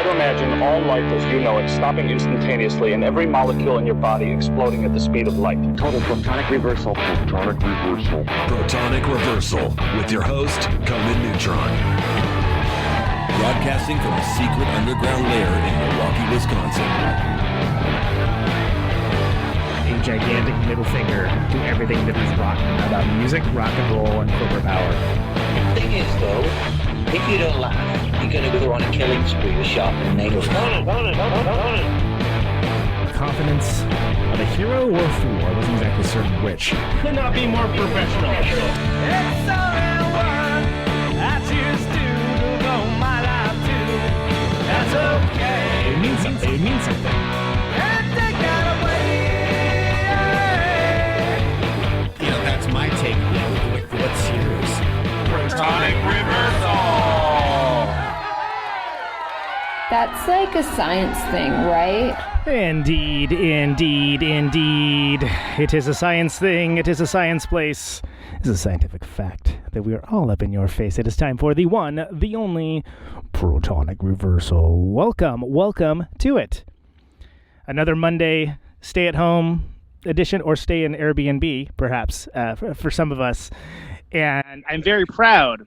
to imagine all life as you know it stopping instantaneously and every molecule in your body exploding at the speed of light. Total protonic reversal. Protonic Reversal. Protonic Reversal with your host, Conan Neutron. Broadcasting from a secret underground lair in Milwaukee, Wisconsin. A gigantic middle finger to everything that is rock about music, rock and roll, and corporate power. The thing is, though, if you don't laugh, you're going to go on a killing spree with sharpened nails. Confidence of a hero or a fool. I wasn't exactly certain which. Could not be more professional. It's only one I choose to go my life to. That's okay. It means something. It means something. And take that away. You know, that's my take. What's yours? Protonic Reversal! That's like a science thing, right? Indeed, indeed, indeed. It is a science thing. It is a science place. It's a scientific fact that we are all up in your face. It is time for the one, the only Protonic Reversal. Welcome to it. Another Monday stay-at-home edition, or stay in Airbnb, perhaps, for some of us. And I'm very proud.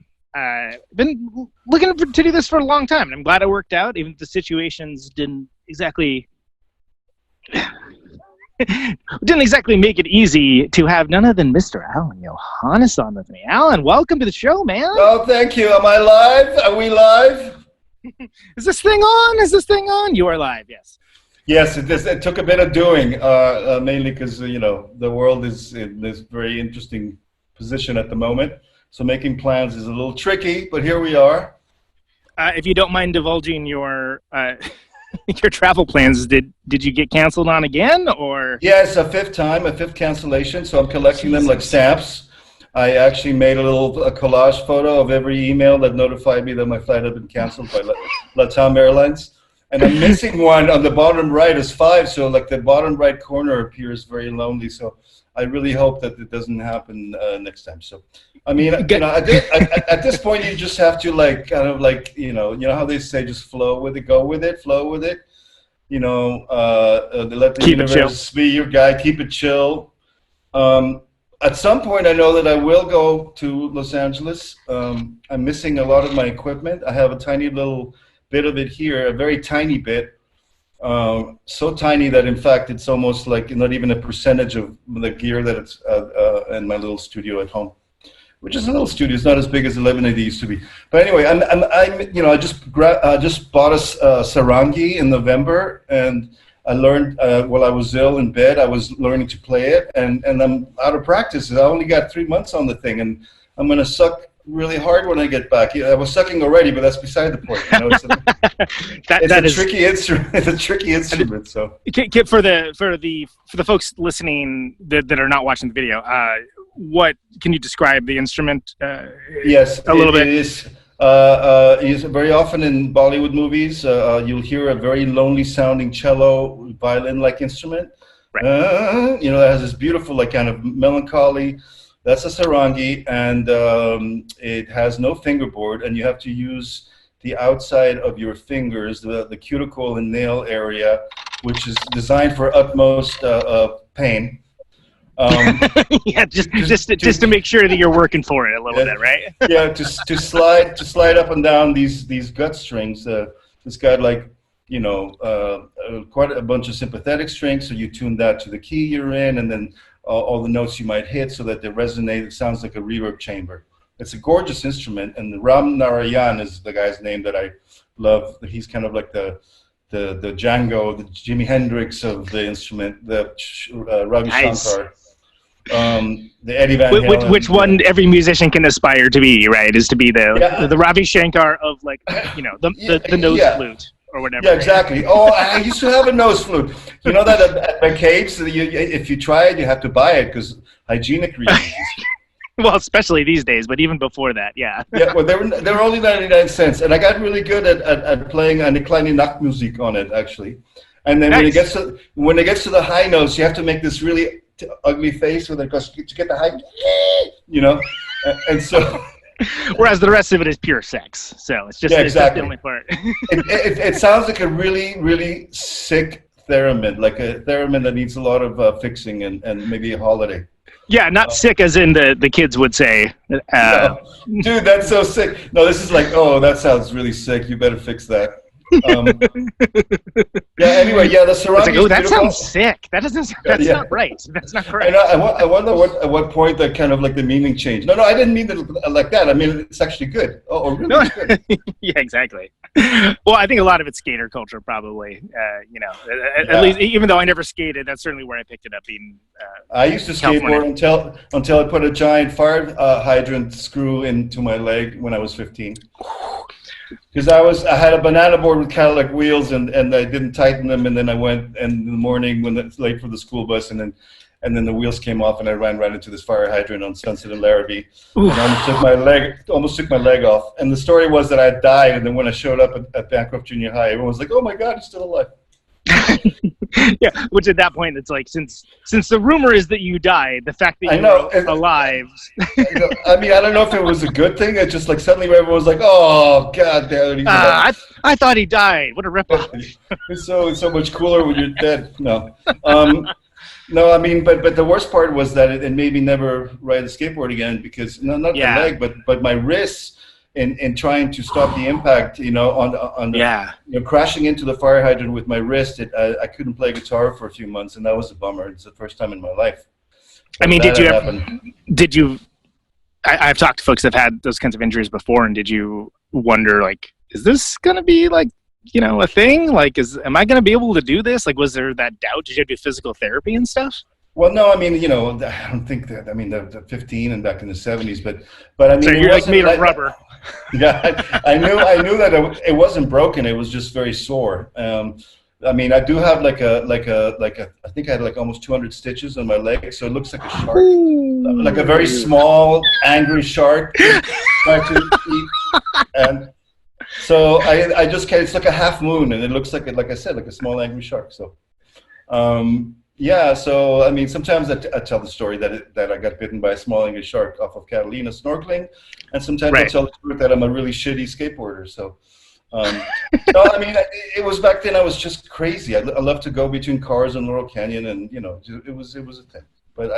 Been looking to do this for a long time, and I'm glad it worked out, even if the situations didn't exactly make it easy to have none other than Mr. Alain Johannes on with me. Alain, welcome to the show, man. Oh, thank you. Am I live? Are we live? Is this thing on? You are live, yes. Yes, it took a bit of doing, mainly because, the world is in this very interesting position at the moment. So making plans is a little tricky, but here we are. If you don't mind divulging your your travel plans, did you get canceled on again, or? Yes, a fifth cancellation. So I'm collecting them like stamps. I actually made a collage photo of every email that notified me that my flight had been canceled by LATAM Airlines. And I'm missing one on the bottom right is 5. So like the bottom right corner appears very lonely. So I really hope that it doesn't happen next time. So, I mean, at this point, you just have to you know how they say, just flow with it, go with it, flow with it. Let the universe be your guide, keep it chill. At some point, I know that I will go to Los Angeles. I'm missing a lot of my equipment. I have a tiny little bit of it here, a very tiny bit. So tiny that in fact it's almost like not even a percentage of the gear that it's in my little studio at home, which is a little studio. It's not as big as 11AD used to be. But anyway, I just bought a sarangi in November, and I learned while I was ill in bed. I was learning to play it, and I'm out of practice. I only got 3 months on the thing, and I'm gonna suck really hard when I get back. I was sucking already, but that's beside the point. It's a tricky instrument. It's a tricky instrument. So for the folks listening that are not watching the video, what can you describe the instrument? Yes, a little bit. It is. Very often in Bollywood movies, you'll hear a very lonely sounding cello, violin-like instrument. Right. That has this beautiful, kind of melancholy. That's a sarangi, and it has no fingerboard, and you have to use the outside of your fingers, the cuticle and nail area, which is designed for utmost pain. Yeah, just to make sure that you're working for it a little bit, right? Yeah, to slide up and down these gut strings. It's got quite a bunch of sympathetic strings, so you tune that to the key you're in, and then all the notes you might hit so that they resonate. It sounds like a reverb chamber. It's a gorgeous instrument, and Ram Narayan is the guy's name that I love. He's kind of like the Django, the Jimi Hendrix of the instrument, the Ravi Shankar, the Eddie Van Halen. Which one every musician can aspire to be, right? Is to be the Ravi Shankar of the nose flute. Or whatever. Yeah, exactly. Oh, I used to have a nose flute. You know that at McCabe's, if you try it, you have to buy it because hygienic reasons. Well, especially these days, but even before that, yeah. Yeah, well, they were only 99 cents, and I got really good at playing eine kleine Nachtmusik on it, actually. And then nice. when it gets to the high notes, you have to make this really ugly face with it because to get the high, and so Whereas the rest of it is pure sex. So it's just, it's just the only part. It sounds like a really, really sick theremin, like a theremin that needs a lot of fixing and maybe a holiday. Yeah, not sick as in the kids would say. No. Dude, that's so sick. No, this is like, oh, that sounds really sick. You better fix that. Anyway, the surrounding. Like, oh, that sounds sick. That doesn't. That's not right. That's not correct. I wonder at what point that kind of like the meaning changed. No, I didn't mean it like that. I mean, it's actually good. Oh, really? No. Good. Yeah, exactly. Well, I think a lot of it's skater culture, probably. At least, even though I never skated, that's certainly where I picked it up. I used to skateboard until I put a giant fire hydrant screw into my leg when I was 15. Because I had a banana board with Cadillac wheels and I didn't tighten them, and then I went in the morning when it's late for the school bus, and then the wheels came off and I ran right into this fire hydrant on Sunset and Larrabee. And almost took my leg off. And the story was that I died, and then when I showed up at Bancroft Junior High, everyone was like, "Oh my God, he's still alive." Yeah, which at that point it's like, since the rumor is that you died, the fact that you're alive. I mean, I don't know if it was a good thing. It's just like suddenly everyone was like, "Oh God damn it!" I thought he died. What a ripoff! It's so much cooler when you're dead. No, no. I mean, but the worst part was that it made me never ride a skateboard again because not the leg, but my wrists. In trying to stop the impact, on the, crashing into the fire hydrant with my wrist, I couldn't play guitar for a few months, and that was a bummer. It's the first time in my life. I mean, I've talked to folks that have had those kinds of injuries before, and did you wonder, like, is this going to be, like, a thing? Like, am I going to be able to do this? Like, was there that doubt? Did you have to do physical therapy and stuff? Well, no, I mean, I don't think that. I mean, the 15 and back in the 70s, but I mean, so you're like made of rubber. Yeah, I knew that it wasn't broken. It was just very sore. I mean, I do have I think I had like almost 200 stitches on my leg, so it looks like a shark, like a very small, angry shark trying to eat. And so I just can't. It's like a half moon, and it looks like I said, like a small angry shark. So. So I mean, sometimes I tell the story that I got bitten by a small English shark off of Catalina snorkeling, and sometimes I tell the story that I'm a really shitty skateboarder. So, no, I mean, it was back then. I was just crazy. I love to go between cars in Laurel Canyon, and it was a thing. But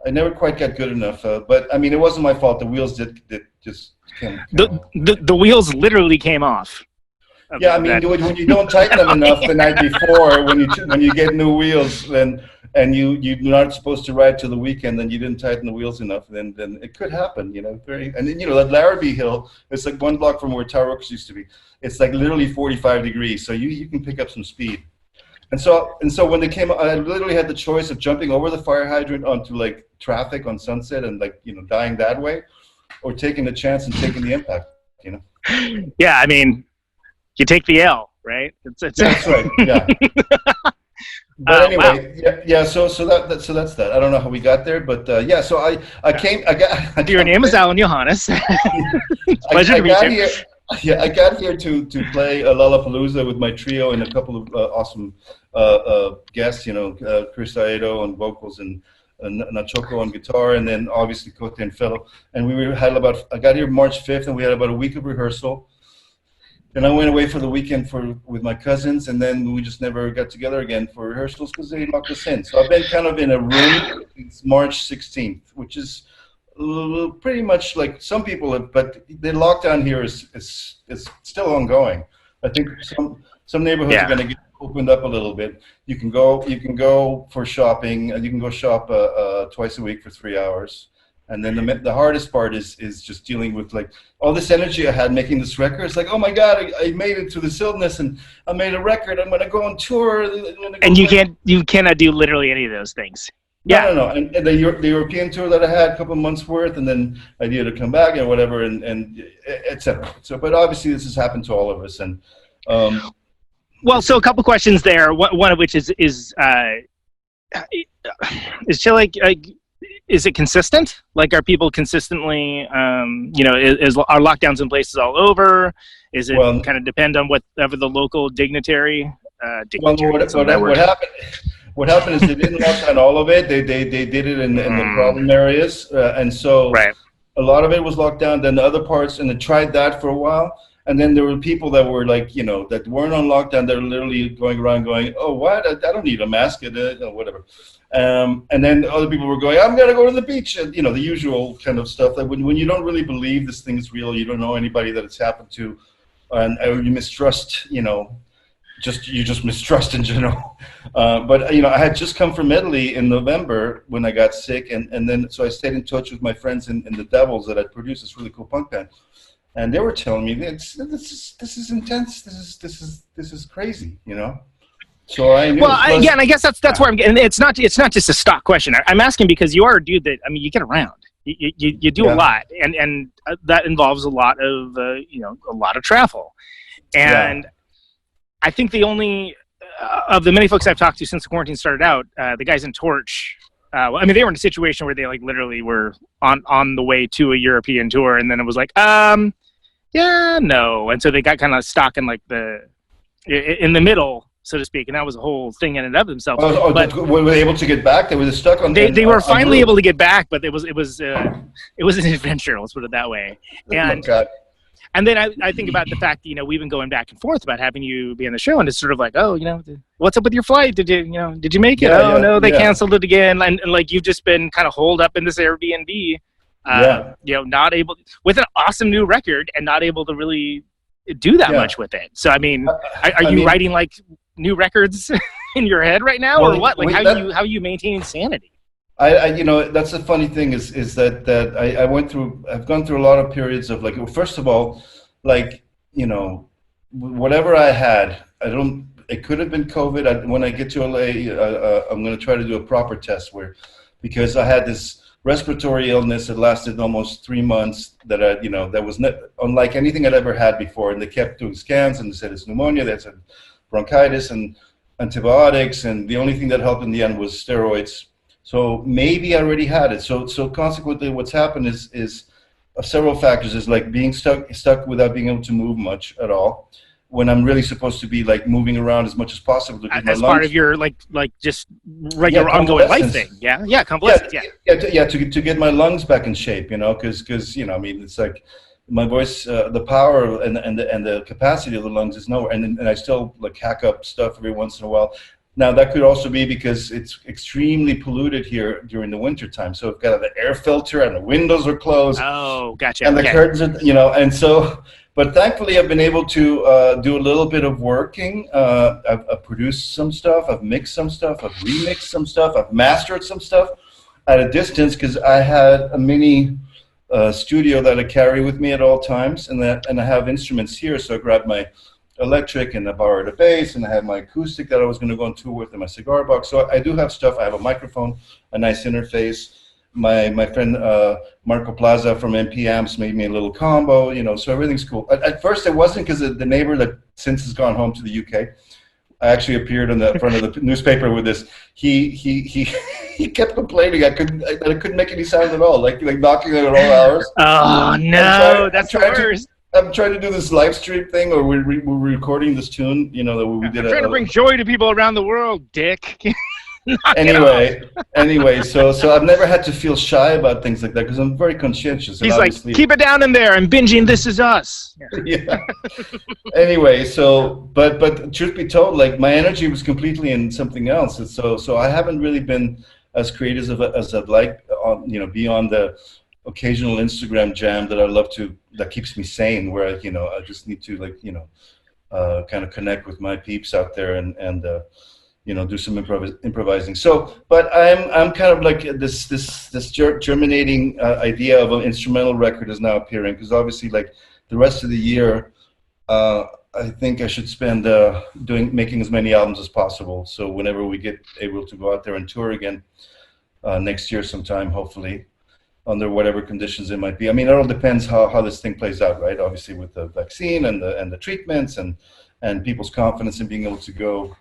I never quite got good enough. But I mean, it wasn't my fault. The wheels did just came the wheels literally came off. Yeah, I mean, when you don't tighten them enough the night before, when you get new wheels, and you're not supposed to ride till the weekend, then you didn't tighten the wheels enough, then it could happen, and then that Larrabee Hill, it's like 1 block from where Tower Oaks used to be. It's like literally 45 degrees, so you can pick up some speed. And so when they came, I literally had the choice of jumping over the fire hydrant onto like traffic on Sunset and dying that way, or taking the chance and taking the impact. Yeah, I mean. You take the L, right? That's right. Yeah. But anyway, wow. So that's that. I don't know how we got there, but So I came. Your name is Alain Johannes. Pleasure to meet you. I got here to play Lollapalooza with my trio and a couple of awesome guests. Chris Aedo on vocals and Nachoko on guitar, and then obviously Cote and Fellow. And I got here March 5th, and we had about a week of rehearsal. Then I went away for the weekend with my cousins, and then we just never got together again for rehearsals because they locked us in. So I've been kind of in a room since March 16th, which is pretty much like some people have, but the lockdown here is still ongoing. I think some neighborhoods are going to get opened up a little bit. You can go for shopping. You can go shop twice a week for 3 hours. And then the hardest part is just dealing with like all this energy I had making this record. It's like, oh my God, I made it to this illness and I made a record. I'm gonna go on tour. And you cannot do literally any of those things. Yeah. No. And the European tour that I had a couple of months worth, and then idea to come back and whatever, and etc. So, but obviously this has happened to all of us. And well, so a couple questions there. One of which is she like. Is it consistent? Like, are people consistently, are lockdowns in places all over? Is it kind of depend on whatever the local dignitary? What happened is they didn't lock down all of it. They did it in the problem areas, and so a lot of it was locked down. Then the other parts, and I tried that for a while. And then there were people that were like, that weren't on lockdown. They're literally going around going, oh, what? I don't need a mask, whatever. And then other people were going, I'm going to go to the beach. And, the usual kind of stuff. That when you don't really believe this thing is real, you don't know anybody that it's happened to, and you mistrust, you just mistrust in general. But, I had just come from Italy in November when I got sick. And then so I stayed in touch with my friends in the Devils that I'd produced this really cool punk band. And they were telling me this is intense. This is crazy, So I knew. Well, again, I guess that's where I'm getting. It's not just a stock question. I'm asking because you are a dude that you get around. You do a lot, and that involves a lot of travel. And I think the only of the many folks I've talked to since the quarantine started out, the guys in Torch. They were in a situation where they literally were on the way to a European tour, and then it was like, no, and so they got kind of stuck in in the middle, so to speak, and that was a whole thing in and of themselves. But were they able to get back? They were stuck on. They were finally able to get back, but it was an adventure. Let's put it that way. And then I think about the fact that, we've been going back and forth about having you be on the show, and it's sort of like, oh, what's up with your flight? Did you make it? No, they canceled it again. And you've just been kind of holed up in this Airbnb, not able, with an awesome new record and not able to really do that much with it. So, are you writing new records in your head right now, or what? How are you maintaining sanity? That's the funny thing is that I've gone through a lot of periods of first of all, whatever I had, it could have been COVID. When I get to LA, I'm going to try to do a proper test because I had this respiratory illness that lasted almost 3 months that was not unlike anything I'd ever had before. And they kept doing scans and they said it's pneumonia, they said bronchitis and antibiotics. And the only thing that helped in the end was steroids. So maybe I already had it. So consequently, what's happened is several factors. Is being stuck without being able to move much at all, when I'm really supposed to be moving around as much as possible. As part of your just regular ongoing life thing. Yeah, convalescence. To get my lungs back in shape, because it's my voice, the power and the capacity of the lungs is nowhere, and I still hack up stuff every once in a while. Now, that could also be because it's extremely polluted here during the winter time. So we've got the air filter and the windows are closed. Oh, gotcha. And the curtains are, and so, but thankfully I've been able to do a little bit of working. I've produced some stuff, I've mixed some stuff, I've remixed some stuff, I've mastered some stuff at a distance because I had a mini studio that I carry with me at all times, and I have instruments here. So I grabbed my electric and I borrowed a bass, and I had my acoustic that I was going to go on tour with, in my cigar box. So I do have stuff. I have a microphone, a nice interface. My friend Marco Plaza from MP Amps made me a little combo, so everything's cool. At first it wasn't, because the neighbor that since has gone home to the UK, I actually appeared on the front of the newspaper with this. He kept complaining I couldn't make any sound at all, like knocking at all hours. Oh no, that's the worst. I'm trying to do this live stream thing, or we're recording this tune, that we did. I'm trying to bring joy to people around the world, Dick. Anyway, so I've never had to feel shy about things like that because I'm very conscientious. He's like, keep it down in there. I'm binging This Is Us. Yeah. Anyway, but truth be told, my energy was completely in something else, and so I haven't really been as creative as I'd like, beyond the occasional Instagram jam that I love to, that keeps me sane, where I just need to kind of connect with my peeps out there and do some improvising. So, but I'm kind of this germinating idea of an instrumental record is now appearing, because obviously the rest of the year I think I should spend making as many albums as possible. So whenever we get able to go out there and tour again next year sometime, hopefully, under whatever conditions it might be. It all depends how this thing plays out, right? Obviously, with the vaccine and the treatments and people's confidence in being able to go,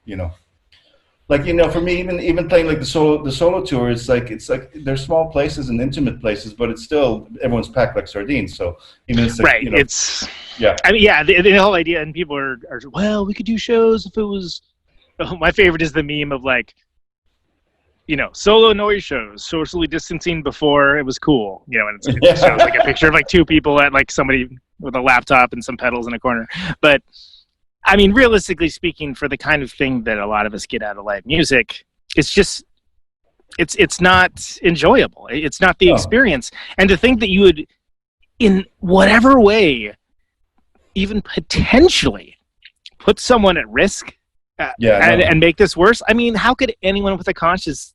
for me, even playing the solo tour, it's like there's small places and intimate places, but it's still everyone's packed like sardines. So even it's right, it's the whole idea, and people are well, we could do shows if it was. Oh, my favorite is the meme of solo noise shows, socially distancing before it was cool, and it shows like a picture of like two people at like somebody with a laptop and some pedals in a corner. But I mean, realistically speaking, for the kind of thing that a lot of us get out of live music, it's just, it's not enjoyable. It's not the experience. And to think that you would, in whatever way, even potentially put someone at risk and make this worse. I mean, how could anyone with a conscience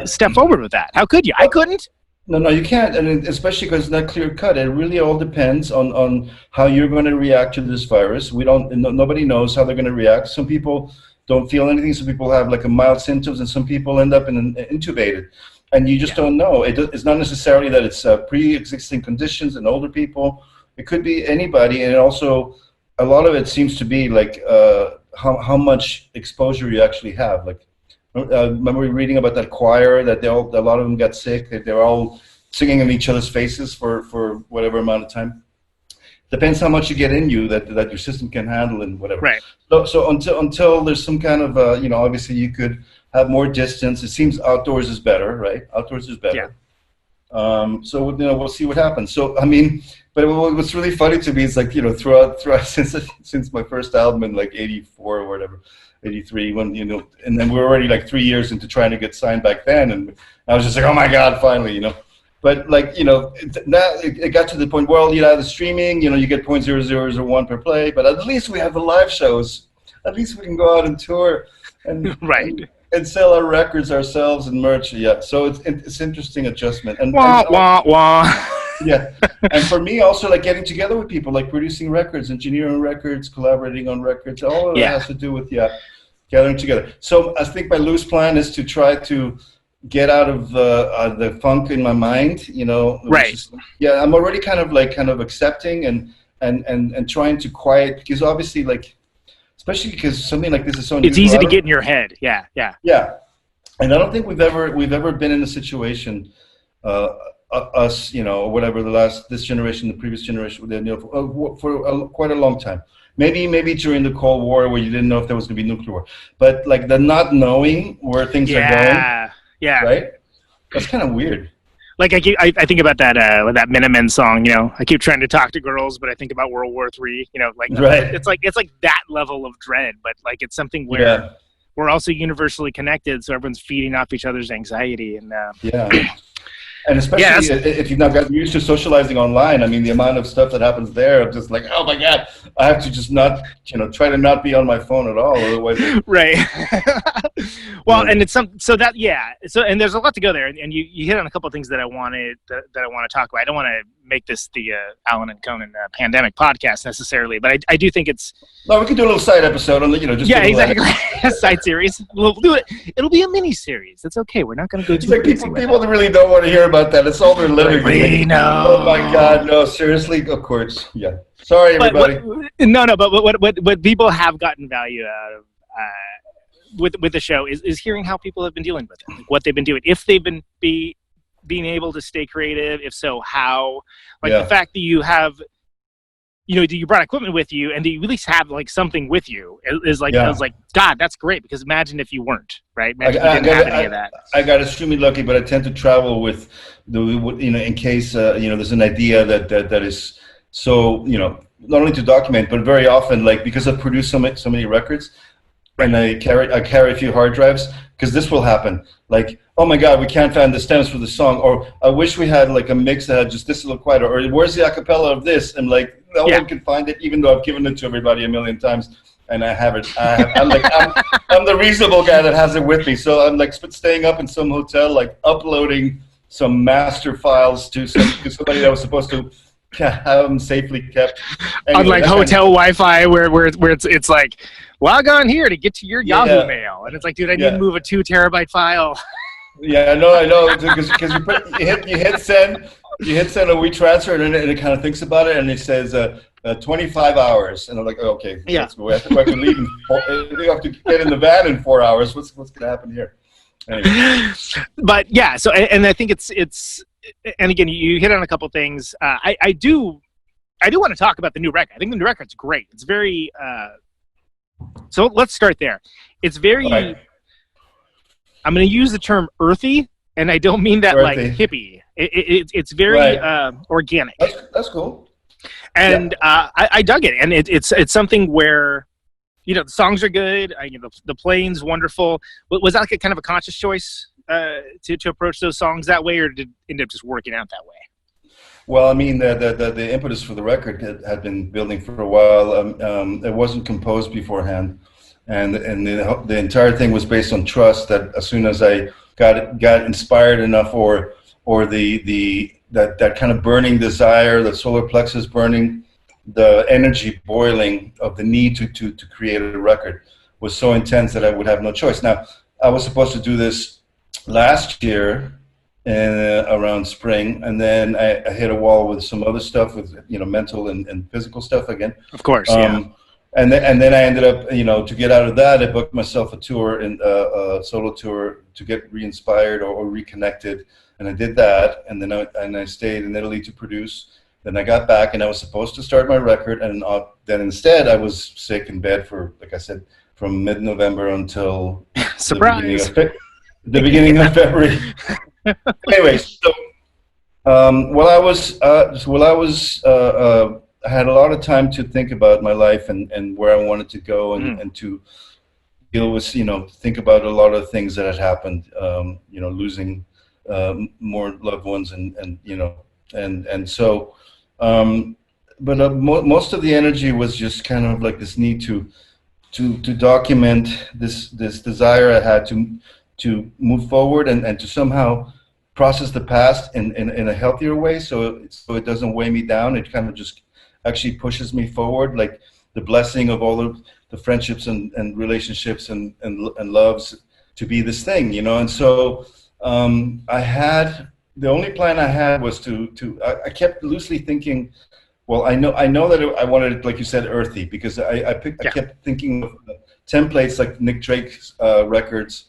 step forward with that? How could you? I couldn't. No, you can't, and especially because it's not clear cut. It really all depends on how you're going to react to this virus. Nobody knows how they're going to react. Some people don't feel anything. Some people have like a mild symptoms, and some people end up intubated, and you just don't know. It's not necessarily that it's pre-existing conditions in older people. It could be anybody, and also a lot of it seems to be like how much exposure you actually have. Like, remember reading about that choir that a lot of them got sick. They're all singing in each other's faces for whatever amount of time. Depends how much you get in you that your system can handle and whatever. Right. So until there's some kind of obviously you could have more distance. It seems outdoors is better, right? Outdoors is better. Yeah. So we'll see what happens. So I mean, but what's really funny to me is like throughout since my first album in like '84 or whatever, '83 when and then we're already like 3 years into trying to get signed back then, and I was just like, oh my god, finally, But like now it got to the point. Well, the streaming, you get 0.0001 per play, but at least we have the live shows. At least we can go out and tour and and sell our records ourselves and merch. Yeah, so it's interesting adjustment. And yeah, and for me also like getting together with people, like producing records, engineering records, collaborating on records. All of that has to do with gathering together. So I think my loose plan is to try to get out of the funk in my mind. Right. I'm already kind of accepting and trying to quiet, because obviously especially because something like this is so new. It's easy to get in your head. Yeah. And I don't think we've ever been in a situation, us, whatever, this generation, the previous generation, for quite a long time. Maybe during the Cold War, where you didn't know if there was going to be nuclear war, but like the not knowing where things are going. Yeah. Right. That's kind of weird. Like I think about that Minutemen song. I keep trying to talk to girls, but I think about World War III. Right. It's like that level of dread, but like it's something where we're also universally connected, so everyone's feeding off each other's anxiety and And especially if you've not gotten used to socializing online, I mean, the amount of stuff that happens there, I'm just like, oh my God, I have to just not, try to not be on my phone at all. Otherwise, right. Well, and it's so and there's a lot to go there, and you hit on a couple of things that I want to talk about. I don't want to make this the Alain and Conan pandemic podcast necessarily, but I do think it's. No, we could do a little side episode on the, just. Yeah, exactly. A side series. We'll do it. It'll be a mini series. It's okay. We're not going to go too crazy. People really don't want to hear about that. It's all their living. We know. Oh my God, no! Seriously, of course. Yeah. Sorry, everybody. But what people have gotten value out of with the show is hearing how people have been dealing with it, like what they've been doing, if they've been being able to stay creative, if so, how. Like the fact that you have. You brought equipment with you, and you at least have like something with you. Is like I was like, God, that's great. Because imagine if you weren't, right? Imagine if you didn't have any of that. I got extremely lucky, but I tend to travel with in case there's an idea that is so not only to document, but very often because I've produced so many records, and I carry a few hard drives, because this will happen. Like, oh my God, we can't find the stems for the song, or I wish we had like a mix that had just this little quieter, or where's the acapella of this, and like no one can find it, even though I've given it to everybody a million times, and I have it. I'm the reasonable guy that has it with me, so I'm like staying up in some hotel, like uploading some master files to somebody that was supposed to have them safely kept. Anyway, unlike hotel Wi-Fi, where it's like, log on here to get to your Yahoo mail, and it's like, dude, I need to move a 2 terabyte file. Yeah, I know, because you hit send, a WeTransfer, and it kind of thinks about it, and it says 25 hours, and I'm like, oh, okay, let's go. I have to leave. We have to get in the van in 4 hours. What's going to happen here? Anyway. But so and I think it's and again, you hit on a couple things. I do want to talk about the new record. I think the new record's great. It's very. So let's start there. It's very. I'm going to use the term earthy, and I don't mean that like hippie. It's very organic. That's cool. And I dug it, and it's something where, the songs are good. The playing's wonderful. Was that like a kind of a conscious choice to approach those songs that way, or did it end up just working out that way? Well, I mean, the impetus for the record had been building for a while. It wasn't composed beforehand, and the entire thing was based on trust. That as soon as I got inspired enough, or that kind of burning desire, the solar plexus burning, the energy boiling of the need to create a record was so intense that I would have no choice. Now, I was supposed to do this last year. Around spring, and then I hit a wall with some other stuff, with mental and physical stuff again. Of course, and then I ended up, to get out of that, I booked myself a tour, a solo tour, to get re-inspired or reconnected, and I did that, and then I stayed in Italy to produce. Then I got back, and I was supposed to start my record, and then instead I was sick in bed for, like I said, from mid-November until surprise, the beginning of February. Anyway, so while I had a lot of time to think about my life and where I wanted to go, and to deal with, think about a lot of things that had happened, losing more loved ones, but most of the energy was just kind of like this need to document this desire I had to move forward and to somehow process the past in a healthier way, so it doesn't weigh me down. It kind of just actually pushes me forward, like the blessing of all of the friendships and relationships and loves to be this thing, And so I had, the only plan I had was I kept loosely thinking, well, I know that I wanted it, like you said, earthy, because I kept thinking of templates like Nick Drake's records,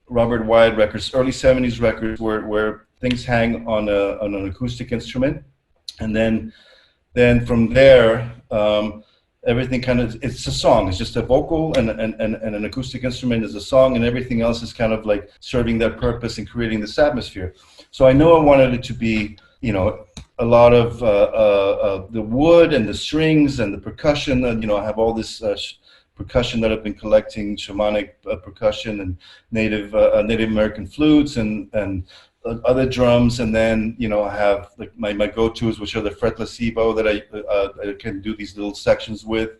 Robert Wyatt records, early 70s records, where things hang on an acoustic instrument, and then from there everything kind of, it's a song. It's just a vocal and an acoustic instrument is a song, and everything else is kind of like serving that purpose and creating this atmosphere. So I know I wanted it to be, a lot of the wood and the strings and the percussion, and I have all this percussion that I've been collecting, shamanic percussion and Native American flutes and other drums, and then I have like my go-tos, which are the fretless EBO that I can do these little sections with,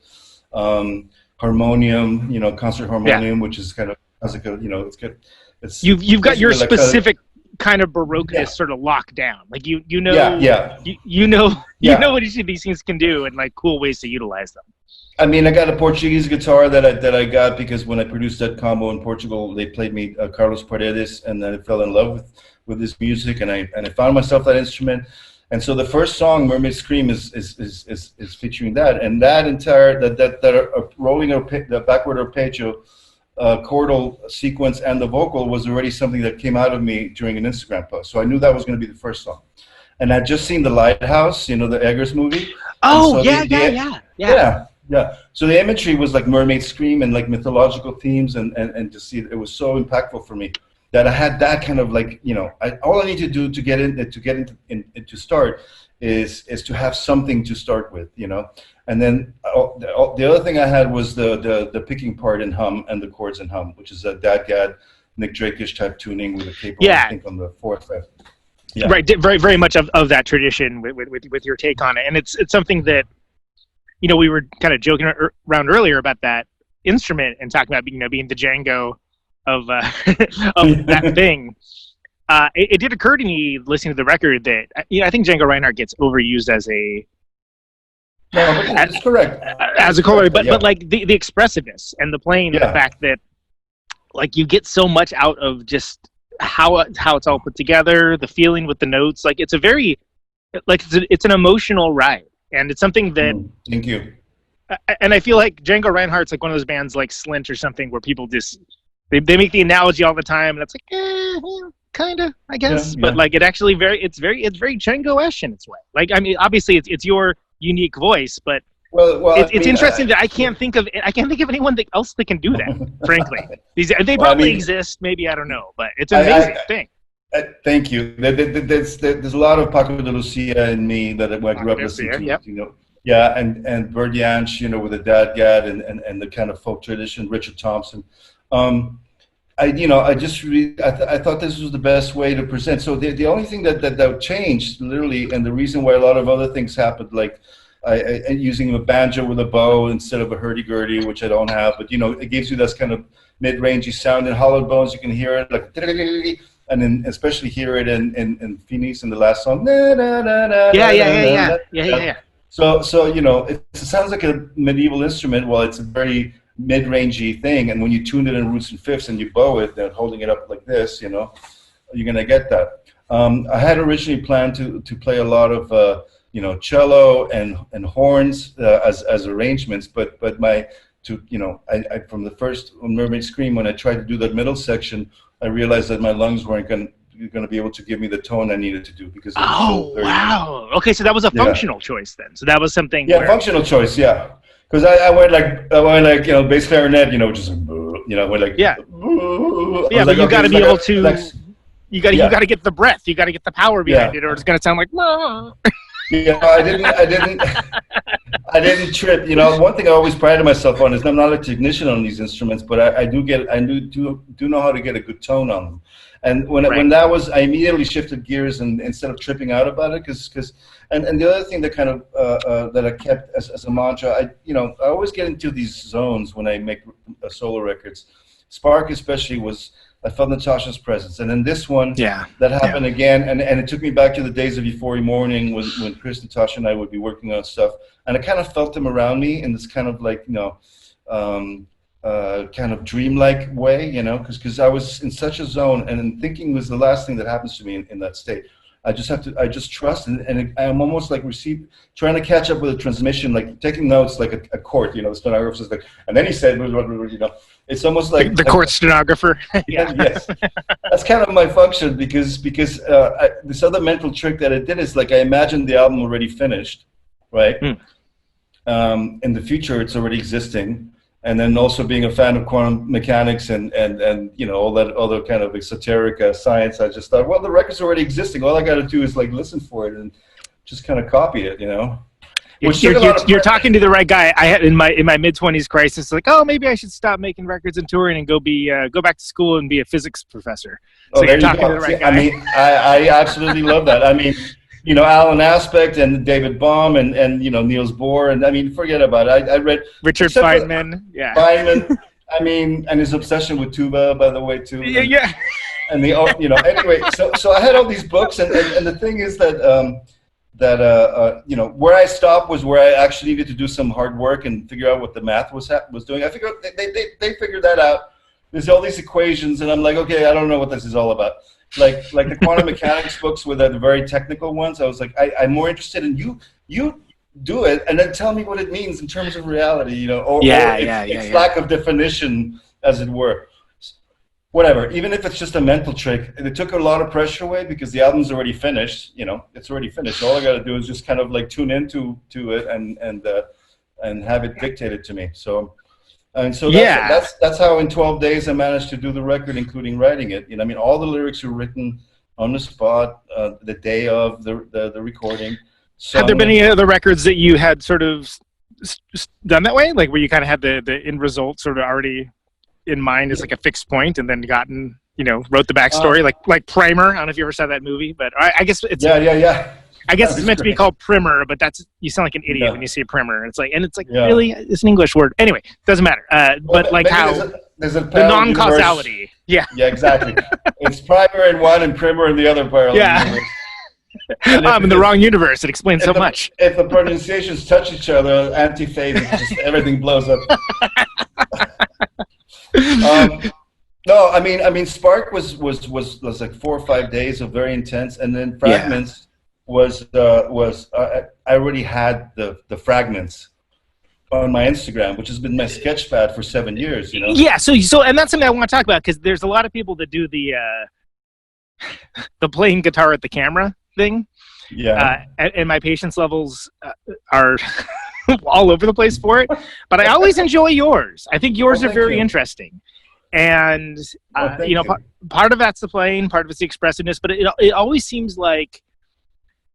harmonium, concert harmonium, which is kind of has like a it's good. It's you've got your specific kind of baroqueness sort of locked down, like you know what each of these things can do and like cool ways to utilize them. I mean, I got a Portuguese guitar that I got because when I produced that combo in Portugal, they played me Carlos Paredes, and then I fell in love with this music, and I found myself that instrument. And so the first song, Mermaid Scream, is featuring that, and that entire that rolling the backward arpeggio, chordal sequence, and the vocal was already something that came out of me during an Instagram post. So I knew that was going to be the first song. And I'd just seen The Lighthouse, the Eggers movie. Oh, so yeah. So the imagery was like Mermaid Scream and like mythological themes, and to see it was so impactful for me that I had that kind of like, all I need to do to start is to have something to start with, And then the other thing I had was the picking part in hum and the chords in hum, which is a dadgad, Nick Drake-ish type tuning with a capo, I think, on the fourth fret. Yeah. Right, very, very much of that tradition with your take on it, and it's something that we were kind of joking around earlier about that instrument and talking about being the Django of of that thing. It did occur to me listening to the record that I think Django Reinhardt gets overused as a that's correct as a color, but like the expressiveness and the playing, and the fact that like you get so much out of just how it's all put together, the feeling with the notes, like it's a very it's an emotional ride, and it's something that thank you. And I feel like Django Reinhardt's like one of those bands like Slint or something where people just they make the analogy all the time, and it's like kind of, I guess, but like it's very Django-ish in its way. Like, I mean, obviously it's your unique voice, but It's interesting that I can't think of anyone else that can do that. Frankly, they probably exist. Maybe, I don't know, but it's an amazing thing. Thank you. There's a lot of Paco de Lucia in me that I grew up listening to. Yep. You know, yeah, and Bert Jansch, you know, with the Dad Gad and the kind of folk tradition, Richard Thompson. I thought this was the best way to present. So the only thing that changed literally, and the reason why a lot of other things happened, like I using a banjo with a bow instead of a hurdy-gurdy, which I don't have, but you know, it gives you this kind of mid-rangey sound. In Hollowed Bones, you can hear it like, and then especially hear it in Phoenix in the last song. Yeah. So you know, it sounds like a medieval instrument. Well, it's a very mid-rangey thing, and when you tune it in roots and fifths and you bow it, then holding it up like this, you know, you're gonna get that. I had originally planned to play a lot of you know, cello and horns as arrangements, but I from the first Mermaid Scream, when I tried to do that middle section, I realized that my lungs weren't going to be able to give me the tone I needed to do because it was wow. Okay, so that was a functional choice then. So that was something. Yeah, functional choice. Yeah, because I went like you know, bass clarinet, you know, just you know, went like but you got to be able to. You got to get the breath. You got to get the power behind it, or it's going to sound like. Yeah, I didn't trip. You know, one thing I always prided myself on is I'm not a technician on these instruments, but I do know how to get a good tone on them. And when that was, I immediately shifted gears and instead of tripping out about it, because the other thing that kind of that I kept as a mantra, I always get into these zones when I make solo records. Spark especially I felt Natasha's presence, and then this one, that happened again, and it took me back to the days of Euphoria Morning when Chris, Natasha, and I would be working on stuff, and I kind of felt them around me in this kind of like, you know, kind of dreamlike way, you know, because I was in such a zone, and thinking was the last thing that happens to me in that state. I just trust, and I'm almost like trying to catch up with a transmission, like taking notes like a court, you know, the stenographer is like, and then he said, you know, it's almost like the court stenographer. Yes, that's kind of my function because this other mental trick that I did is like I imagined the album already finished, right? In the future, it's already existing. And then also being a fan of quantum mechanics and you know, all that other kind of esoteric science, I just thought, well, the record's already existing. All I got to do is like listen for it and just kind of copy it, you know. You're talking to the right guy. I had in my mid-20s crisis, like, oh, maybe I should stop making records and touring and go back to school and be a physics professor. So you're talking to the right guy. I mean, I absolutely love that. I mean, you know, Alan Aspect and David Baum and you know, Niels Bohr, and I mean, forget about it. I read Richard Feynman. Feynman. I mean, and his obsession with tuba, by the way, too. Yeah. And the you know, anyway, so I had all these books, and the thing is that you know, where I stopped was where I actually needed to do some hard work and figure out what the math was doing. I figured they figured that out. There's all these equations, and I'm like, okay, I don't know what this is all about. Like the quantum mechanics books with the very technical ones, I was like, I'm more interested in you do it and then tell me what it means in terms of reality, you know, or its lack of definition, as it were. Whatever, even if it's just a mental trick, it took a lot of pressure away because the album's already finished, you know, it's already finished. All I got to do is just kind of like tune into it and have it dictated to me. So that's how in 12 days I managed to do the record, including writing it. You know, I mean, all the lyrics were written on the spot, the day of the recording. Have there been any other records that you had sort of done that way, like where you kind of had the end result sort of already in mind as like a fixed point, and then gotten, you know, wrote the backstory, like Primer? I don't know if you ever saw that movie, but I guess it's I guess it's meant to be called primer, but you sound like an idiot when you say primer. It's like really, it's an English word. Anyway, doesn't matter. But like how there's a the non-causality. Yeah, exactly. It's primer in one and primer in the other parallel universe. I'm in the wrong universe. It explains so much. If the pronunciations touch each other, antiphase, just everything blows up. No, I mean, Spark was like 4 or 5 days of very intense, and then Fragments. I already had the fragments on my Instagram, which has been my sketch pad for 7 years, you know? Yeah, so and that's something I want to talk about, because there's a lot of people that do the playing guitar at the camera thing. Yeah. And my patience levels are all over the place for it. But I always enjoy yours. I think yours are very you. interesting. And, you know, part of that's the playing, part of it's the expressiveness, but it always seems like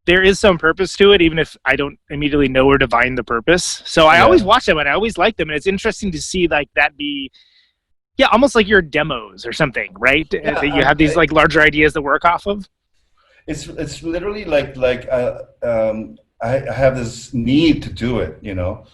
there is some purpose to it, even if I don't immediately know or divine the purpose. So I always watch them and I always like them. And it's interesting to see like that be, almost like your demos or something, right? Yeah, that you have these like larger ideas to work off of. It's literally like I have this need to do it, you know,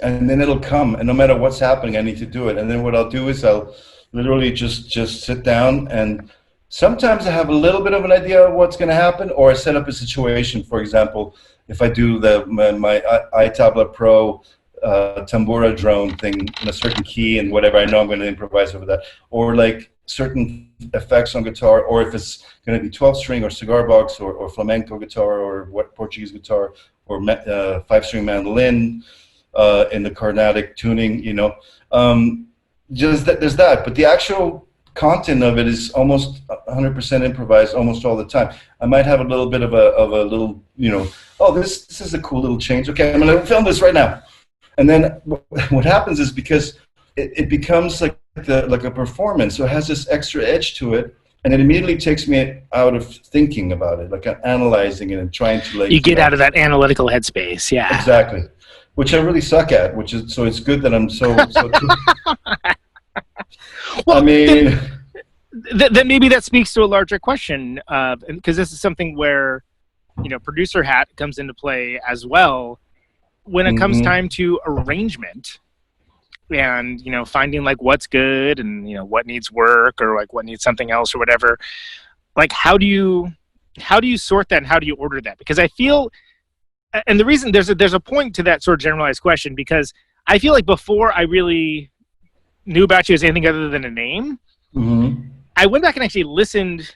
and then it'll come, and no matter what's happening, I need to do it. And then what I'll do is I'll literally just sit down, and sometimes I have a little bit of an idea of what's going to happen, or I set up a situation. For example, if I do my iTabla Pro tambura drone thing in a certain key and whatever, I know I'm going to improvise over that, or like certain effects on guitar, or if it's going to be 12-string or cigar box or flamenco guitar or what Portuguese guitar or 5-string mandolin in the Carnatic tuning, you know, just that there's that. But the actual content of it is almost 100% improvised almost all the time. I might have a little bit of a little, you know, oh, this is a cool little change. Okay, I'm going to film this right now. And then what happens is, because it becomes like a performance, so it has this extra edge to it, and it immediately takes me out of thinking about it, like I'm analyzing it and trying to like. You get out of that analytical headspace, yeah. Exactly, which I really suck at. Which is so it's good that I'm so. Well, I mean, that maybe that speaks to a larger question, because this is something where, you know, producer hat comes into play as well. When it comes time to arrangement and, you know, finding like what's good and, you know, what needs work or like what needs something else or whatever, like how do you sort that and how do you order that? Because I feel, and the reason there's a point to that sort of generalized question, because I feel like before I really knew about you as anything other than a name, I went back and actually listened,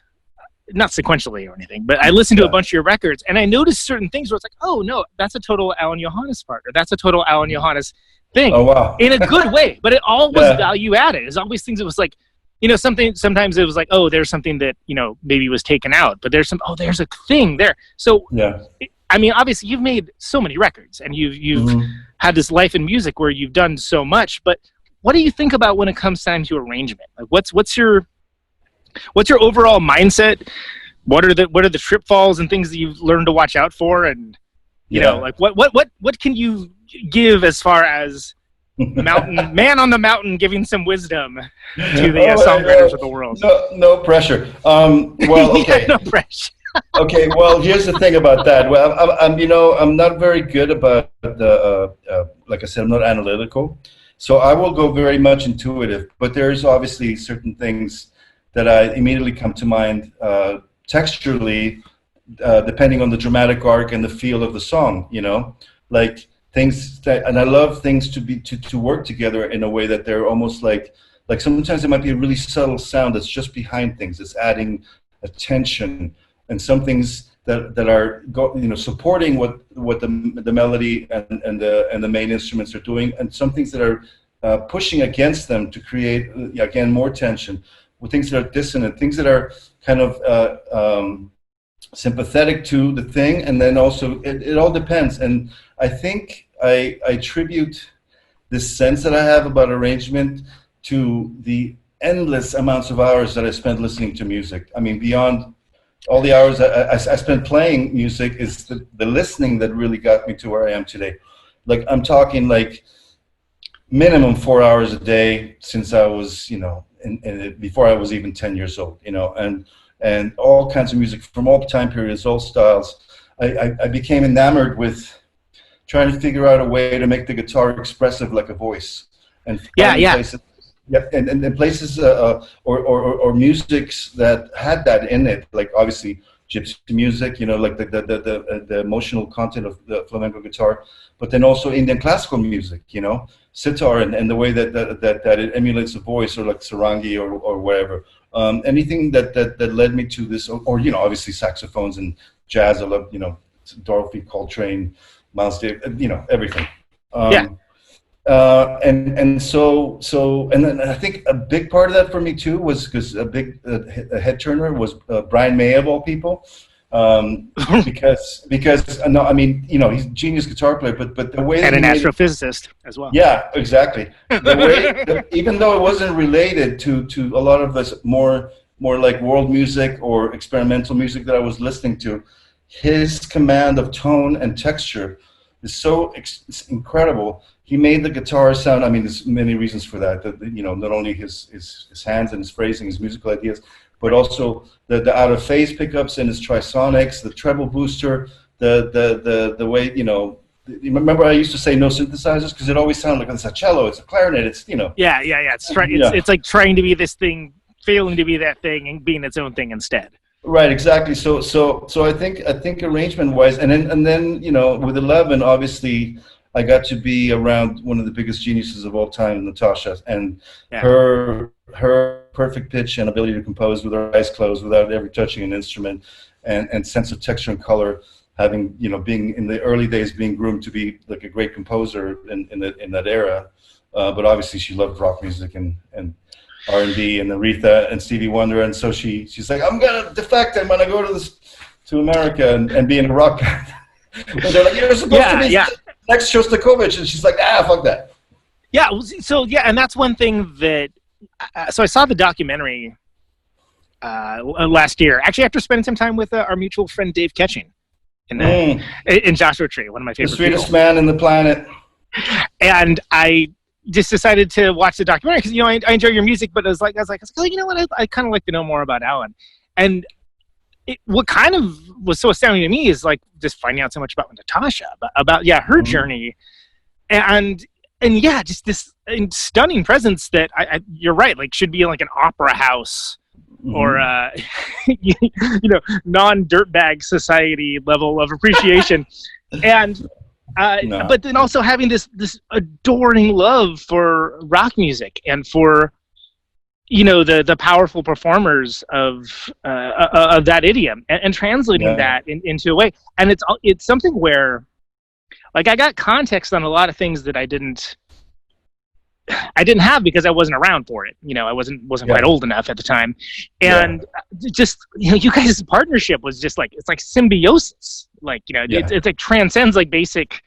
not sequentially or anything, but I listened to a bunch of your records, and I noticed certain things where it's like, oh no, that's a total Alain Johannes part, or that's a total Alain Johannes thing. Oh wow! In a good way, but it all was value added. It's always things that was like, you know, something. Sometimes it was like, oh, there's something that, you know, maybe was taken out, but there's there's a thing there. So I mean, obviously, you've made so many records, and you've had this life in music where you've done so much. But what do you think about when it comes time to arrangement? Like, what's your overall mindset? What are the trip falls and things that you've learned to watch out for? And you know, like what can you give as far as mountain man on the mountain giving some wisdom to the songwriters of the world? No pressure. Well, okay. No pressure. Okay. Well, here's the thing about that. Well, I'm not very good about the like I said, I'm not analytical, so I will go very much intuitive. But there's obviously certain things that I immediately come to mind texturally, depending on the dramatic arc and the feel of the song, you know, like things that, and I love things to work together in a way that they're almost like sometimes there might be a really subtle sound that's just behind things, it's adding a tension, and some things that are supporting what the melody and the main instruments are doing, and some things that are pushing against them to create again more tension. With things that are dissonant, things that are kind of sympathetic to the thing, and then also it all depends. And I think I attribute this sense that I have about arrangement to the endless amounts of hours that I spent listening to music. I mean, beyond all the hours I spent playing music, is the listening that really got me to where I am today. Like, I'm talking like minimum 4 hours a day since I was, you know, before I was even 10 years old, you know, and all kinds of music from all time periods, all styles. I became enamored with trying to figure out a way to make the guitar expressive like a voice. And places, and places or musics that had that in it, like obviously gypsy music, you know, like the emotional content of the flamenco guitar, but then also Indian classical music, you know, sitar and the way that it emulates a voice, or like sarangi or whatever. Anything that led me to this, or you know, obviously saxophones and jazz. I love, you know, Dorothy Coltrane, Miles Davis, you know, everything. And then I think a big part of that for me too was because a big head turner was Brian May, of all people. because no, I mean, you know, he's a genius guitar player, but the way that And an he made astrophysicist as well. yeah, exactly. The way, even though it wasn't related to a lot of this more like world music or experimental music that I was listening to, his command of tone and texture is so it's incredible. He made the guitar sound. I mean, there's many reasons for that. You know, not only his hands and his phrasing, his musical ideas, but also the out of phase pickups and his trisonics, the treble booster, the way, you know. Remember, I used to say no synthesizers because it always sounded like it's a cello, it's a clarinet, it's, you know. Yeah. It's like trying to be this thing, failing to be that thing, and being its own thing instead. Right, exactly. So I think arrangement wise, and then you know, with 11, obviously I got to be around one of the biggest geniuses of all time, Natasha, and her perfect pitch and ability to compose with her eyes closed without ever touching an instrument, and sense of texture and color, having, you know, being in the early days being groomed to be like a great composer in that era, but obviously she loved rock music and R&B and Aretha and Stevie Wonder, and so she's like, I'm gonna defect, I'm gonna go to America and be in a rock band. And they're like, you're supposed to be next Shostakovich, and she's like, fuck that. Yeah, so and that's one thing that. So I saw the documentary last year, actually after spending some time with our mutual friend Dave Ketching in Joshua Tree, one of my favorite. The sweetest people. man in the planet. And I just decided to watch the documentary because, you know, I enjoy your music, but I was like, you know what, I kind of like to know more about Alain. And what kind of was so astounding to me is like just finding out so much about Natasha, about her journey, and just this stunning presence that you're right, like should be in like an opera house or you know, non-dirtbag society level of appreciation, and but then also having this adoring love for rock music and for, you know, the powerful performers of that idiom and translating that into a way. And it's something where, like, I got context on a lot of things that I didn't have because I wasn't around for it. You know, I wasn't quite old enough at the time. And just, you know, you guys' partnership was just like, it's like symbiosis. Like, you know, it's like transcends like basic,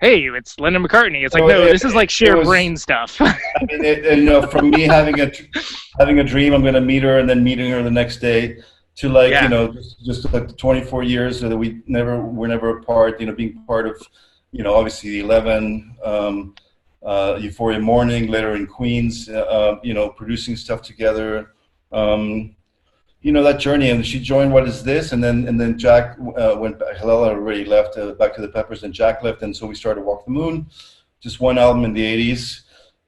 hey, it's Lennon McCartney. It's like, no, this is like sheer brain stuff. I mean, you know, from me having a dream, I'm going to meet her, and then meeting her the next day, to like, you know, just like 24 years that we're never apart. You know, being part of, you know, obviously the 11, Euphoria Morning, later in Queens, you know, producing stuff together. You know, that journey, and she joined What Is This, and then Jack went back. Helena already left, back to the Peppers, and Jack left, and so we started Walk the Moon, just one album in the 80s,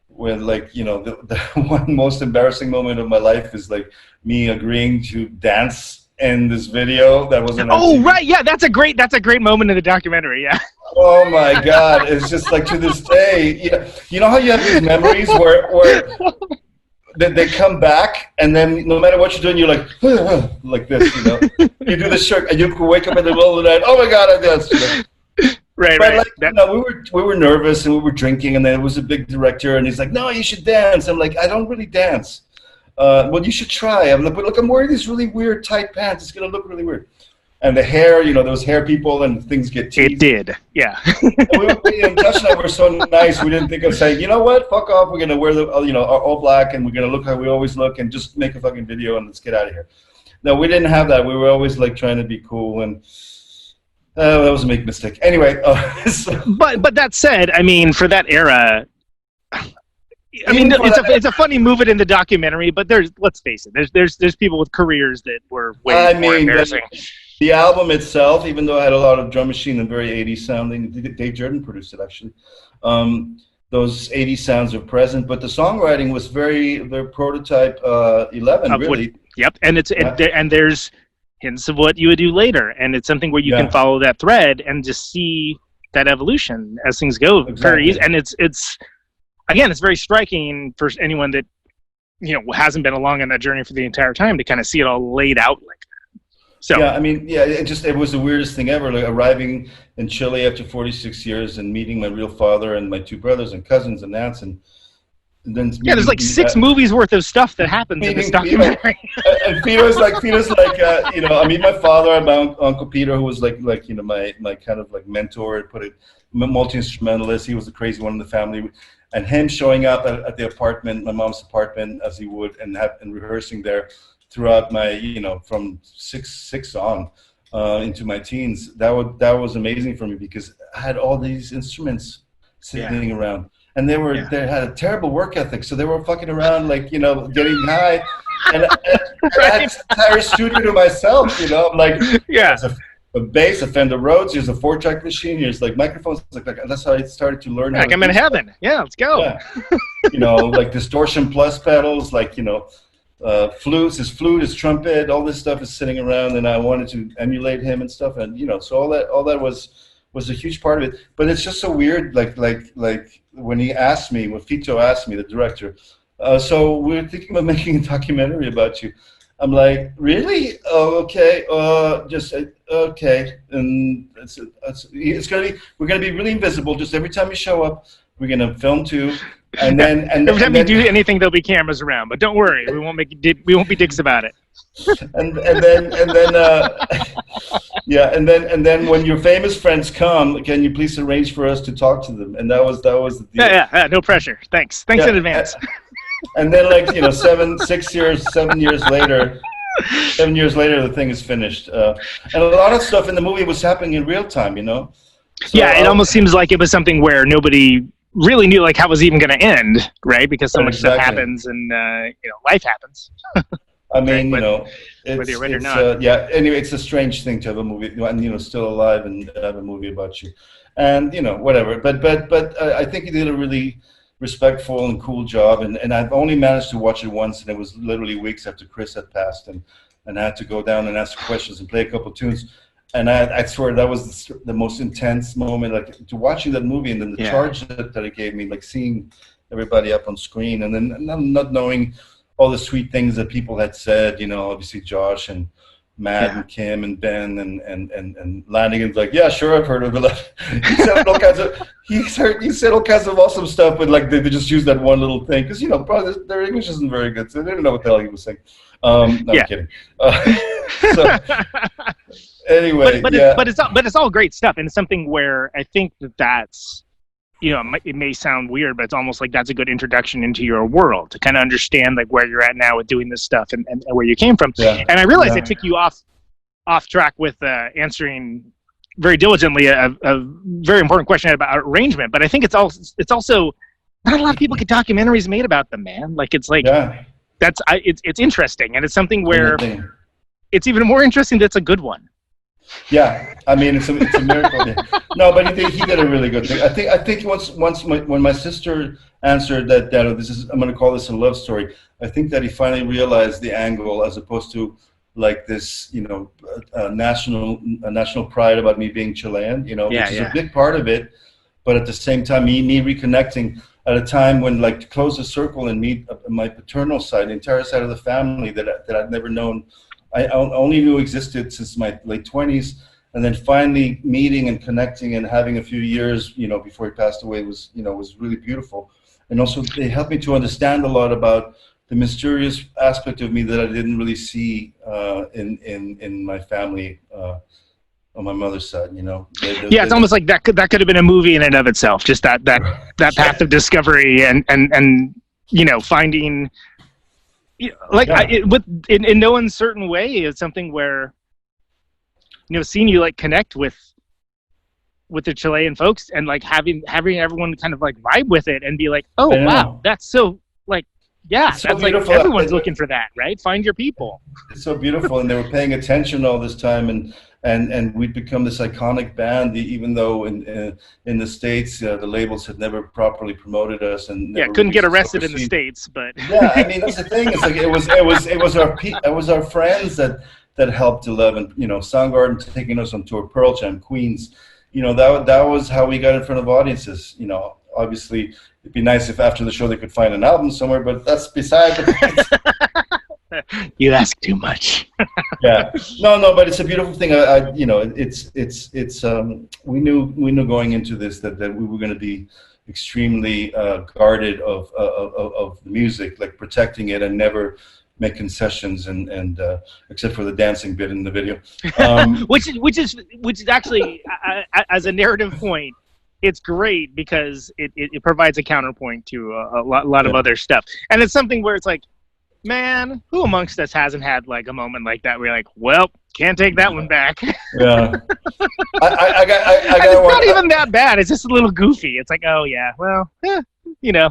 when, like, you know, the one most embarrassing moment of my life is like me agreeing to dance in this video that wasn't on TV. Right, yeah, that's a great moment in the documentary, yeah. Oh my God, it's just like, to this day, you know how you have these memories where they come back, and then no matter what you're doing, you're like, like this, you know. You do the shirt, and you can wake up in the middle of the night. Oh my God, I danced. You know? Right. Like, you know, we were nervous, and we were drinking, and then it was a big director, and he's like, no, you should dance. I'm like, I don't really dance. Well, you should try. I'm like, but look, I'm wearing these really weird tight pants. It's gonna look really weird. And the hair, you know, those hair people, and things get teased. It did, yeah. And Josh and I were so nice. We didn't think of saying, you know what, fuck off. We're gonna wear our all black, and we're gonna look how we always look, and just make a fucking video, and let's get out of here. No, we didn't have that. We were always like trying to be cool, and that was a big mistake. Anyway, but that said, I mean, for that era, I mean, it's a funny move in the documentary, but let's face it, there's people with careers that were way more embarrassing. The album itself, even though I had a lot of drum machine and very 80s sounding, Dave Jordan produced it actually. Those 80s sounds are present, but the songwriting was very prototype 11, really. Yep, and and there's hints of what you would do later, and it's something where you can follow that thread and just see that evolution as things go very easy. And it's again, it's very striking for anyone that, you know, hasn't been along on that journey for the entire time to kind of see it all laid out like that. So yeah, I mean, it was the weirdest thing ever. Like arriving in Chile after 46 years and meeting my real father and my two brothers and cousins and aunts, and Yeah, there's like 6 movies worth of stuff that happens in this documentary. And Peter's like, you know, I meet my father and my Uncle Peter, who was like, you know, my kind of like mentor, put it, multi-instrumentalist. He was the crazy one in the family. And him showing up at the apartment, my mom's apartment, as he would, and rehearsing there throughout my, you know, from six on into my teens. That was amazing for me because I had all these instruments sitting around. And they had a terrible work ethic, so they were fucking around, like, you know, getting high, and I had this entire studio to myself, you know. I'm like, there's a bass, a Fender Rhodes, here's a 4-track machine, here's like microphones, like that's how I started to learn. Like I'm in heaven. Yeah, let's go. Yeah. You know, like distortion plus pedals, like, you know, flutes, his flute, his trumpet, all this stuff is sitting around, and I wanted to emulate him and stuff, and you know, so all that was a huge part of it. But it's just so weird, like when he asked me, when Fito asked me, the director, so we're thinking of making a documentary about you. I'm like, really? Oh, okay. Just okay. And we're gonna be really invisible. Just every time you show up, we're gonna film too. And then every time you do anything, there'll be cameras around. But don't worry, we won't be dicks about it. And then when your famous friends come, can you please arrange for us to talk to them? And that was the deal. Yeah, no pressure. Thanks in advance. And then, like, you know, 7 years later, the thing is finished. And a lot of stuff in the movie was happening in real time, you know. So, it almost seems like it was something where nobody really knew like how it was even going to end, right? Because so much stuff happens, and you know, life happens. I mean, you know, whether you're ready or not. Anyway, it's a strange thing to have a movie, and you know, still alive and have a movie about you, and you know, whatever. But I think he did a really respectful and cool job, and I've only managed to watch it once, and it was literally weeks after Chris had passed, and I had to go down and ask questions and play a couple tunes. And I swear that was the most intense moment, like to watching that movie, and then the charge that it gave me, like seeing everybody up on screen, and then not knowing all the sweet things that people had said, you know, obviously Josh and Matt and Kim and Ben and Lanigan's like, yeah, sure, I've heard of it. He said all kinds of awesome stuff, but like they just used that one little thing because, you know, probably their English isn't very good, so they didn't know what the hell he was saying. I'm kidding. So anyway, but it's all great stuff, and it's something where I think that's, you know, it may sound weird, but it's almost like that's a good introduction into your world to kind of understand like where you're at now with doing this stuff and where you came from. Yeah. And I realized I took you off track with answering very diligently a very important question about arrangement. But I think it's also not a lot of people get documentaries made about them, man. Like it's like it's interesting, and it's something where it's even more interesting that it's a good one. Yeah, I mean it's a miracle. No, but he did a really good thing. I think when my sister answered that I'm going to call this a love story. I think that he finally realized the angle, as opposed to like this, you know, national pride about me being Chilean, you know, which is a big part of it. But at the same time, me reconnecting at a time when, like, to close the circle and meet my paternal side, the entire side of the family that I'd never known. I only knew existed since my late 20s, and then finally meeting and connecting and having a few years, you know, before he passed away was really beautiful. And also they helped me to understand a lot about the mysterious aspect of me that I didn't really see in my family on my mother's side, you know. It's almost like that could have been a movie in and of itself, just that path of discovery and you know, finding. Like in no uncertain way, it's something where, you know, seeing you like connect with the Chilean folks and like having everyone kind of like vibe with it and be like, oh wow, that's so like that's so like everyone's looking for that, right? Find your people. It's so beautiful, and they were paying attention all this time, and we'd become this iconic band, even though in the States the labels had never properly promoted us and couldn't get arrested in the States, but I mean that's the thing. It's like it was our friends that helped 11, you know, Soundgarden taking us on tour, Pearl Jam, Queens, you know, that was how we got in front of audiences. You know, obviously it'd be nice if after the show they could find an album somewhere, but that's beside the point. You ask too much. Yeah, no, but it's a beautiful thing. You know, it's we knew going into this that we were going to be extremely guarded of the music, like protecting it and never make concessions, and except for the dancing bit in the video, which is actually as a narrative point, it's great because it provides a counterpoint to a lot of other stuff, and it's something where it's like, man, who amongst us hasn't had like a moment like that where you're like, well, can't take that one back. Yeah. I got it's not even that bad. It's just a little goofy. It's like, oh yeah, well, you know.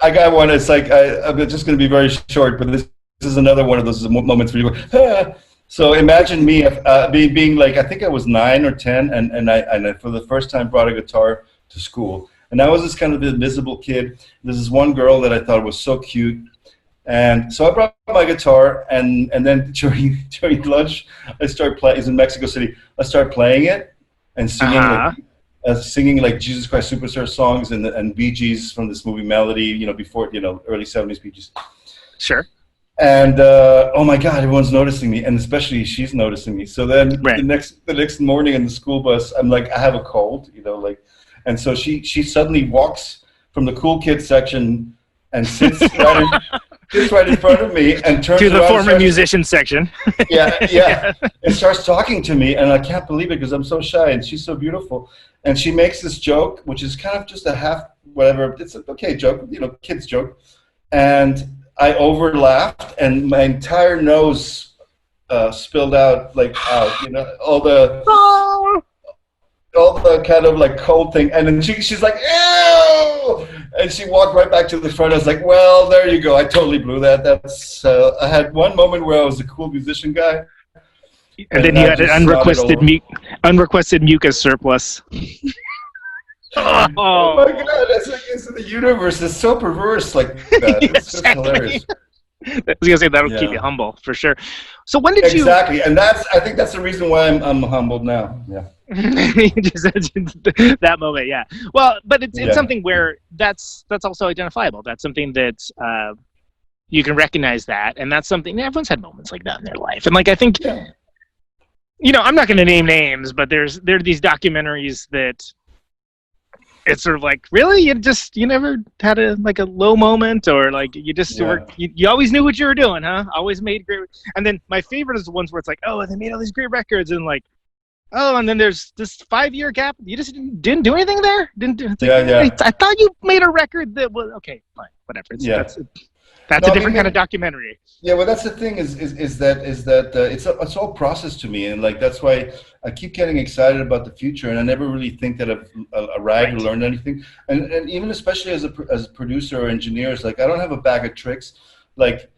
I got one. It's like I'm just going to be very short, but this is another one of those moments where you go, ah. So imagine me being like, I think I was 9 or 10, and I for the first time brought a guitar to school, and I was this kind of invisible kid. There's this one girl that I thought was so cute. And so I brought my guitar, and then during lunch, I started playing. It's in Mexico City. I started playing it and singing like Jesus Christ Superstar songs and Bee Gees from this movie Melody. Before early '70s Bee Gees. Sure. And oh my God, everyone's noticing me, and especially she's noticing me. So then the next morning in the school bus, I'm like, I have a cold, and so she suddenly walks from the cool kids section and sits right in front of me and turns to the around former musician section. Yeah, and starts talking to me, and I can't believe it because I'm so shy, and she's so beautiful. And she makes this joke, which is kind of just a half whatever. It's an okay joke, kids joke, and I over-laughed, and my entire nose spilled out, all the kind of like cold thing, and then she's like, ew! And she walked right back to the front. I was like, well, there you go. I totally blew that. That's I had one moment where I was a cool musician guy. And then you had an unrequested mucus surplus. Oh my God, that's like it's in the universe. It's so perverse like that. It's just hilarious. I was gonna say that'll keep you humble for sure. So when did you exactly? And I think that's the reason why I'm humbled now. Yeah. That moment, yeah. Well, but it's something where that's also identifiable. That's something that you can recognize that, and that's something everyone's had moments like that in their life. And like I think, I'm not going to name names, but there are these documentaries that it's sort of like, really, you never had a low moment, or like you just you always knew what you were doing, huh? Always made great. And then my favorite is the ones where it's like, oh, they made all these great records, and like, oh, and then there's this 5-year gap. You just didn't do anything there. I thought you made a record that was okay. Fine, whatever. That's a different kind of documentary. Yeah, well, that's the thing is that it's all process to me, and like that's why I keep getting excited about the future, and I never really think that I've arrived or learned anything. And even especially as a producer or engineer, it's like I don't have a bag of tricks. Like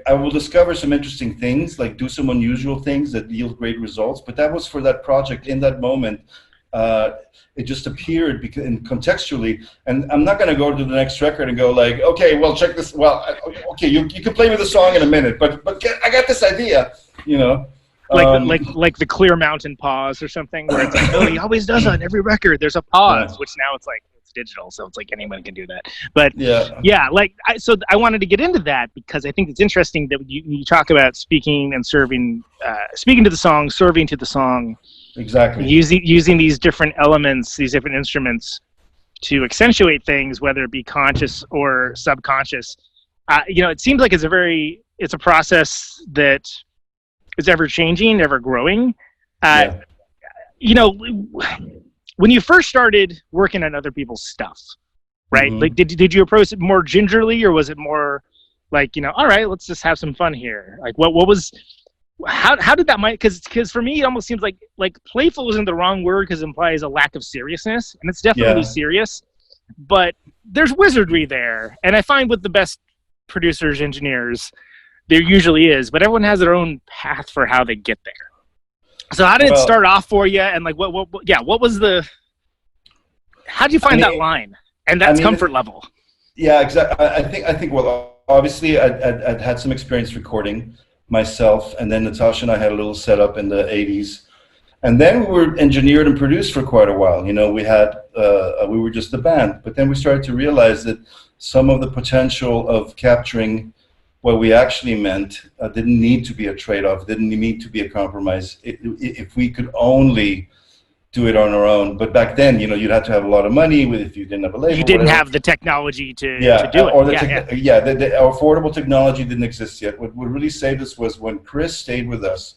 I will discover some interesting things, like do some unusual things that yield great results. But that was for that project in that moment. It just appeared contextually, and I'm not going to go to the next record and go like, okay, well, check this. Well, okay, you can play me the song in a minute, but I got this idea, like the Clear Mountain pause or something, where it's like, oh, he always does on every record. There's a pause, which now it's like it's digital, so it's like anyone can do that. But so I wanted to get into that because I think it's interesting that you talk about speaking and serving, speaking to the song, serving to the song. Exactly. Using these different elements, these different instruments to accentuate things, whether it be conscious or subconscious. It seems like it's a process that is ever changing, ever growing. When you first started working on other people's stuff, right? Mm-hmm. Like, did you approach it more gingerly, or was it more like, all right, let's just have some fun here? Like, what was... How did that because for me it almost seems like playful isn't the wrong word because it implies a lack of seriousness, and it's definitely serious, but there's wizardry there, and I find with the best producers, engineers, there usually is, but everyone has their own path for how they get there. So how did it start off for you, and like what was how do you find that line and that comfort level? Yeah, exactly. I think well, obviously I'd had some experience recording myself, and then Natasha and I had a little setup in the 80s, and then we were engineered and produced for quite a while. We had we were just a band, but then we started to realize that some of the potential of capturing what we actually meant didn't need to be a trade-off, didn't need to be a compromise. If we could only do it on our own. But back then, you know, you'd have to have a lot of money if you didn't have a label. You didn't whatever. have the technology to do it. The affordable technology didn't exist yet. What really saved us was when Chris stayed with us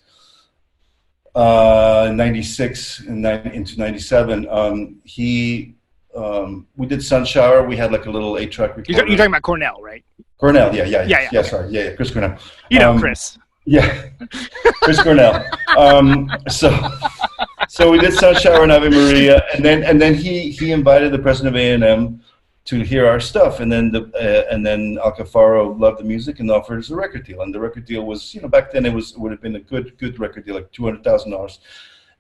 in 96 and into 97. We did Sun Shower. We had like a little 8-track recorder. You're talking about Cornell, right? Cornell, yeah. Sorry, Chris Cornell. You know Chris. Yeah, Chris Cornell. So we did Sun Shower and Ave Maria, and then he invited the president of A&M to hear our stuff, and then Alcafaro loved the music and offered us a record deal, and the record deal was, you know, back then would have been a good record deal, like $200,000.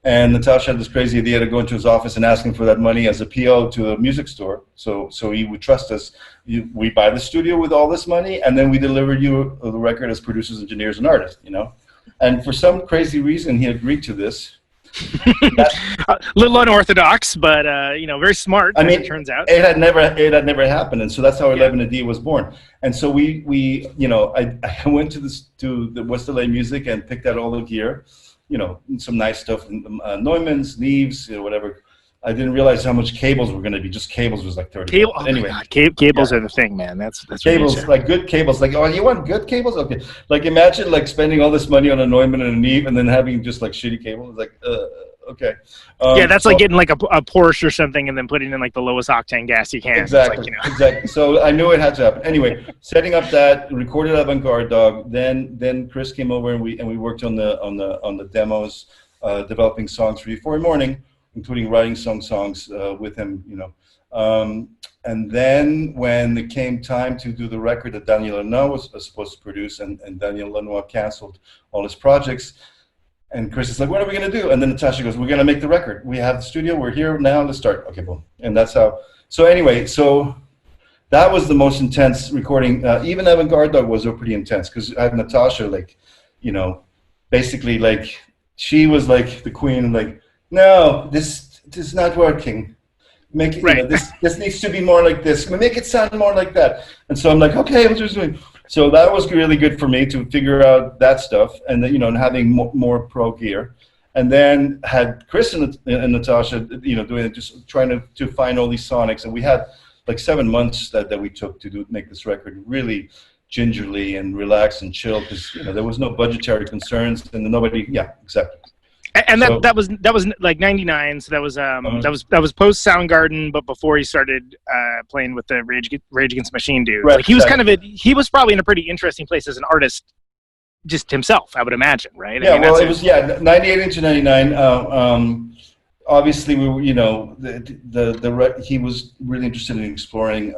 And Natasha had this crazy idea to go into his office and ask him for that money as a PO to a music store. So he would trust us. We buy the studio with all this money, and then we deliver you the record as producers, engineers, and artists, you know? And for some crazy reason, he agreed to this. A little unorthodox, but you know, very smart. I mean, it turns out it had never happened, and so that's how 11AD was born. And so we you know, I went to the West LA Music and picked out all the gear. You know, some nice stuff, Neumann's, Neves, you know, whatever. I didn't realize how much cables were going to be. Just cables was like 30. Oh anyway, cables are the thing, man. That's cables, like good cables. Like, oh, you want good cables? Okay. Like, imagine like spending all this money on a Neumann and a Neve, and then having just like shitty cables. Like, okay. Yeah, that's like getting like a Porsche or something, and then putting in like the lowest octane gas you can. Exactly. Like, you know. Exactly. So I knew it had to happen. Anyway, setting up that, recorded Avant-Garde Dog. Then Chris came over and we worked on the demos, developing songs for Euphoria Morning, including writing songs with him, you know. And then when it came time to do the record that Daniel Lanois was supposed to produce, and Daniel Lanois canceled all his projects, and Chris is like, what are we going to do? And then Natasha goes, we're going to make the record. We have the studio. We're here now. Let's start. Okay, boom. And that's how. So anyway, so that was the most intense recording. Even Avant-Garde Dog was pretty intense because I had Natasha, like, you know, basically like she was like the queen, like, no, this is not working. Make it, right. You know, this needs to be more like this. Make it sound more like that. And so I'm like, okay, what are you doing? So that was really good for me to figure out that stuff, and then, you know, and having more pro gear, and then had Chris and Natasha, you know, doing it, just trying to find all these sonics, and we had like 7 months that we took to make this record really gingerly and relaxed and chill, because, you know, there was no budgetary concerns and nobody. Yeah, exactly. And that was like 99, so that was post Soundgarden, but before he started playing with the Rage Against the Machine dude. Right, like he was he was probably in a pretty interesting place as an artist, just himself, I would imagine, right? Yeah, I mean, it was 98 into 99. Obviously, we were, you know, he was really interested in exploring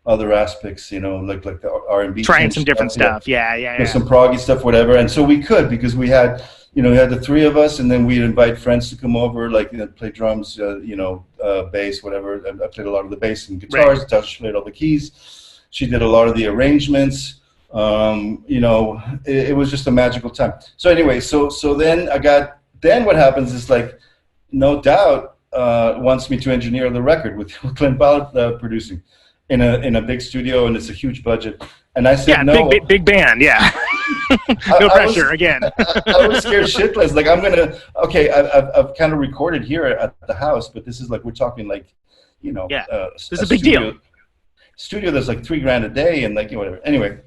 other aspects, you know, like the R&B, trying some different stuff. Yeah. Some proggy stuff, whatever. And so we could, because we had. You know, we had the three of us, and then we'd invite friends to come over, like, you know, play drums, you know, bass, whatever. I played a lot of the bass and guitars. Right. Tasha played all the keys. She did a lot of the arrangements. You know, it was just a magical time. So anyway, so then then what happens is, like, No Doubt wants me to engineer the record with Clint Ballard producing in a big studio, and it's a huge budget. And I said no. Big band, yeah. No pressure again. I was scared shitless. Like, I've kind of recorded here at the house, but this is like, we're talking like, you know, this is a big deal. Studio that's like $3,000 a day, and like, you know, whatever. Anyway,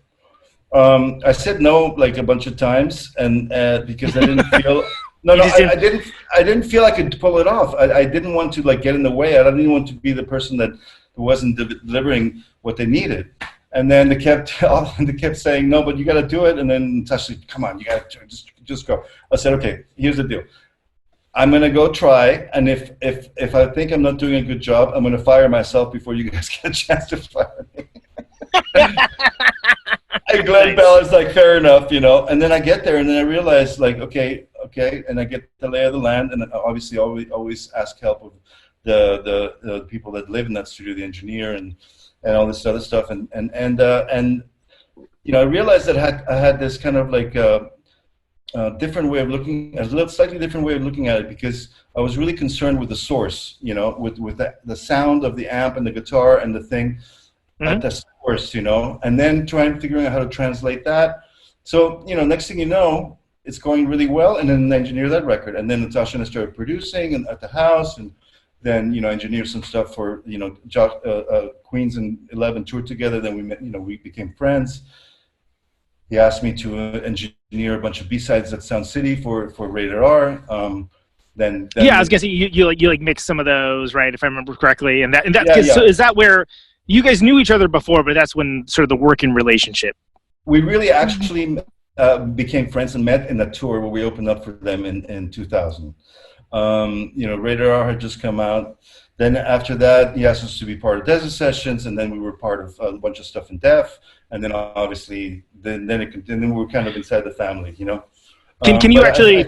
I said no like a bunch of times, and because I didn't feel. I didn't feel I could pull it off. I didn't want to like get in the way. I didn't want to be the person that wasn't delivering what they needed. And then they kept saying, no, but you got to do it. And then Tasha said, come on, you got to just go. I said, okay, here's the deal. I'm going to go try. And if I think I'm not doing a good job, I'm going to fire myself before you guys get a chance to fire me. And Glenn Ballard's like, fair enough, you know. And then I get there, and then I realize, like, okay. And I get the lay of the land. And obviously always ask help of the people that live in that studio, the engineer and all this other stuff, and you know, I realized that I had this kind of like different way of looking, slightly different way of looking at it, because I was really concerned with the source, you know, with the sound of the amp and the guitar and the thing at the source, you know, and then figuring out how to translate that. So, you know, next thing you know, it's going really well, and then engineer that record. And then Natasha and I started producing and at the house, and then, you know, engineer some stuff for, you know, Queens and 11 toured together. Then we met, you know, we became friends. He asked me to engineer a bunch of B-sides at Sound City for Radar R. Then yeah, I was guessing you like mixed some of those, right? If I remember correctly, and that yeah. So is that where you guys knew each other before, but that's when sort of the working relationship? We really actually became friends and met in that tour where we opened up for them in 2000. You know, Radar R had just come out. Then after that, he asked us to be part of Desert Sessions, and then we were part of a bunch of stuff in Def, and then obviously, then we were kind of inside the family, you know. Can you actually,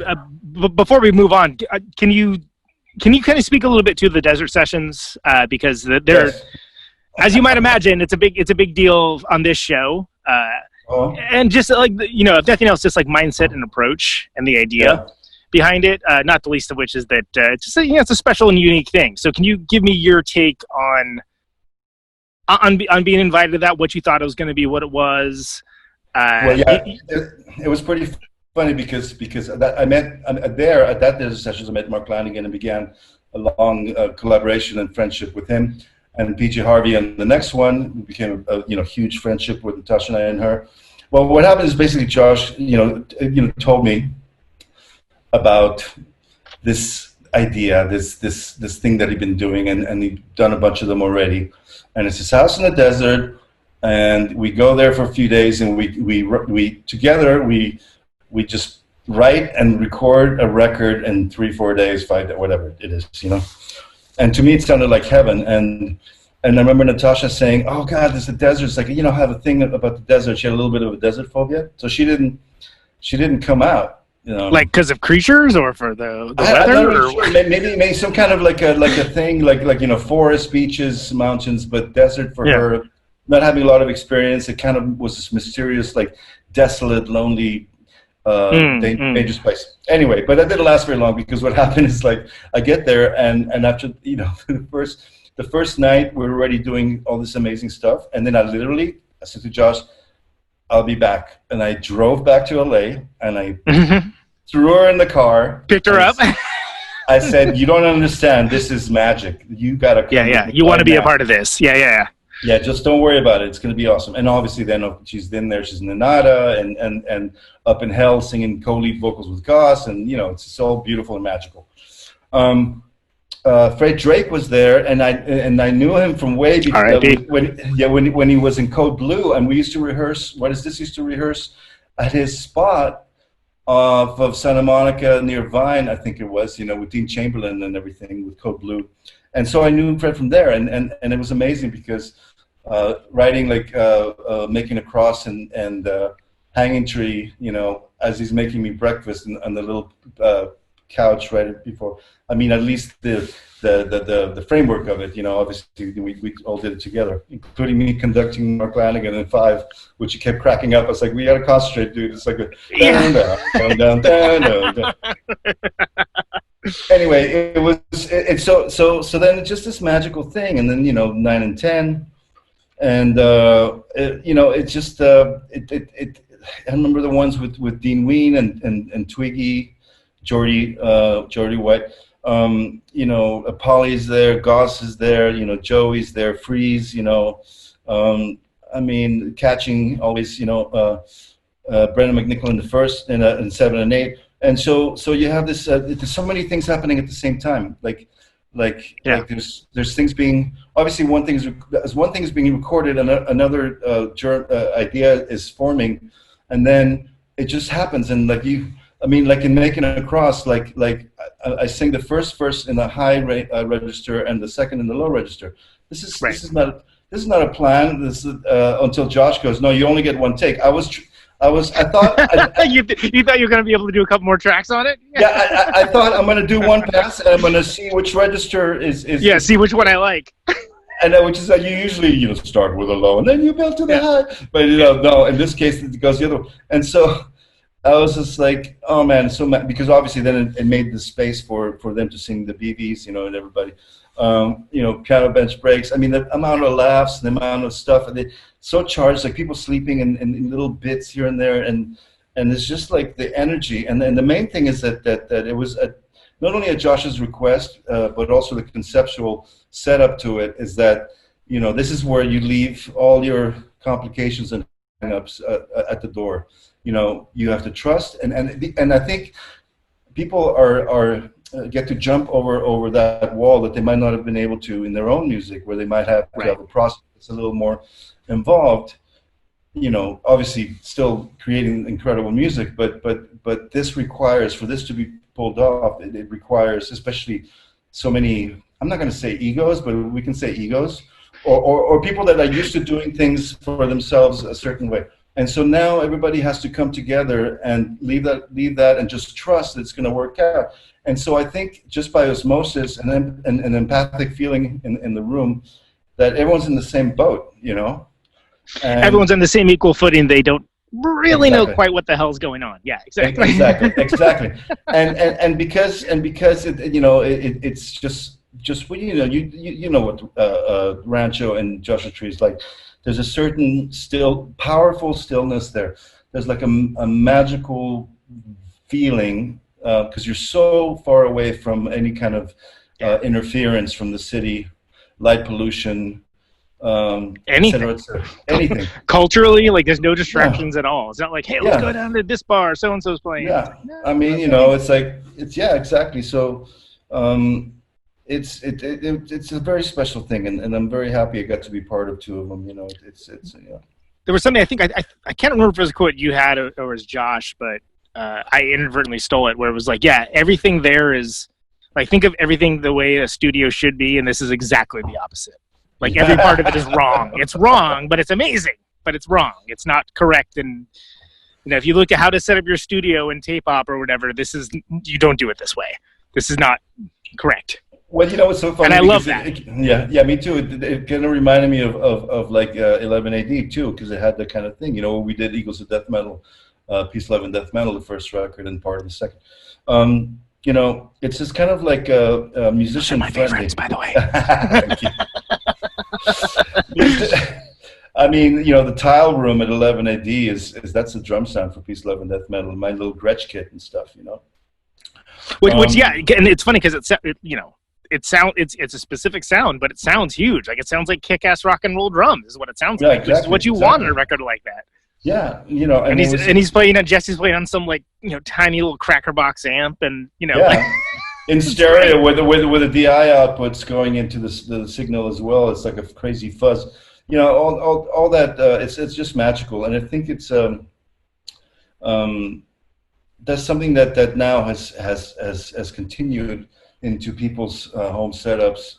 before we move on, can you kind of speak a little bit to the Desert Sessions, because they're, yes. As you might imagine, it's a big deal on this show, and just like, you know, if nothing else, just like mindset and approach and the idea behind it, not the least of which is that just, you know, it's a special and unique thing. So can you give me your take on being invited to that, what you thought it was going to be, what it was? Well, yeah, it was pretty funny because I met there at that Desert Sessions. I met Mark Lanigan and began a long collaboration and friendship with him, and PJ Harvey. And the next one became a huge friendship with Natasha and I and her. Well, what happened is basically Josh, told me about this idea, this thing that he'd been doing, and he'd done a bunch of them already. And it's his house in the desert, and we go there for a few days, and we together just write and record a record in 3-4 days, 5 days, whatever it is, you know. And to me, it sounded like heaven. And I remember Natasha saying, "Oh God, there's a desert." It's like, you know, I have a thing about the desert. She had a little bit of a desert phobia, so she didn't come out. You know, like because of creatures or for the weather? I'm not really sure. Maybe some kind of like a thing, like you know, forest, beaches, mountains, but desert for her. Not having a lot of experience, it kind of was this mysterious, like desolate, lonely, dangerous place. Anyway, but that didn't last very long because what happened is like I get there and after the first night we were already doing all this amazing stuff, and then I said to Josh, "I'll be back," and I drove back to LA and I threw her in the car, picked her up. I said, "You don't understand. This is magic. You gotta come." Yeah. You want to be a part of this? Yeah. Yeah, just don't worry about it. It's going to be awesome. And obviously then she's in there. She's in Nenada and Up in Hell singing co-lead vocals with Goss. And, you know, it's so beautiful and magical. Fred Drake was there, and I knew him from way before when he was in Code Blue. And we used to rehearse, used to rehearse at his spot off of Santa Monica near Vine, I think it was, you know, with Dean Chamberlain and everything with Code Blue. And so I knew Fred from there. And it was amazing because writing like Making a Cross and Hanging Tree, you know, as he's making me breakfast on the little couch right before. I mean, at least the framework of it, you know. Obviously, we all did it together, including me conducting Mark Lanigan in 5, which he kept cracking up. I was like, "We gotta concentrate, dude." It's like a down. Anyway, so then it's just this magical thing, and then 9 and 10. And it's just I remember the ones with Dean Ween and Twiggy, Jordy White. Polly's there, Goss is there, Joey's there, Freeze. I mean, catching always. Brendan McNichol in the first in 7 and 8. And so you have this. There's so many things happening at the same time. Like there's things being, obviously one thing is being recorded and another idea is forming, and then it just happens. And like in Making a Cross, like I sing the first verse in the high register and the second in the low register. This is not a plan. This is until Josh goes, "No, you only get one take." I thought you thought you were going to be able to do a couple more tracks on it. Yeah, I thought I'm going to do one pass and I'm going to see which register is. Yeah, see which one I like. And which is you usually start with a low and then you build to the high. But no, in this case it goes the other way. And so I was just like, oh man, it's so mad, because obviously then it made the space for them to sing the BBs, and everybody. Piano bench breaks. I mean, the amount of laughs, the amount of stuff, and they so charged, like people sleeping in little bits here and there, and and it's just like the energy. And then the main thing is that it was not only at Josh's request, but also the conceptual setup to it is that, this is where you leave all your complications and hang-ups at the door. You have to trust, and I think people are get to jump over that wall that they might not have been able to in their own music, where they might have to have a process that's a little more involved. Obviously still creating incredible music, but this requires, for this to be pulled off, it requires especially so many, I'm not going to say egos, but we can say egos, or people that are used to doing things for themselves a certain way. And so now everybody has to come together and leave that and just trust that it's going to work out. And so I think just by osmosis and an empathic feeling in the room, that everyone's in the same boat, And everyone's on the same equal footing. They don't really know quite what the hell's going on. Yeah, exactly. Exactly. And because it's just what Rancho and Joshua Tree is like. There's a certain powerful stillness there. There's like a magical feeling because you're so far away from any kind of interference from the city, light pollution, anything. Anything. Culturally, like there's no distractions at all. It's not like, hey, let's go down to this bar, so and so's playing. Yeah, it's like, I mean, it's exactly. So. It's a very special thing, and I'm very happy I got to be part of two of them. There was something I think I can't remember if it was a quote you had or it was Josh, but I inadvertently stole it, where it was like, everything there is like, think of everything the way a studio should be, and this is exactly the opposite. Like every part of it is wrong. It's wrong, but it's amazing. But it's wrong. It's not correct. And if you look at how to set up your studio in tape op or whatever, you don't do it this way. This is not correct. Well, what's so funny? And I love that. Me too. It kind of reminded me of like 11 AD too, because it had that kind of thing. We did Eagles of Death Metal, Peace, Love, and Death Metal, the first record, and part of the second. It's just kind of like a musician. Those are my favorites, by the way. Thank you. I mean, the tile room at 11 AD that's the drum sound for Peace, Love, and Death Metal, my little Gretsch kit and stuff. Which and it's funny because it's a specific sound, but it sounds huge. Like it sounds like kick-ass rock and roll drums is what it sounds like. Exactly, which is what you want in a record like that. Yeah, and he's playing on Jesse's playing on some like tiny little cracker box amp, and in stereo with the DI outputs going into the signal as well. It's like a crazy fuzz. All that. It's just magical, and I think it's that's something that now has continued into people's home setups.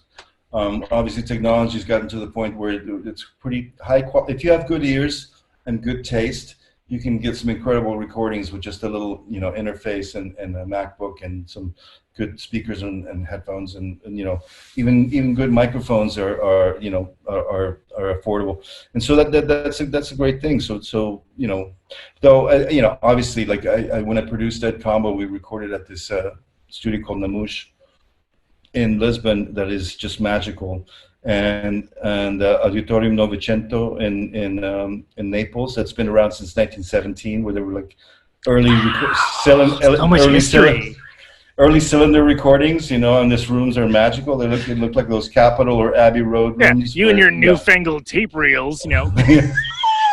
Obviously, technology's gotten to the point where it's pretty high quality. If you have good ears and good taste, you can get some incredible recordings with just a little, interface and a MacBook and some good speakers and headphones and even good microphones are affordable. And so that's a great thing. So though obviously, like I when I produced that combo, we recorded at this studio called Namouche in Lisbon that is just magical, and Auditorium Novecento in Naples that's been around since 1917, where they were like early cylinder recordings, and these rooms are magical. They look like those Capitol or Abbey Road rooms. You and your newfangled tape reels,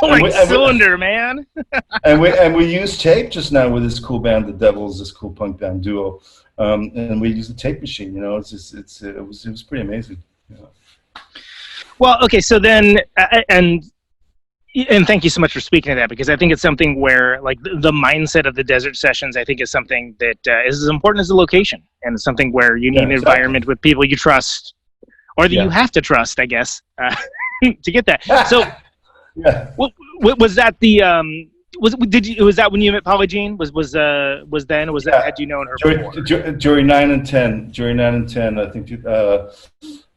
like cylinder, man. and we use tape just now with this cool band, The Devils, this cool punk band duo. And we use the tape machine, it was pretty amazing. Well, okay, so then, and thank you so much for speaking to that, because I think it's something where, like, the mindset of the desert sessions, I think, is something that is as important as the location, and it's something where you need an environment with people you trust, or that you have to trust, I guess, to get that. So, was that the was that when you met Polly Jean? Had you known her before? Jury 9 and 10, I think.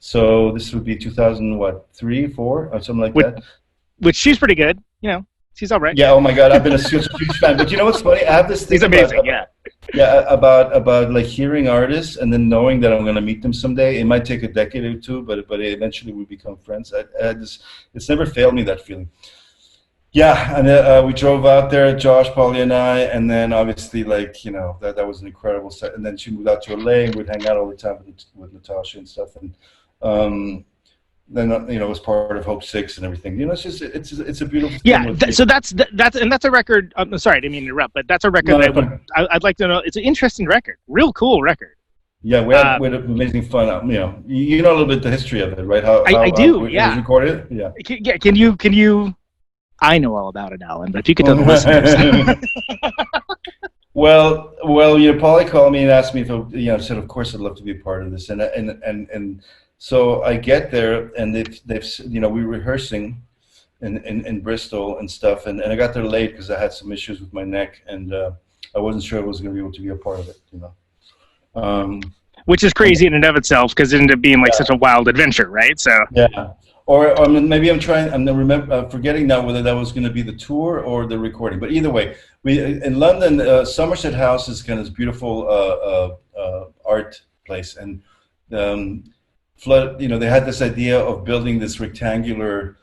So this would be 2003, 4, or something like that. Which she's pretty good, she's all right. Yeah. Oh my God, I've been a huge fan. But you know what's funny? I have this thing. He's amazing. About like hearing artists and then knowing that I'm going to meet them someday. It might take a decade or two, but eventually we become friends. It's never failed me, that feeling. Yeah, and we drove out there, Josh, Polly, and I, and then obviously, like, you know, that was an incredible set. And then she moved out to LA, and we'd hang out all the time with Natasha and stuff. And then, you know, it was part of Hope 6 and everything. You know, it's just it's a beautiful thing. Yeah, so that's a record. I'm sorry, I didn't mean to interrupt, but that's a record I'd like to know. It's an interesting record, real cool record. Yeah, we had amazing fun. You know, you know a little bit the history of it, right? I do. It was recorded. Yeah. Yeah. Can you? I know all about it, Alan, but if you could tell the listeners. Well, you know, Polly called me and asked me if, you know, I said, of course, I'd love to be a part of this, and so I get there, and they've you know, we were rehearsing in Bristol and stuff, and I got there late because I had some issues with my neck, and I wasn't sure I was going to be able to be a part of it, you know. Which is crazy in and of itself, because it ended up being like such a wild adventure, right? So yeah. Or maybe I'm forgetting now whether that was going to be the tour or the recording. But either way, we in London, Somerset House is kind of this beautiful art place, and Flood. You know, they had this idea of building this rectangular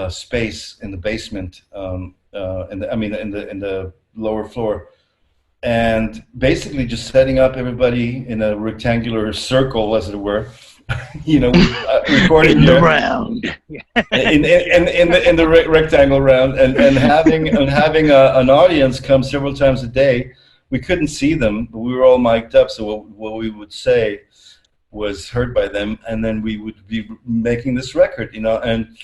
space in the basement, in the lower floor, and basically just setting up everybody in a rectangular circle, as it were. You know, recording in the round, in the rectangle round, and having an audience come several times a day. We couldn't see them, but we were all mic'd up, so what we would say was heard by them, and then we would be making this record, you know, and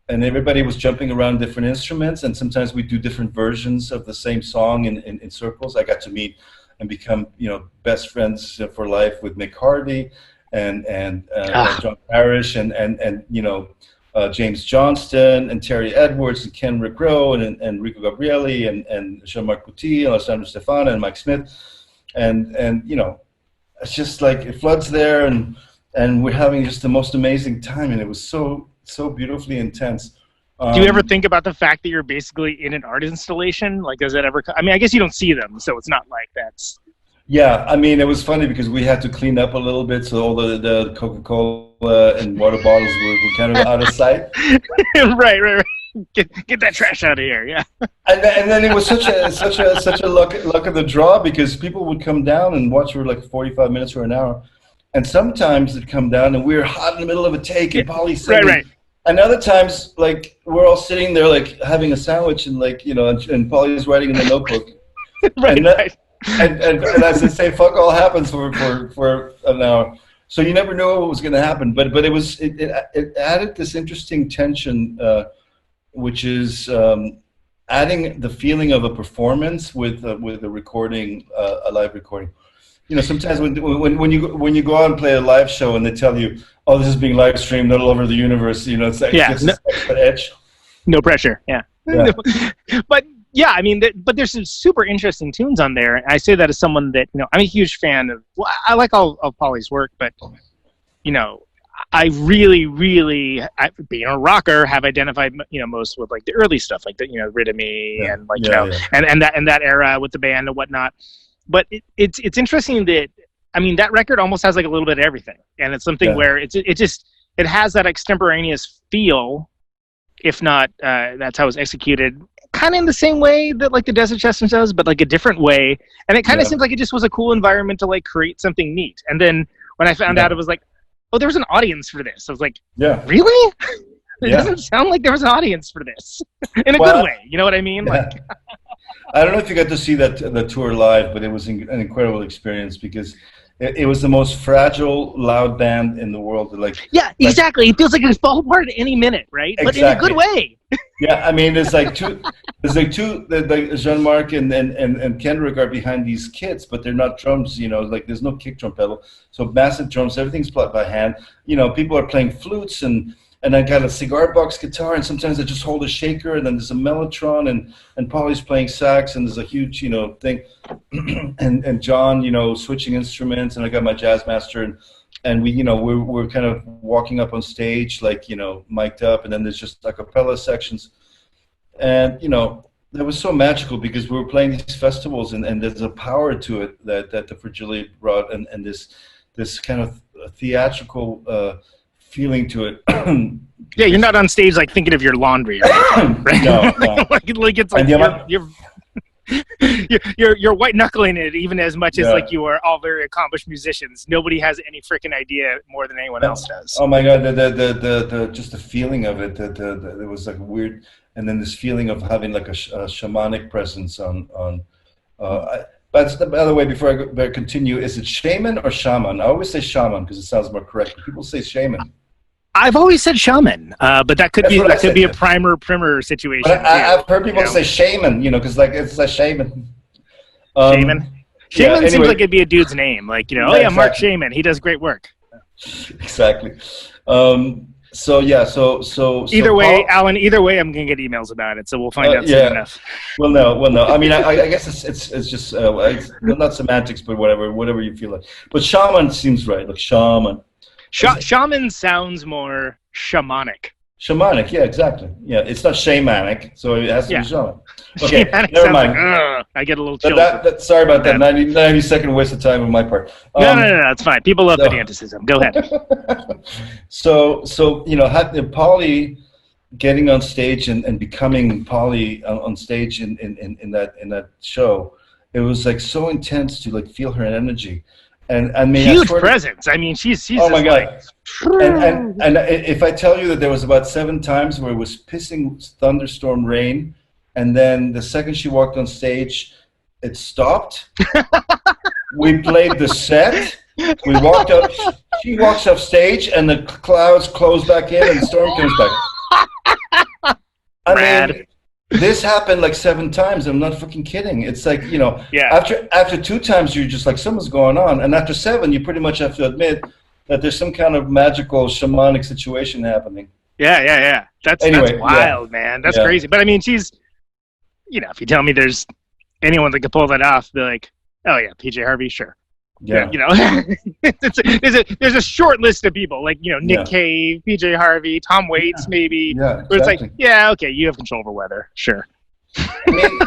everybody was jumping around different instruments, and sometimes we do different versions of the same song in circles. I got to meet and become, you know, best friends for life with Mick Harvey. And John Parrish and you know, James Johnston and Terry Edwards and Ken Rick-Rowe and Rico Gabrielli and Jean-Marc Couty and Alessandro Stefano and Mike Smith and you know, it's just like it floods there and we're having just the most amazing time, and it was so beautifully intense. Do you ever think about the fact that you're basically in an art installation? Like, does that ever? I mean, I guess you don't see them, so it's not like that's. Yeah, I mean, it was funny because we had to clean up a little bit, so all the Coca-Cola and water bottles were kind of out of sight. Right. Get that trash out of here, yeah. And then it was such a luck of the draw, because people would come down and watch for like 45 minutes or an hour, and sometimes they'd come down and we were hot in the middle of a take, and Polly's singing. Right. And other times, like, we're all sitting there like having a sandwich and, like, you know, and Polly's writing in the notebook. Right. And as I say, fuck all happens for an hour. So you never know what was going to happen. But it added this interesting tension, which is adding the feeling of a performance with a recording, a live recording. You know, sometimes when you go out and play a live show and they tell you, oh, this is being live streamed all over the universe, you know, it's like extra edge. No pressure. Yeah. But. Yeah, I mean, but there's some super interesting tunes on there. I say that as someone that, you know, I'm a huge fan of. Well, I like all of Polly's work, but, you know, I really, being a rocker, have identified, you know, most with like the early stuff, like the, you know, Rid of Me and like and that era with the band and whatnot. But it's interesting that, I mean, that record almost has like a little bit of everything, and it's something where it has that extemporaneous feel, if not that's how it's executed. Kind of in the same way that like the Desert Chestnut does, but like a different way. And it kind of seems like it just was a cool environment to like create something neat. And then when I found out, it was like, oh, there was an audience for this. I was like, really? It doesn't sound like there was an audience for this in a good way. You know what I mean? Like, I don't know if you got to see the tour live, but it was an incredible experience because it was the most fragile, loud band in the world. Exactly. It feels like it could fall apart at any minute, right? Exactly. But in a good way. Yeah, I mean, there's two, Jean-Marc and Kendrick are behind these kits, but they're not drums, you know, like there's no kick drum pedal. So massive drums, everything's played by hand. You know, people are playing flutes and I got a cigar box guitar, and sometimes I just hold a shaker, and then there's a mellotron, and Polly's playing sax, and there's a huge, you know, thing, and John, you know, switching instruments, and I got my jazz master, and we, you know, we're kind of walking up on stage, like, you know, mic'd up, and then there's just a cappella sections, and, you know, that was so magical because we were playing these festivals, and there's a power to it that the Fragility brought, and this kind of theatrical feeling to it. Yeah, you're not on stage like thinking of your laundry, right? No. like it's like you're white knuckling it even as much as like you are all very accomplished musicians. Nobody has any freaking idea more than anyone else does. Oh my God, the just the feeling of it. It was like weird, and then this feeling of having like a shamanic presence on. But by the way, before I continue, is it shaman or shaman? I always say shaman because it sounds more correct. People say shaman. I've always said Sha-MEN, but that could be a primer situation. But I've heard people say shaman, because like it's a shaman. Shaman. Shaman anyway. seems like it'd be a dude's name, like exactly. Mark Sha-MEN, he does great work. Exactly. So either way, Alan. Either way, I'm gonna get emails about it, so we'll find out soon enough. Well, no. I mean, I guess it's just it's not semantics, but whatever you feel like. But shaman seems right, like shaman. Shaman sounds more shamanic. Shamanic, yeah, exactly. Yeah, it's not shamanic, so it has to be shaman. Okay, shamanic never mind. Like, I get a little chill. Sorry about that. 90-second waste of time on my part. No, it's fine. People love pedanticism. Go ahead. So Polly getting on stage and becoming Polly on stage in that show, it was like so intense to like feel her energy. And I mean, huge presence. I mean, she's oh my God. Like, and if I tell you that there was about 7 times where it was pissing thunderstorm rain, and then the second she walked on stage, it stopped. We played the set. We walked up. She walks off stage, and the clouds close back in, and the storm comes back. I mean, this happened like 7 times. I'm not fucking kidding. It's like, after 2 times, you're just like, something's going on. And after 7, you pretty much have to admit that there's some kind of magical shamanic situation happening. Yeah. That's wild, man. That's crazy. But I mean, she's, if you tell me there's anyone that could pull that off, be like, oh yeah, PJ Harvey, sure. Yeah. There's a short list of people like Nick Cave, PJ Harvey, Tom Waits, maybe. Yeah, exactly. But it's like, okay, you have control over weather, sure. I mean,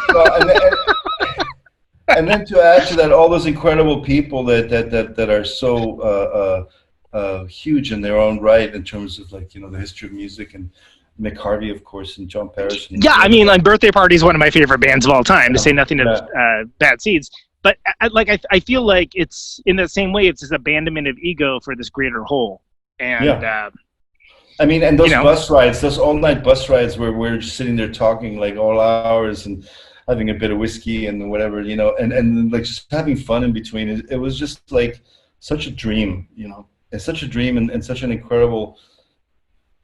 and then to add to that, all those incredible people that are so huge in their own right in terms of like the history of music, and Mick Harvey, of course, and John Parrish. I mean, like Birthday Party is one of my favorite bands of all time. To say nothing of Bad Seeds. But I feel like it's in the same way. It's this abandonment of ego for this greater whole. And I mean, and those bus rides, those all-night bus rides where we're just sitting there talking like all hours and having a bit of whiskey and whatever, and like just having fun in between. It was just like such a dream, It's such a dream and such an incredible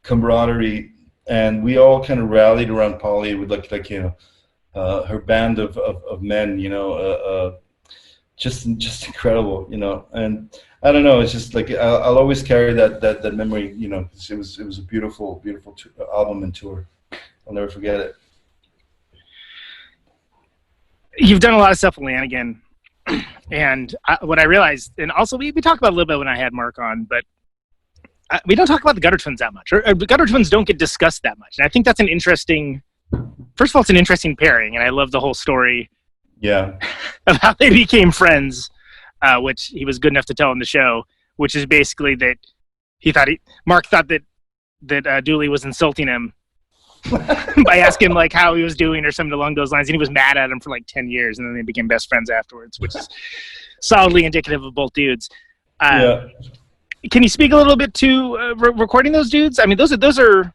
camaraderie. And we all kind of rallied around Polly with her band of men, just incredible, and I don't know, it's just like I'll always carry that memory, it was a beautiful album and tour. I'll never forget it. You've done a lot of stuff with Lanigan, and what I realized, and also we talked about a little bit when I had Mark on, but we don't talk about the Gutter Twins that much, or the Gutter Twins don't get discussed that much, and I think that's an interesting. First of all, it's an interesting pairing, and I love the whole story. Yeah. Of how they became friends, which he was good enough to tell in the show, which is basically that Mark thought that Dooley was insulting him by asking him like how he was doing or something along those lines, and he was mad at him for like 10 years, and then they became best friends afterwards, which is solidly indicative of both dudes. Can you speak a little bit to recording those dudes? I mean, those are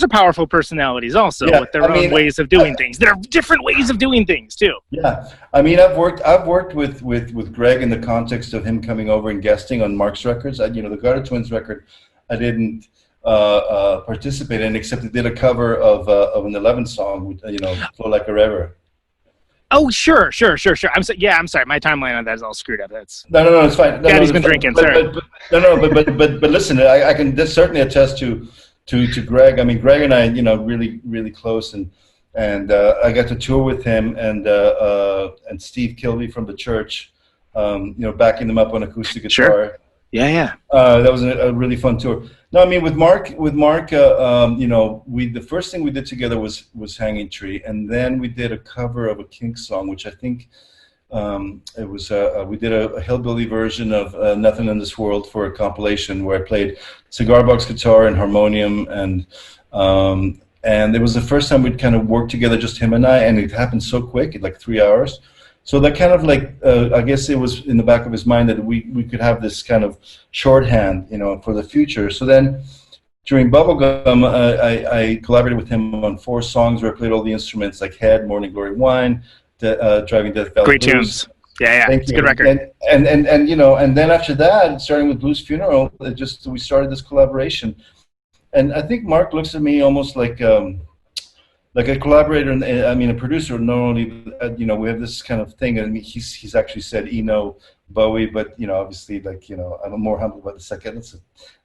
powerful personalities also with their own ways of doing things. There are different ways of doing things too. Yeah. I mean, I've worked with Greg in the context of him coming over and guesting on Mark's records. The Gutter Twins record, I didn't participate in, except I did a cover of an 11 song, Flow Like a River. Oh, sure. I'm sorry. My timeline on that is all screwed up. That's no, it's fine. Daddy's been drinking. Sorry. But listen, I can certainly attest to Greg. I mean, Greg and I, really, really close, and I got to tour with him and Steve Kilby from the church, backing them up on acoustic guitar. Sure. Yeah. That was a really fun tour. No, I mean with Mark, the first thing we did together was Hanging Tree, and then we did a cover of a Kinks song, which I think It was we did a hillbilly version of "Nothing in This World" for a compilation where I played cigar box guitar and harmonium, and it was the first time we'd kind of worked together, just him and I, and it happened so quick, like 3 hours. So that kind of like, I guess it was in the back of his mind that we could have this kind of shorthand, for the future. So then during Bubblegum, I collaborated with him on 4 songs where I played all the instruments like Head, Morning Glory Wine, Driving Death Valley Great Blues. tunes. Yeah, Thank it's a you. good record. And then after that, starting with Blues Funeral, we started this collaboration. And I think Mark looks at me almost like a collaborator, and a producer. Not only we have this kind of thing, and he's actually said Eno, Bowie, but obviously I'm more humble about the second.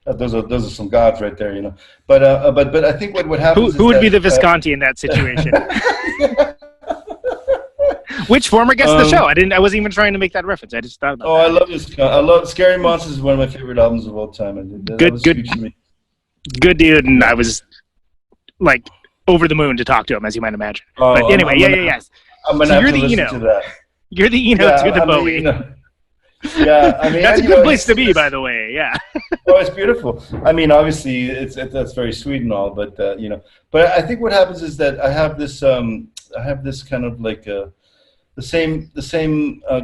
Those are some gods right there, But I think what happens. Who would be the Visconti in that situation? Which former guest of the show? I wasn't even trying to make that reference. I just thought about that. I love this. I love Scary Monsters is one of my favorite albums of all time. And that was huge to me. Good dude, and I was like over the moon to talk to him, as you might imagine. But anyway, yes. I'm gonna have to listen to that. You're the Eno to the Bowie. Yeah, that's a good place to be, by the way. Yeah. Oh, it's beautiful. Obviously, that's very sweet and all, but But I think what happens is that I have this kind of like the same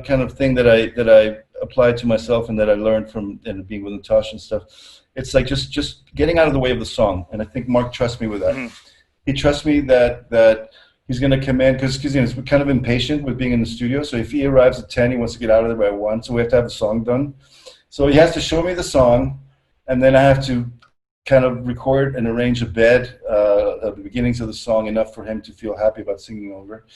kind of thing that I applied to myself and that I learned from being with Natasha and stuff. It's like just getting out of the way of the song, and I think Mark trusts me with that. Mm-hmm. He trusts me that he's going to come in because he's kind of impatient with being in the studio. So if he arrives at 10, he wants to get out of there by 1. So we have to have the song done. So he has to show me the song, and then I have to kind of record and arrange a bed of the beginnings of the song enough for him to feel happy about singing over.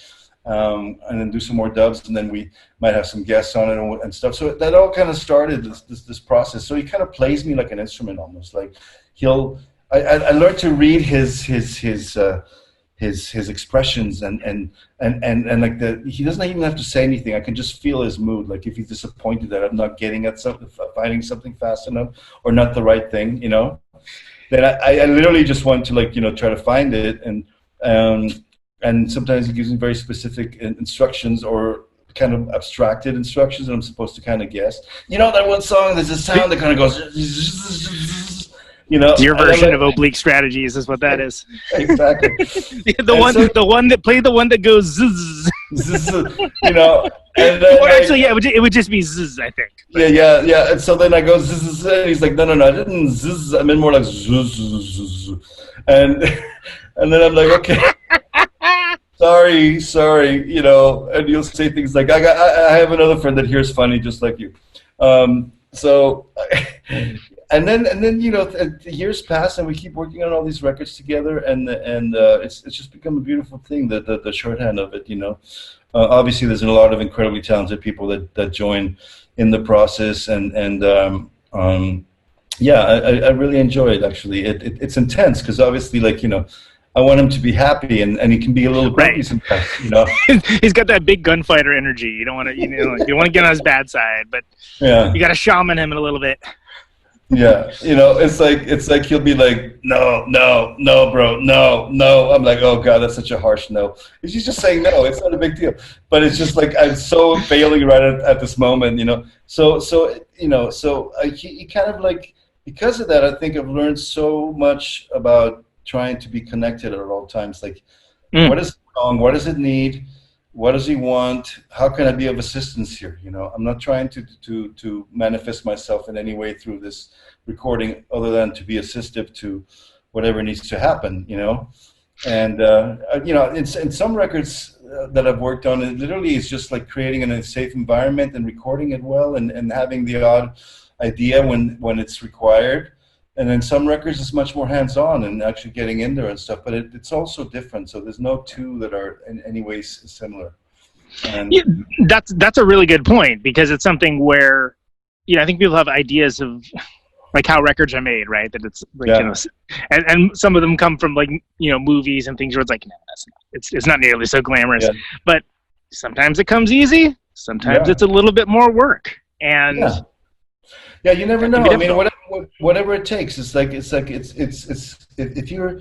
And then do some more dubs, and then we might have some guests on it and stuff. So that all kind of started this process. So he kind of plays me like an instrument almost. Like I learned to read his expressions and like he doesn't even have to say anything. I can just feel his mood. Like if he's disappointed that I'm not getting at something, finding something fast enough, or not the right thing, then I literally just want to try to find it and sometimes he gives me very specific instructions or kind of abstracted instructions that I'm supposed to kind of guess. That one song, there's a sound that kind of goes, Your version of oblique strategies is what that is. Exactly. the one that goes zzz. And or actually, yeah, it would just be zzz, I think. But. Yeah. And so then I go zzz, and he's like, no, I didn't zzz. I meant more like zzz. And then I'm like, okay. Sorry, and you'll say things like, I have another friend that hears funny just like you. And then years pass and we keep working on all these records together, and it's just become a beautiful thing, the shorthand of it. Obviously there's a lot of incredibly talented people that join in the process, and I really enjoy it actually. It's intense because obviously I want him to be happy, and he can be a little grumpy sometimes, He's got that big gunfighter energy. You don't want to, you want to get on his bad side, but you got to Sha-MEN him a little bit. Yeah, it's like he'll be like, no, bro, no. I'm like, oh god, that's such a harsh no. He's just saying no. It's not a big deal, but it's just like I'm so failing right at this moment, So he kind of like, because of that, I think I've learned so much about trying to be connected at all times. Like, what is the song? What does it need? What does he want? How can I be of assistance here? I'm not trying to manifest myself in any way through this recording, other than to be assistive to whatever needs to happen. And in some records that I've worked on, it literally is just like creating a safe environment and recording it well, and having the odd idea when it's required. And then some records is much more hands-on and actually getting in there and stuff, but it's also different. So there's no two that are in any way similar. And that's a really good point, because it's something where, I think people have ideas of like how records are made, right? That it's like, and some of them come from like, movies and things where it's like, no, that's not, it's not nearly so glamorous. Yeah. But sometimes it comes easy. Sometimes it's a little bit more work. And yeah, you never know. I mean, whatever it takes. It's if you're,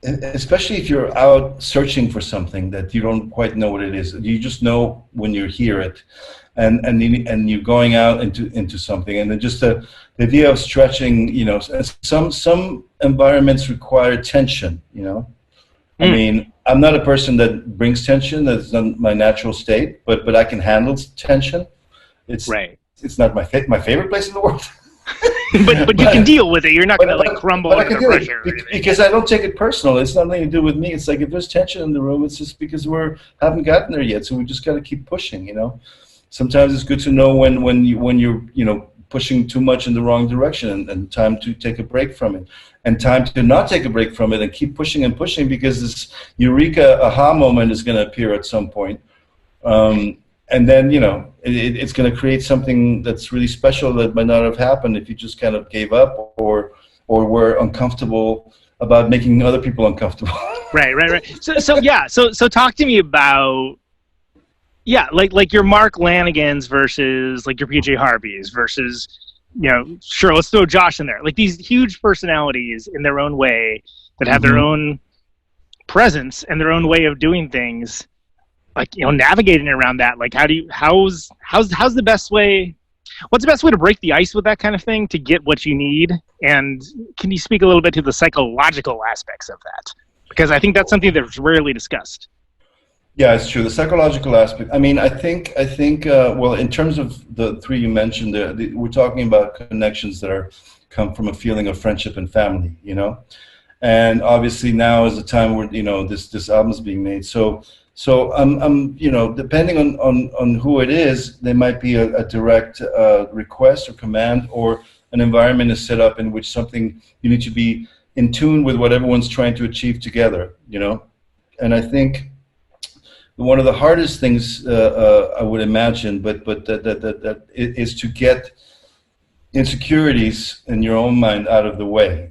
especially if you're out searching for something that you don't quite know what it is. You just know when you hear it, and you're going out into something, and then just the idea of stretching. You know, some environments require tension. You know, I mean, I'm not a person that brings tension. That's not my natural state, but I can handle tension. It's not my favorite place in the world. but you can deal with it. You're not going to like crumble under the pressure. Because I don't take it personal. It's nothing to do with me. It's like if there's tension in the room, it's just because haven't gotten there yet. So we just got to keep pushing. You know, sometimes it's good to know when you're pushing too much in the wrong direction, and time to take a break from it, and time to not take a break from it and keep pushing and pushing, because this eureka aha moment is going to appear at some point. And then, it's going to create something that's really special that might not have happened if you just kind of gave up or were uncomfortable about making other people uncomfortable. Right. So talk to me about, like your Mark Lanigans versus like your PJ Harveys versus, sure, let's throw Josh in there. Like these huge personalities in their own way that have their own presence and their own way of doing things. Like, navigating around that, like how's the best way, what's the best way to break the ice with that kind of thing to get what you need? And can you speak a little bit to the psychological aspects of that? Because I think that's something that's rarely discussed. Yeah, it's true. The psychological aspect. I mean, I think. Well, in terms of the three you mentioned, we're talking about connections that come from a feeling of friendship and family. And obviously now is the time where this album is being made. So depending on who it is, there might be a direct request or command, or an environment is set up in which something you need to be in tune with what everyone's trying to achieve together. And I think one of the hardest things I would imagine, but that is to get insecurities in your own mind out of the way.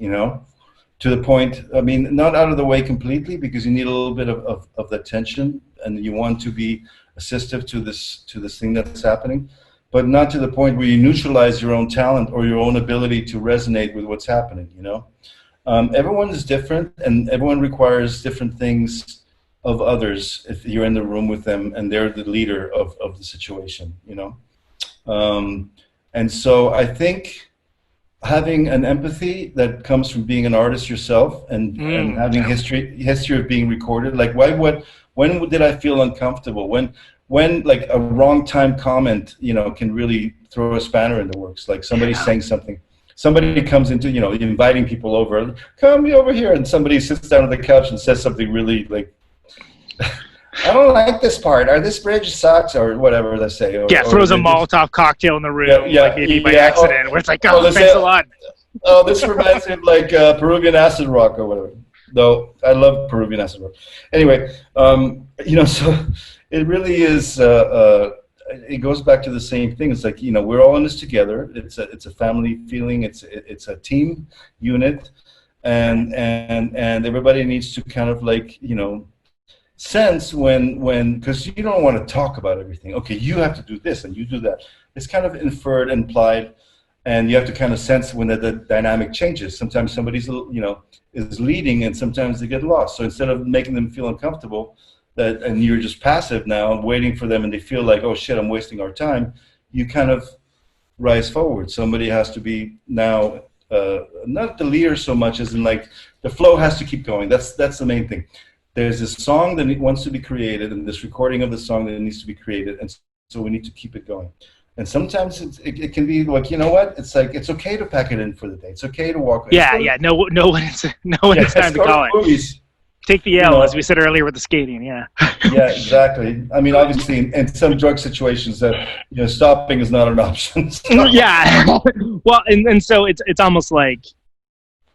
To the point, I mean, not out of the way completely, because you need a little bit of that tension, and you want to be assistive to this thing that's happening, but not to the point where you neutralize your own talent or your own ability to resonate with what's happening. Everyone is different, and everyone requires different things of others if you're in the room with them and they're the leader of the situation. And so I think having an empathy that comes from being an artist yourself and having history of being recorded, like when did I feel uncomfortable? When like a wrong time comment, can really throw a spanner in the works. Like somebody saying something, somebody comes into, inviting people over, come over here, and somebody sits down on the couch and says something really like, I don't like this part, or this bridge sucks, or whatever they say. Throws a Molotov cocktail in the room, like maybe by accident, where it's like, thanks a lot. Oh, this reminds me of like Peruvian acid rock or whatever. Though I love Peruvian acid rock. Anyway, so it really is. It goes back to the same thing. It's like, we're all in this together. It's a family feeling. It's a team unit, and everybody needs to kind of like sense when because you don't want to talk about everything. Okay, you have to do this and you do that. It's kind of inferred, implied, and you have to kind of sense when the dynamic changes. Sometimes somebody's is leading, and sometimes they get lost. So instead of making them feel uncomfortable, and you're just passive now, waiting for them, and they feel like, oh shit, I'm wasting our time, you kind of rise forward. Somebody has to be now not the leader so much as in like the flow has to keep going. That's the main thing. There's this song that wants to be created, and this recording of the song that needs to be created, and so we need to keep it going. And sometimes it can be like, what? It's like, it's okay to pack it in for the day. It's okay to walk away. No when it's time to call it. Movies. Take the L, as we said earlier with the skating. Yeah, exactly. I mean, obviously, in some drug situations, stopping is not an option. Yeah. Well, and so it's almost like,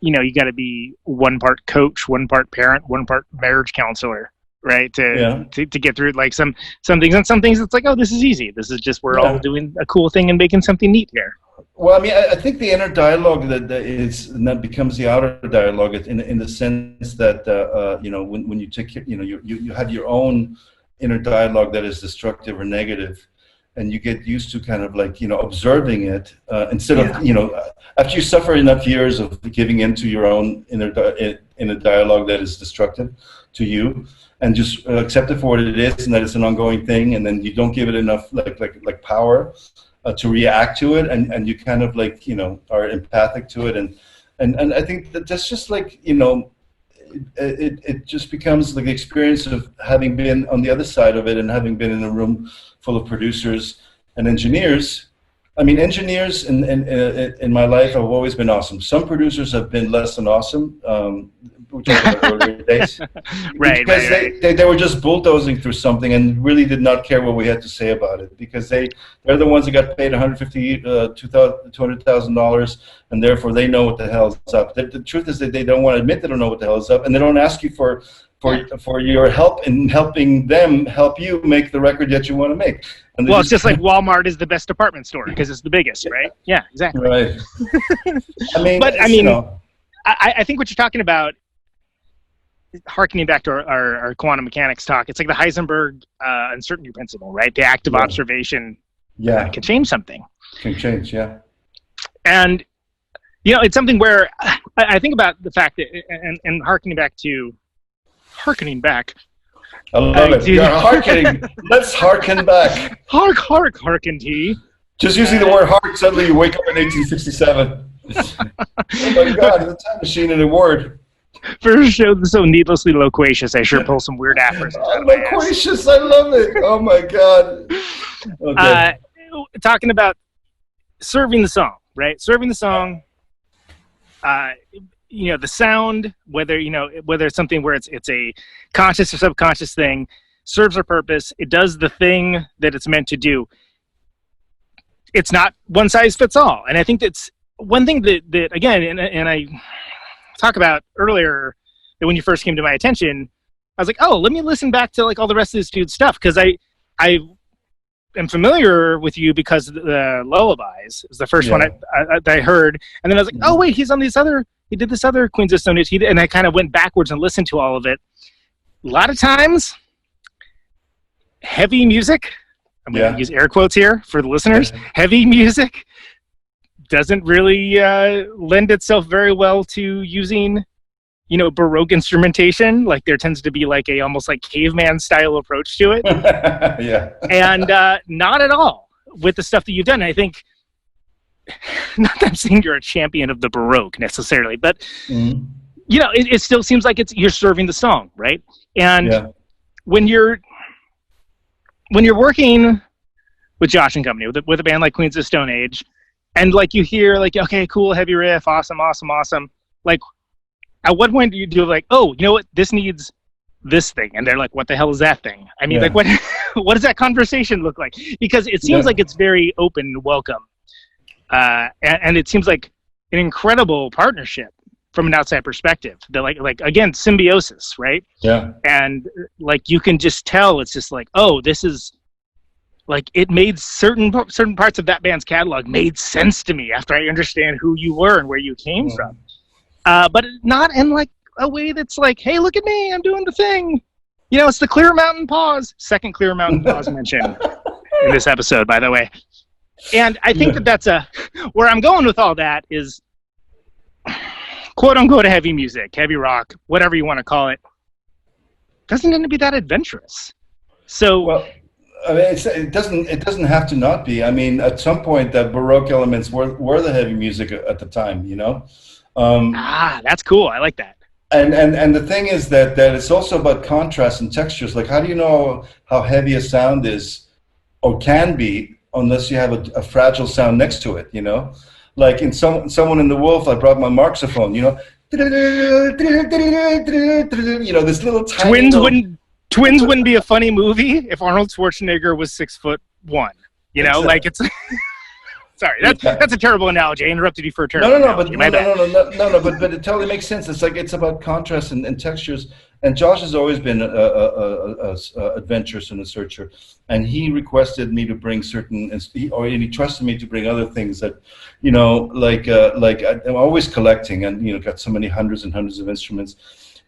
you got to be one part coach, one part parent, one part marriage counselor, right? To get through like some things, and some things it's like, oh, this is easy. This is just we're all doing a cool thing and making something neat here. Well, I mean, I think the inner dialogue that becomes the outer dialogue in the sense that when you take you have your own inner dialogue that is destructive or negative, and you get used to kind of like, observing it instead of, after you suffer enough years of giving into your own inner dialogue that is destructive to you, and just accept it for what it is, and that it's an ongoing thing, and then you don't give it enough like power to react to it, and you kind of like, are empathic to it, and I think that's just like, it just becomes like the experience of having been on the other side of it and having been in a room full of producers and engineers. I mean, engineers in my life have always been awesome. Some producers have been less than awesome. We talked about earlier days. Because they were just bulldozing through something and really did not care what we had to say about it, because they're the ones that got paid $200,000, and therefore they know what the hell is up. The truth is that they don't want to admit they don't know what the hell is up, and they don't ask you for your help in helping them help you make the record that you want to make. And well, it's just like Walmart is the best department store because it's the biggest, right? Yeah, exactly. Right. I think what you're talking about, harkening back to our quantum mechanics talk, it's like the Heisenberg uncertainty principle, right? The act of observation can change something. Can change, yeah. And, it's something where I think about the fact that, and harkening back. I love it. You're harkening. Let's harken back. Harken tea. Just using the word hark, suddenly you wake up in 1867. Oh my God, the time machine in a word. For a show that's so needlessly loquacious, I sure pull some weird aphorisms out of my ass. Loquacious, I love it. Oh my God. Okay. Talking about serving the song, right? Serving the song. The sound, whether it's something where it's a conscious or subconscious thing, serves a purpose. It does the thing that it's meant to do. It's not one size fits all. And I think that's one thing that again, and I talked about earlier, that when you first came to my attention, I was like, oh, let me listen back to like all the rest of this dude's stuff, because I am familiar with you because the Lullabies is the first one that I heard, and then I was like, oh wait, he did this other Queens of Stone Age, and I kind of went backwards and listened to all of it. A lot of times, heavy music, I'm going to use air quotes here for the listeners, heavy music doesn't really lend itself very well to using, Baroque instrumentation. Like there tends to be like a almost like caveman style approach to it. And not at all with the stuff that you've done. I think, not that I'm saying you're a champion of the Baroque necessarily, but it still seems like you're serving the song, right? And when you're working with Josh and company, with a band like Queens of Stone Age, and like you hear like, okay, cool, heavy riff, awesome. Like, at what point do you do like, oh, you know what, this needs this thing, and they're like, what the hell is that thing? I mean, like, what does that conversation look like? Because it seems like it's very open and welcome, and it seems like an incredible partnership from an outside perspective. They're like again, symbiosis, right? Yeah. And like you can just tell, it's just like, oh, this is like, it made certain parts of that band's catalog made sense to me after I understand who you were and where you came from. But not in like a way that's like, hey, look at me, I'm doing the thing. It's the Clear Mountain Pause. Second Clear Mountain Pause mention in this episode, by the way. And I think that's where I'm going with all that is, quote unquote, heavy music, heavy rock, whatever you want to call it, doesn't tend to be that adventurous. So, well, I mean, it doesn't have to not be. I mean, at some point, the Baroque elements were the heavy music at the time. That's cool. I like that. And the thing is that it's also about contrast and textures. Like, how do you know how heavy a sound is or can be unless you have a fragile sound next to it? Like in Someone in the Wolf, I brought my Marxophone. This little tiny. Twins wouldn't be a funny movie if Arnold Schwarzenegger was 6'1". Like it's. Sorry, that's a terrible analogy. I interrupted you for a terrible analogy. But it totally makes sense. It's like it's about contrast and textures. And Josh has always been a adventurous and a searcher. And he requested me to bring he trusted me to bring other things that, like I'm always collecting and got so many hundreds and hundreds of instruments.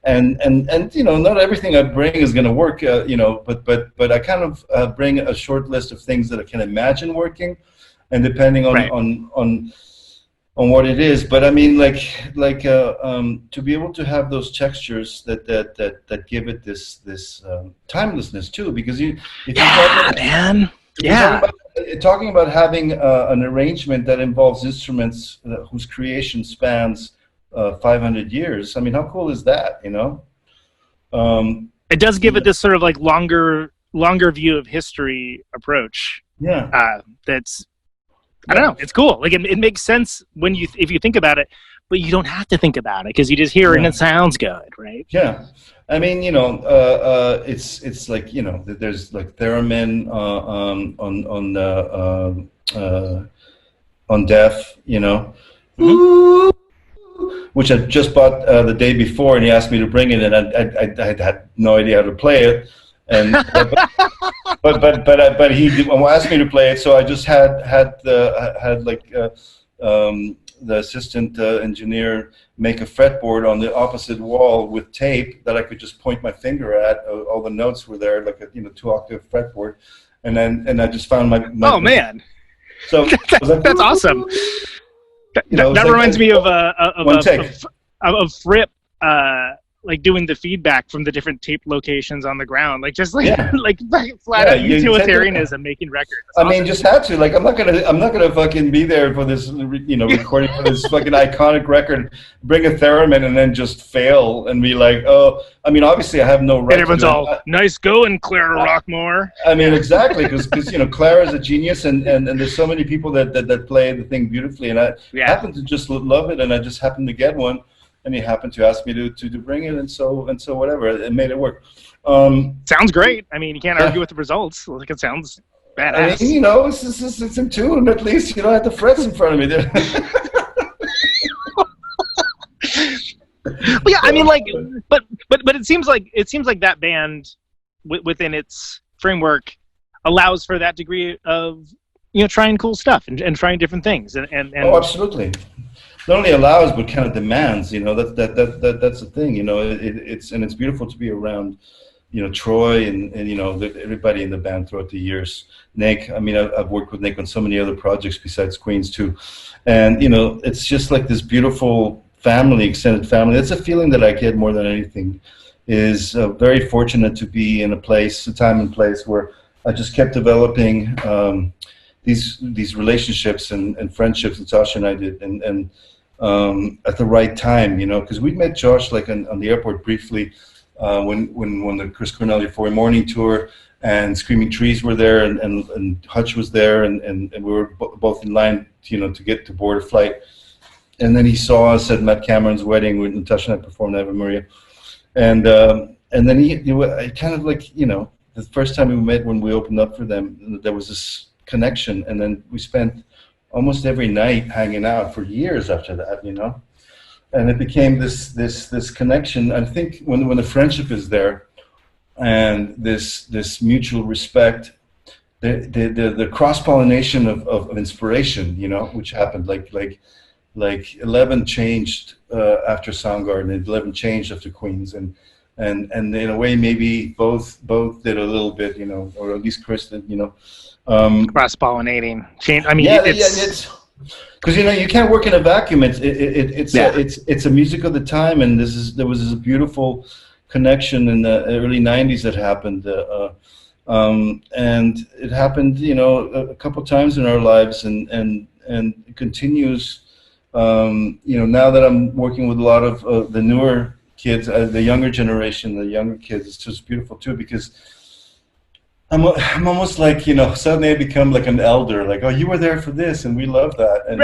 and you know, not everything I bring is going to work, you know, but I kind of bring a short list of things that I can imagine working, and depending on what it is. But I mean, to be able to have those textures that give it this timelessness too, because talking about having an arrangement that involves instruments whose creation spans 500 years. I mean, how cool is that? You know, it does give it this sort of like longer view of history approach. Yeah, that's. I don't know. It's cool. Like it makes sense if you think about it, but you don't have to think about it because you just hear it and it sounds good, right? Yeah, I mean, you know, it's like, you know, there's like theremin on Def, you know, which I just bought the day before, and he asked me to bring it, and I had no idea how to play it. And but he asked me to play it, so I just had the assistant engineer make a fretboard on the opposite wall with tape that I could just point my finger at. All the notes were there, like a 2-octave fretboard, and I just found my oh man, so that's awesome. That reminds me of Fripp. Like doing the feedback from the different tape locations on the ground, like just like like flat out utilitarianism making records. I mean, just had to. Like, I'm not gonna fucking be there for this, you know, recording for this fucking iconic record. Bring a theremin and then just fail and be like, oh. I mean, obviously, I have no right. And everyone's all nice going, Clara Rockmore. I mean, exactly, because you know, Clara is a genius, and there's so many people that play the thing beautifully, and I happen to just love it, and I just happened to get one. And he happened to ask me to bring it, and so whatever, it made it work. Sounds great. I mean, you can't argue with the results. Like, it sounds badass. I mean, you know, it's in tune at least. You don't have the frets in front of me there. Well, yeah, I mean, like, but it seems like that band within its framework allows for that degree of, you know, trying cool stuff and trying different things and oh, absolutely. Not only allows, but kind of demands. You know, that's the thing. You know, it's beautiful to be around, you know, Troy and you know, everybody in the band throughout the years. Nick, I mean, I've worked with Nick on so many other projects besides Queens too, and you know, it's just like this beautiful family, extended family. That's a feeling that I get more than anything. Is very fortunate to be in a time and place where I just kept developing these relationships and friendships that Sasha and I did, and at the right time, you know, because we met Josh like on the airport briefly when the Chris Cornell Euphoria Morning tour and Screaming Trees were there, and Hutch was there, and we were both in line, you know, to get to board a flight. And then he saw us at Matt Cameron's wedding when Natasha and I performed Ave Maria, and then he kind of like, you know, the first time we met when we opened up for them, there was this connection, and then we spent almost every night hanging out for years after that, you know, and it became this connection. I think when the friendship is there, and this mutual respect, the cross pollination of inspiration, you know, which happened like 11 changed after Soundgarden, and 11 changed after Queens, and in a way maybe both did a little bit, you know, or at least Chris did, you know. Cross-pollinating. I mean, it's because, you know, you can't work in a vacuum. It's a music of the time, and there was this beautiful connection in the early '90s that happened, and it happened, you know, a couple times in our lives, and it continues. You know, now that I'm working with a lot of the newer kids, the younger generation, the younger kids, it's just beautiful too, because I'm almost like, you know, suddenly I become like an elder, like, oh, you were there for this, and we love that. And,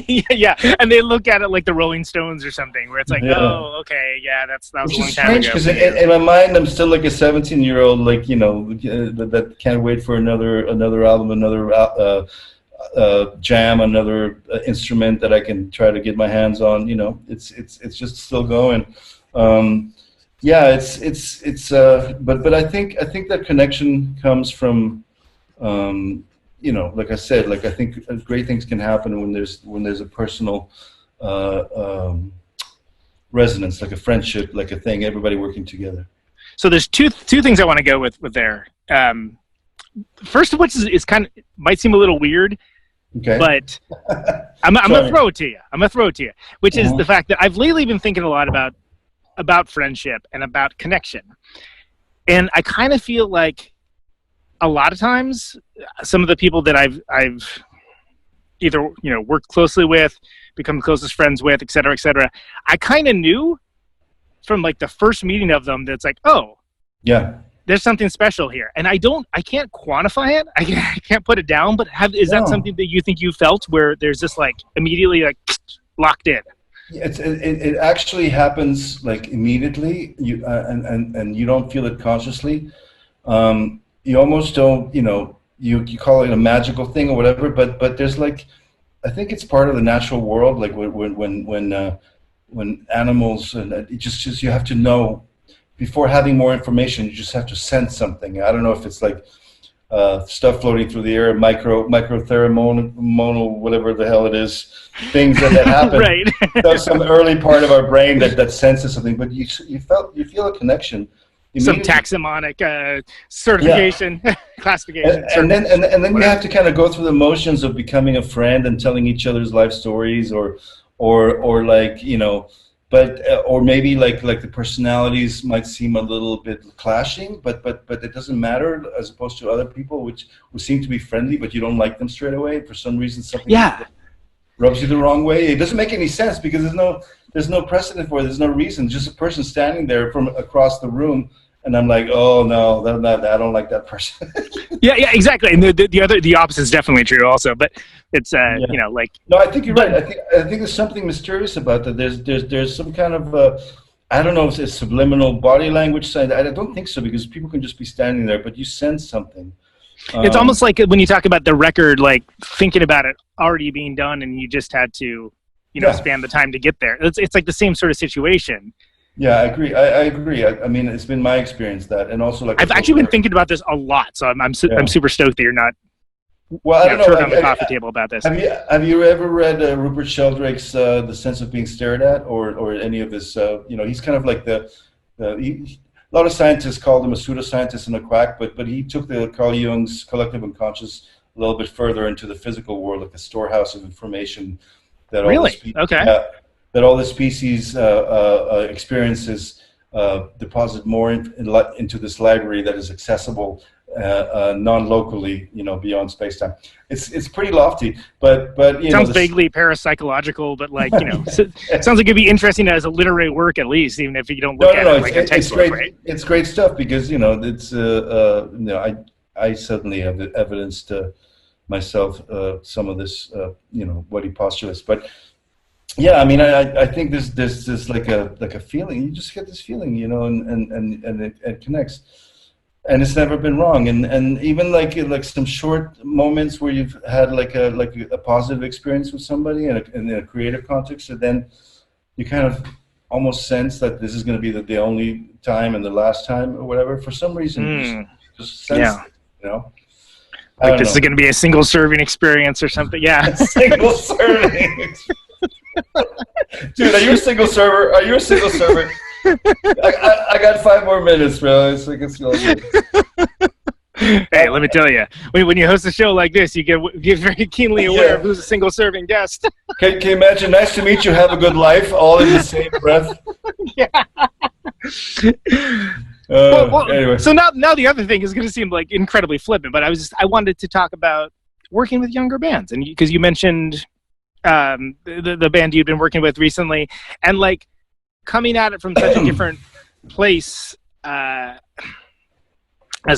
you know, yeah, and they look at it like the Rolling Stones or something, where it's like, oh, okay, yeah, that was a long time ago. Because in my mind, I'm still like a 17-year-old, like, you know, that can't wait for another album, another jam, another instrument that I can try to get my hands on. You know, it's just still going. Yeah, but I think that connection comes from, you know, like I said, like I think great things can happen when there's a personal resonance, like a friendship, like a thing, everybody working together. So there's two things I want to go with there. First of which is kind of might seem a little weird, Okay. but I'm gonna throw it to you. Which is the fact that I've lately been thinking a lot about friendship and about connection, and I kind of feel like a lot of times some of the people that I've either worked closely with, become the closest friends with, et cetera, I kind of knew from like the first meeting of them that's like, oh, yeah, there's something special here, and I can't quantify it. I can't put it down. But is that something that you think you felt where there's just like immediately like locked in? It actually happens like immediately. You and you don't feel it consciously. You almost don't. You call it a magical thing or whatever. But there's like, I think it's part of the natural world. Like when animals and it just you have to know. Before having more information, you just have to sense something. I don't know if it's like stuff floating through the air, microthermonal, whatever the hell it is, things that happen. Right. There's some early part of our brain that senses something, but you feel a connection. Some taxonomic certification, classification. And then you have to kind of go through the motions of becoming a friend and telling each other's life stories, or like But or maybe like the personalities might seem a little bit clashing, but it doesn't matter, as opposed to other people who seem to be friendly, but you don't like them straight away for some reason. Something rubs you the wrong way. It doesn't make any sense because there's no precedent for it. There's no reason. Just a person standing there from across the room, and I'm like, oh no, I don't like that person. yeah, exactly. And the opposite is definitely true also, but it's like. No, I think you're right. I think there's something mysterious about that. There's some kind of I don't know if it's subliminal body language side. I don't think so, because people can just be standing there, but you sense something. It's almost like when you talk about the record, like thinking about it already being done, and you just had to, span the time to get there. It's like the same sort of situation. Yeah, I agree. I agree. I mean, it's been my experience that, and also like I've actually been thinking about this a lot, so I'm super stoked that you're not. Well, I don't know. On the coffee table about this. Have you ever read Rupert Sheldrake's The Sense of Being Stared At, or any of his? He's kind of like a lot of scientists called him a pseudoscientist and a quack, but he took the Carl Jung's collective unconscious a little bit further into the physical world, like a storehouse of information that that all the species experiences deposit more into this library that is accessible non-locally, beyond space-time. It's pretty lofty, but sounds vaguely parapsychological, but like it sounds like it'd be interesting as a literary work, at least, even if you don't look at it like a textbook. It's great. It's great stuff because it's I suddenly have evidenced myself some of this what he postulates, but. Yeah, I mean, I think there's this like a feeling. You just get this feeling, and it connects, and it's never been wrong. And even like some short moments where you've had like a positive experience with somebody in a creative context, and then you kind of almost sense that this is going to be the only time and the last time or whatever. For some reason, you just sense it, Like this is going to be a single serving experience or something. Yeah, single serving. Dude, are you a single server? I got 5 more minutes, bro. It's like it's going. Hey, let me tell you, when you host a show like this, you get very keenly aware of who's a single serving guest. Can you imagine? Nice to meet you. Have a good life. All in the same breath. Yeah. Anyway. So now the other thing is going to seem like incredibly flippant, but I wanted to talk about working with younger bands, and because you mentioned. The band you've been working with recently, and like coming at it from such a different place as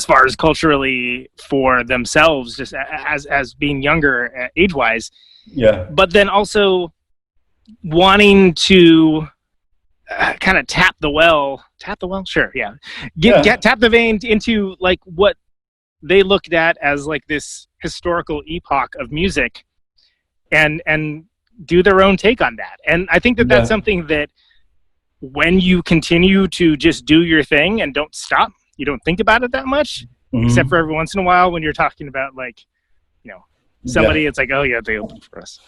far as culturally for themselves, just as being younger age-wise. Yeah. But then also wanting to kind of tap the well. Sure, yeah. Tap the vein into like what they looked at as like this historical epoch of music. And do their own take on that. And I think that's something that when you continue to just do your thing and don't stop, you don't think about it that much, except for every once in a while when you're talking about like, somebody, it's like, oh yeah, they opened for us.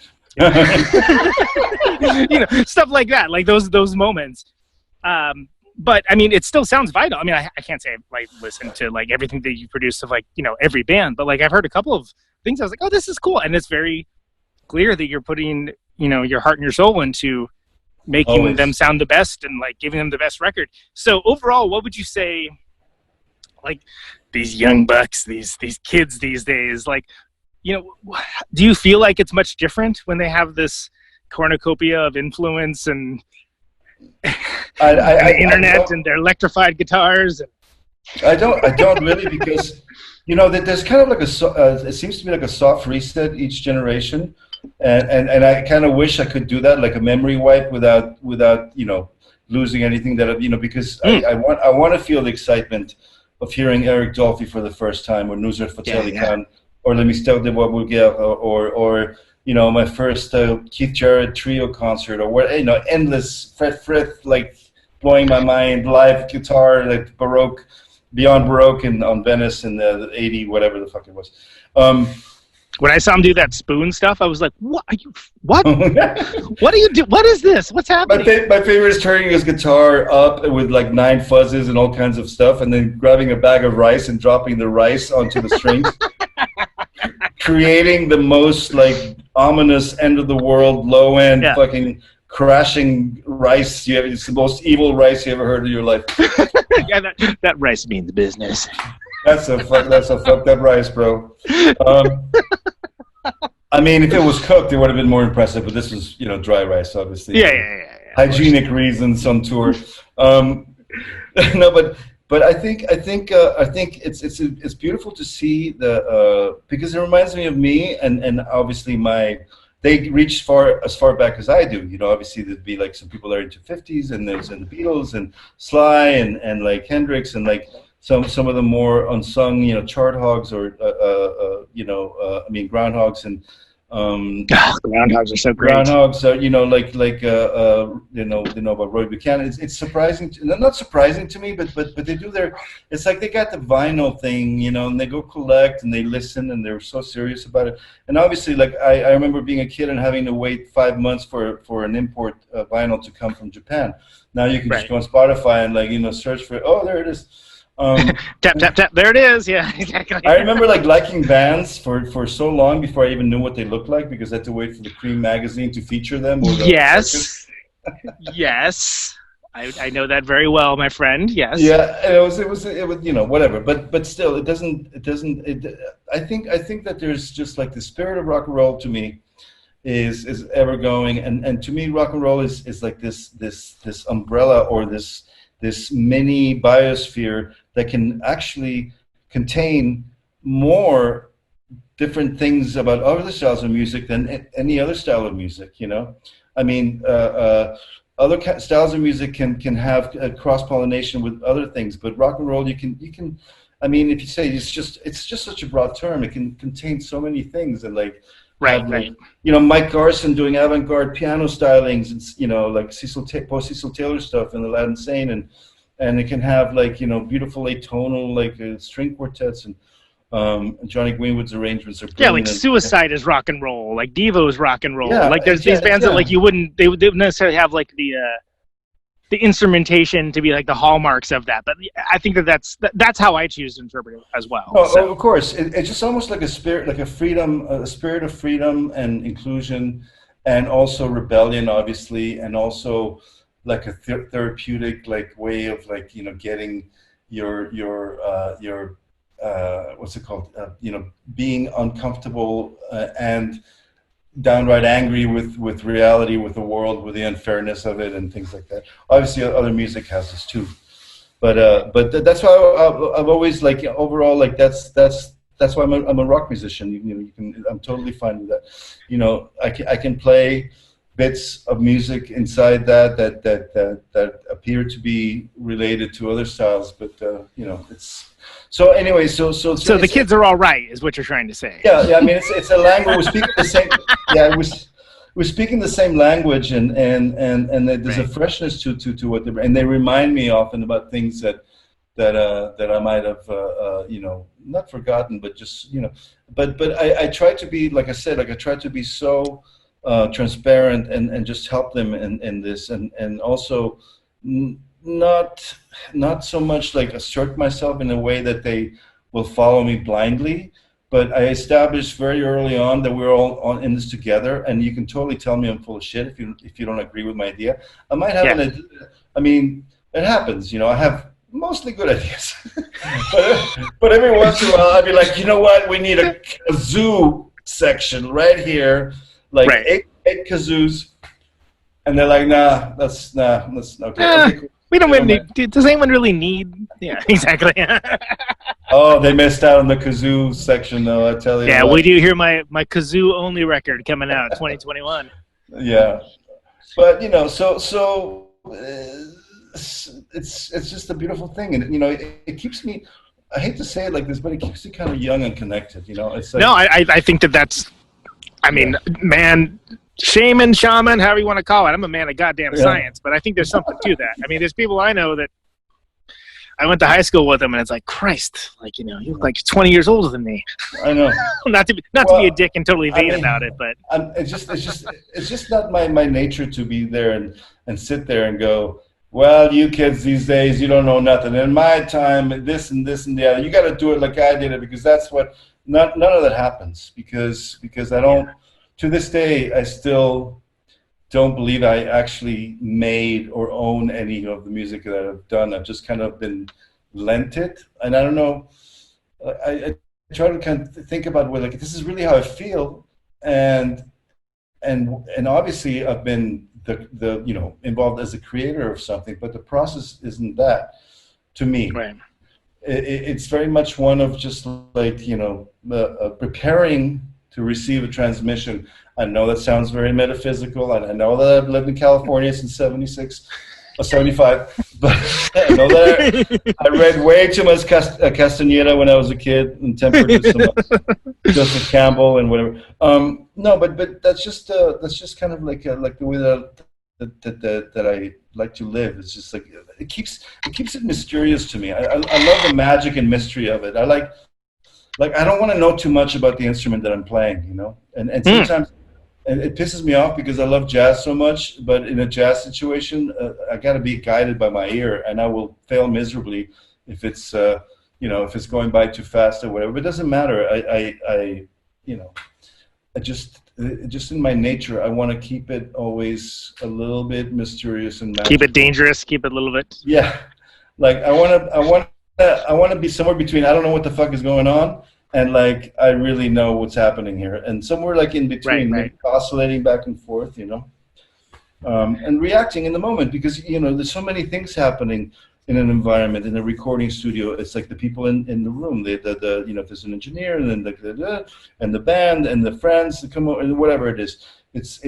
Stuff like that, like those moments. But I mean, it still sounds vital. I mean, I can't say I've like listened to like everything that you produced of like every band, but like I've heard a couple of things. I was like, oh, this is cool, and it's very clear that you're putting your heart and your soul into making them sound the best and like giving them the best record. So overall, what would you say? Like these young bucks, these kids these days, like do you feel like it's much different when they have this cornucopia of influence and the internet and their electrified guitars? I don't really, because that there's kind of like it seems to be like a soft reset each generation, and I kind of wish I could do that, like a memory wipe without losing anything that because I want to feel the excitement of hearing Eric Dolphy for the first time, or Nusrat Fateh Khan, or Let Me Start the Wabulgir, or my first Keith Jarrett trio concert, or endless fret like blowing my mind live guitar, like Baroque, beyond Baroque, on Venice in the 80 whatever the fuck it was. When I saw him do that spoon stuff, I was like, "What are you? What? What are you do? What is this? What's happening?" My favorite is turning his guitar up with like 9 fuzzes and all kinds of stuff, and then grabbing a bag of rice and dropping the rice onto the strings, creating the most like ominous end of the world, low end fucking crashing rice. It's the most evil rice you ever heard in your life. Yeah, that rice means business. That's a fucked up rice, bro. I mean, if it was cooked, it would have been more impressive. But this was, dry rice, obviously. Yeah. Hygienic reasons on tour. No, but I think it's beautiful to see because it reminds me of me, and obviously they reach as far back as I do. Obviously there'd be like some people that are into 50s, and there's the Beatles and Sly and like Hendrix, and like some of the more unsung, chart hogs, or groundhogs, and groundhogs are so great. Groundhogs are, about Roy Buchanan. It's surprising, not surprising to me, but they do it's like they got the vinyl thing, and they go collect and they listen, and they're so serious about it. And obviously, like I remember being a kid and having to wait 5 months for an import vinyl to come from Japan. Now you can just go on Spotify and search for it. Oh, there it is. Tap tap tap. There it is. Yeah, exactly. I remember like liking bands for so long before I even knew what they looked like, because I had to wait for the Cream magazine to feature them. Yes. I know that very well, my friend. Yes. Yeah, it was whatever. But still, it doesn't. I think that there's just like the spirit of rock and roll to me is ever going, and to me rock and roll is like this umbrella, or this mini biosphere that can actually contain more different things about other styles of music than any other style of music. I mean, other styles of music can have a cross-pollination with other things, but rock and roll, you can. I mean, if you say it's just such a broad term, it can contain so many things, and like. Right. Mike Garson doing avant-garde piano stylings, and like post-Cecil Taylor stuff in Aladdin Sane, and it can have like beautiful atonal like string quartets, and Johnny Greenwood's arrangements are brilliant. Like Suicide is rock and roll, like Devo is rock and roll. Yeah, like there's these bands that like they wouldn't necessarily have like the instrumentation to be like the hallmarks of that, but I think that's how I choose to interpret it as well. Oh, of course, it's just almost like a spirit, like a spirit of freedom and inclusion, and also rebellion, obviously, and also like a therapeutic like way of like getting your what's it called, being uncomfortable and downright angry with reality, with the world, with the unfairness of it, and things like that. Obviously, other music has this too, but that's why I've always like overall like that's why I'm a rock musician. I'm totally fine with that. I can play bits of music inside that appear to be related to other styles, but it's. So anyway, so the kids are all right, is what you're trying to say. Yeah. I mean, it's a language. We're speaking the same. Yeah, we're speaking the same language, and there's a freshness to what and they remind me often about things that I might have not forgotten, but just but I try to be, like I said, like I try to be so transparent and just help them in this, and also not so much like assert myself in a way that they will follow me blindly. But I established very early on that we're all in this together, and you can totally tell me I'm full of shit if you don't agree with my idea. I might have an idea. I mean, it happens, I have mostly good ideas. but every once in a while I'd be like, you know what, we need a kazoo section right here, like eight kazoos. And they're like, nah, that's okay. We don't really need, does anyone really need? Yeah, exactly. Oh, they missed out on the kazoo section, though, I tell you. Yeah, we do hear my kazoo only record coming out 2021. Yeah, but so it's just a beautiful thing, and it keeps me. I hate to say it like this, but it keeps me kind of young and connected. It's like, no, I think that's. I mean, man. Shaman, shaman, however you want to call it. I'm a man of goddamn science, but I think there's something to that. I mean, there's people I know that I went to high school with them, and it's like, Christ, like, you look like you're 20 years older than me. I know. not to be a dick and totally vain about it, but it's just not my nature to be there and sit there and go, well, you kids these days, you don't know nothing. In my time, this and this and the other, you got to do it like I did it, because that's what. None of that happens because I don't. Yeah. To this day, I still don't believe I actually made or own any of the music that I've done. I've just kind of been lent it, and I don't know. I try to kind of think about like this is really how I feel, and obviously I've been the involved as a creator of something, but the process isn't that to me. Right. It's very much one of just like preparing to receive a transmission. I know that sounds very metaphysical, and I know that I've lived in California since 76 or 75, but I know that I read way too much Castaneda when I was a kid and tempered with some Joseph Campbell and whatever. No, but that's just kind of like the way that I like to live. It's just like it keeps it mysterious to me. I love the magic and mystery of it. I like I don't want to know too much about the instrument that I'm playing, and sometimes it pisses me off because I love jazz so much, but in a jazz situation, I got to be guided by my ear, and I will fail miserably if it's if it's going by too fast or whatever. But it doesn't matter. I just in my nature, I want to keep it always a little bit mysterious and magical. Keep it dangerous. Keep it a little bit. Yeah, like I want to be somewhere between I don't know what the fuck is going on and like I really know what's happening here, and somewhere like in between, right. Oscillating back and forth, and reacting in the moment, because there's so many things happening in an environment, in a recording studio. It's like the people in the room, if there's an engineer, and then and the band and the friends that come over, and whatever it is. It's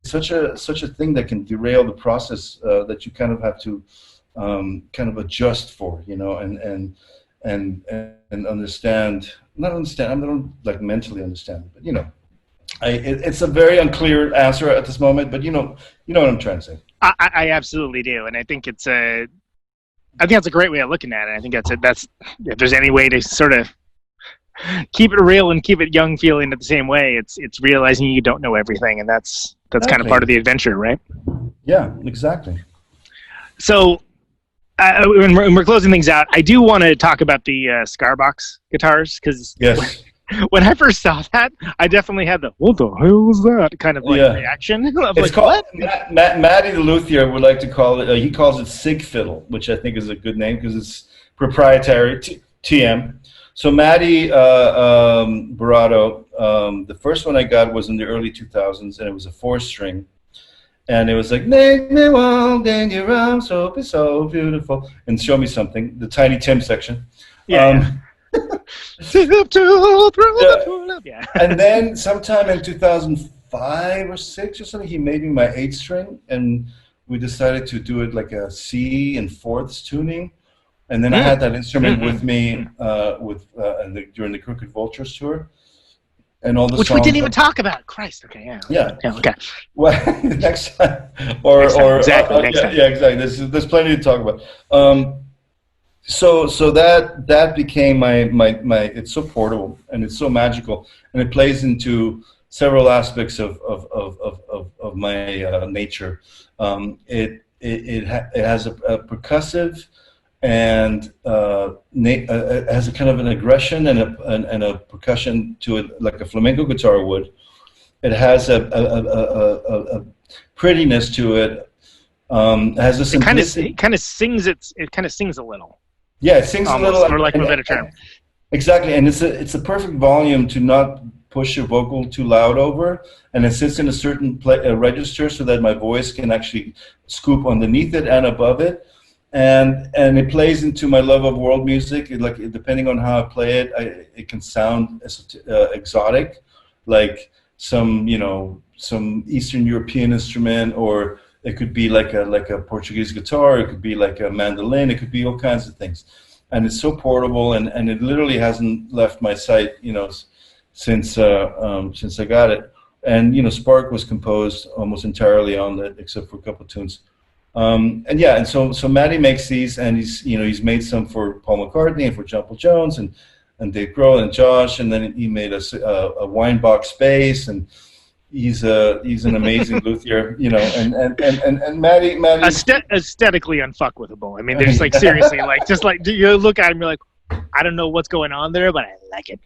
such a thing that can derail the process that you kind of have to kind of adjust for, and understand. Not understand. I don't like mentally understand it, but it's a very unclear answer at this moment. But you know what I'm trying to say. I absolutely do, and I think it's a. I think that's a great way of looking at it. I think that's if there's any way to sort of keep it real and keep it young feeling at the same way, it's realizing you don't know everything, and that's exactly. Kind of part of the adventure, right? Yeah, exactly. So when we're closing things out, I do want to talk about the Scarbox guitars, because when I first saw that, I definitely had the "what the hell was that" kind of reaction. It's called Matty the luthier would like to call it. He calls it Sig Fiddle, which I think is a good name because it's proprietary TM. So Matty Barato, the first one I got was in the early 2000s, and it was a 4-string. And it was like, make me want in your arms, so beautiful, and show me something. The Tiny Tim section. Yeah. And then sometime in 2005 or 6 or something, he made me my 8-string, and we decided to do it like a C and 4ths tuning. And then I had that instrument with me during the Crooked Vultures tour. And all the which we didn't even talk about. Christ. Okay. Yeah. Okay. Well, next time, next time. Yeah, exactly. There's plenty to talk about. So that became my. It's so portable and it's so magical, and it plays into several aspects of my nature. It has a percussive and it has a kind of an aggression and a percussion to it, like a flamenco guitar would. It has a prettiness to it. It has a simplicity. It kind of sings. It kind of sings a little. Yeah, it sings almost, a little. for lack of a better term. Exactly, and it's a perfect volume to not push your vocal too loud over, and it sits in a certain register so that my voice can actually scoop underneath it and above it, and it plays into my love of world music. Depending on how I play it, it can sound exotic, like some Eastern European instrument, or it could be like a Portuguese guitar. It could be like a mandolin. It could be all kinds of things, and it's so portable, and it literally hasn't left my sight, since I got it. And Spark was composed almost entirely on that, except for a couple of tunes. And so Matty makes these, and he's made some for Paul McCartney and for John Paul Jones and Dave Grohl and Josh, and then he made a wine box bass, and he's an amazing luthier, and Matty aesthetically unfuckwithable. I mean, they're just like seriously, you look at him, you're like, I don't know what's going on there, but I like it.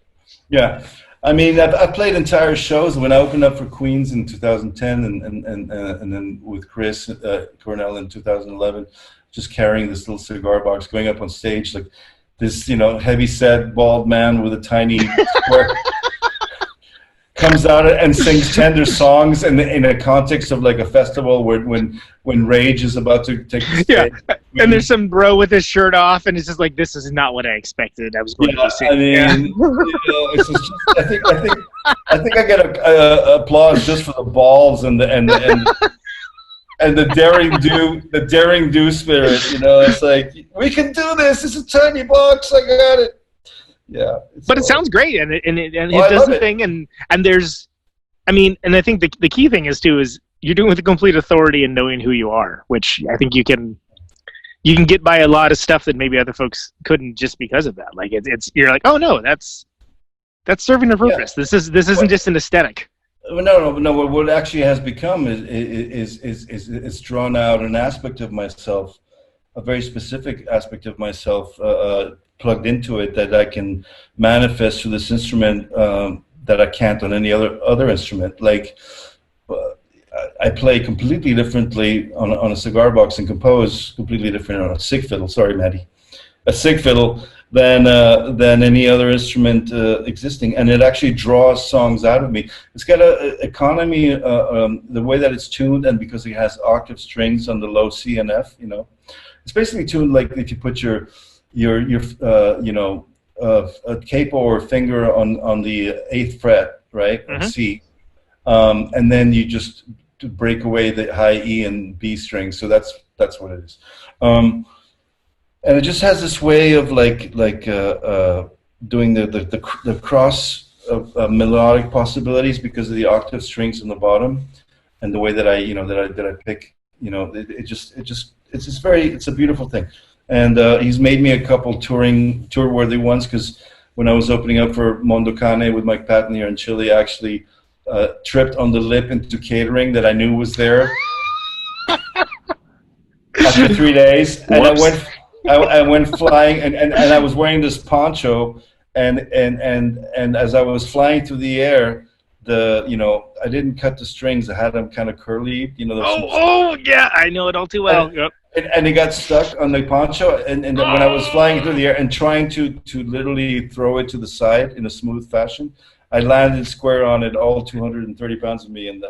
Yeah, I mean, I've played entire shows when I opened up for Queens in 2010, and then with Chris Cornell in 2011, just carrying this little cigar box, going up on stage like this, heavy-set bald man with a tiny square. Comes out and sings tender songs in a context of like a festival when Rage is about to take the stage. Yeah, and there's some bro with his shirt off, and it's just like, this is not what I expected. I was going to see. I mean, it's just, I think I get a applause just for the balls and the daring do spirit. It's like, we can do this. It's a tiny box. I got it. Yeah, but it sounds great, and it does the thing, and there's, and I think the key thing is you're doing it with complete authority and knowing who you are, which I think you can get by a lot of stuff that maybe other folks couldn't just because of that. Like you're like, oh no, that's serving a purpose. Yeah. This isn't just an aesthetic. No. What actually has become is drawn out an aspect of myself, a very specific aspect of myself. Plugged into it that I can manifest through this instrument that I can't on any other instrument. Like I play completely differently on a cigar box and compose completely different on a sig fiddle. Sorry, Maddie, a sig fiddle than any other instrument existing, and it actually draws songs out of me. It's got an economy, the way that it's tuned, and because it has octave strings on the low C and F. It's basically tuned like if you put your a capo or finger on the 8th fret, right, mm-hmm. C, and then you just break away the high E and B strings. So that's what it is, and it just has this way of doing the cross of melodic possibilities because of the octave strings on the bottom, and the way that I pick. It's a beautiful thing. And he's made me a couple tour-worthy ones, because when I was opening up for Mondo Cane with Mike Patton here in Chile, I actually tripped on the lip into catering that I knew was there after 3 days. And I went flying, and I was wearing this poncho, and as I was flying through the air, I didn't cut the strings. I had them kind of curly. Yeah, I know it all too well. Yep. And it got stuck on the poncho, and when I was flying through the air and trying to literally throw it to the side in a smooth fashion, I landed square on it, all 230 pounds of me, and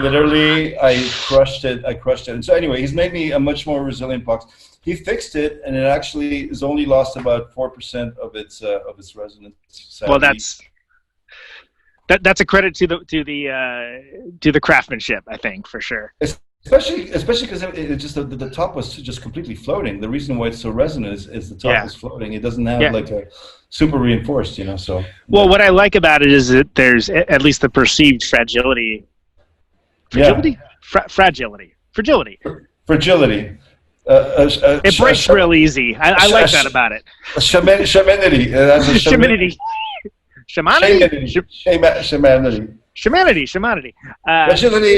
literally I crushed it. And so anyway, he's made me a much more resilient box. He fixed it, and it actually has only lost about 4% of its resonance. Sadly. Well, that's a credit to the craftsmanship, I think, for sure. Especially because it just the top was just completely floating. The reason why it's so resonant is the top is floating. It doesn't have like a super reinforced, So. Well, what I like about it is that there's at least the perceived fragility. Fragility. Fragility. It breaks real easy. I like that about it. Shamenity. Shamenity. Shamanity. Shamanity. Shamanity.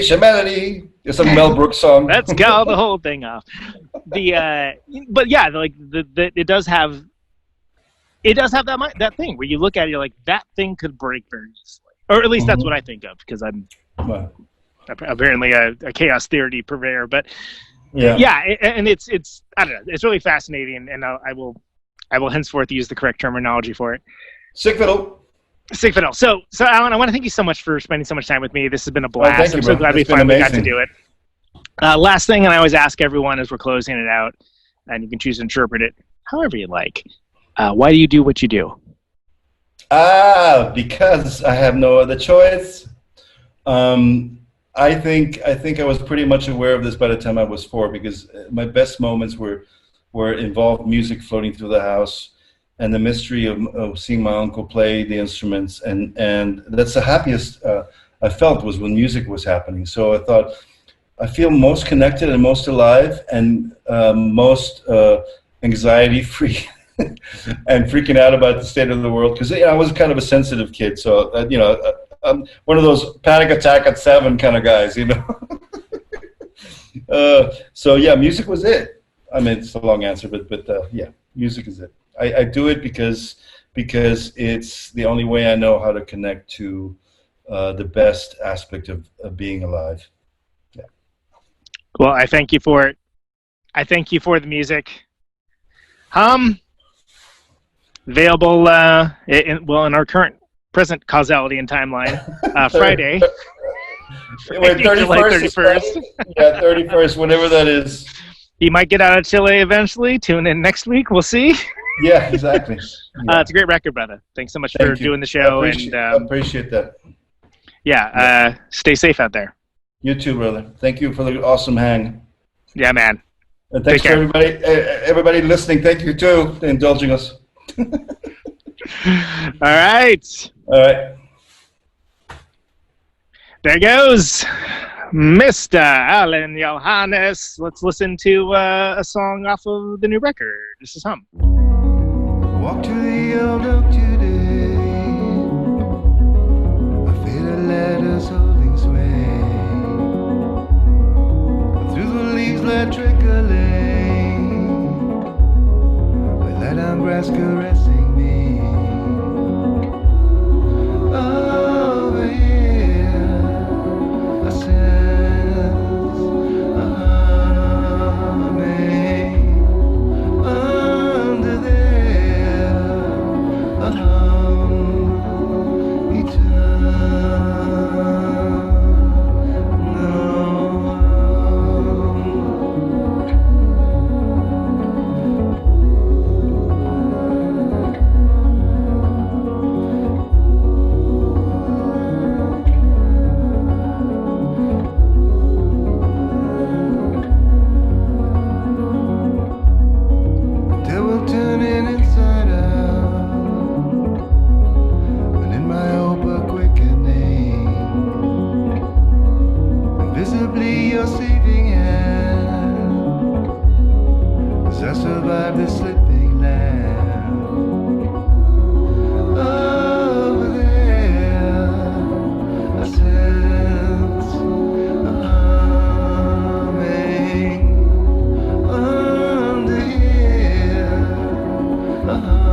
Shamanity. It's a Mel Brooks song. Let's go the whole thing off. But yeah, like it does have that thing where you look at it, you're like, that thing could break very easily, or at least that's what I think of, because I'm apparently a chaos theory purveyor. But and it's I don't know, it's really fascinating, and I will henceforth use the correct terminology for it. Sick fiddle. So Alan, I want to thank you so much for spending so much time with me. This has been a blast. I'm so glad we finally got to do it. Last thing, and I always ask everyone as we're closing it out, and you can choose to interpret it however you like. Why do you do what you do? Because I have no other choice. I think I was pretty much aware of this by the time I was 4, because my best moments were involved music floating through the house, and the mystery of seeing my uncle play the instruments, and that's the happiest I felt was when music was happening. So I thought, I feel most connected and most alive and most anxiety-free and freaking out about the state of the world, because I was kind of a sensitive kid. So I'm one of those panic attack at 7 kind of guys, So yeah, music was it. I mean, it's a long answer, but yeah, music is it. I do it because it's the only way I know how to connect to the best aspect of being alive. Yeah. Well, I thank you for it. I thank you for the music. Available in our present causality and timeline, Friday. Wait, 31st. Yeah, 31st, whatever that is. He might get out of Chile eventually. Tune in next week. We'll see. Yeah, exactly. Yeah. It's a great record, brother. Thanks so much for doing the show. I appreciate that. Yeah, stay safe out there. You too, brother. Thank you for the awesome hang. Yeah, man. And thanks for everybody listening. Thank you too for indulging us. All right. There goes Mr. Alain Johannes. Let's listen to a song off of the new record. This is Hum. Walk to the old oak today. I feel the letters holding sway. Through the leaves let trickling. We let down grass caressing me. Over here, I sense a humming. Under there, a hum eternal. Devil turning inside out, and in my open quickening, invisibly you're saving hand, as I survive the slipping land. Over there, I sense a humming. Under here, a hum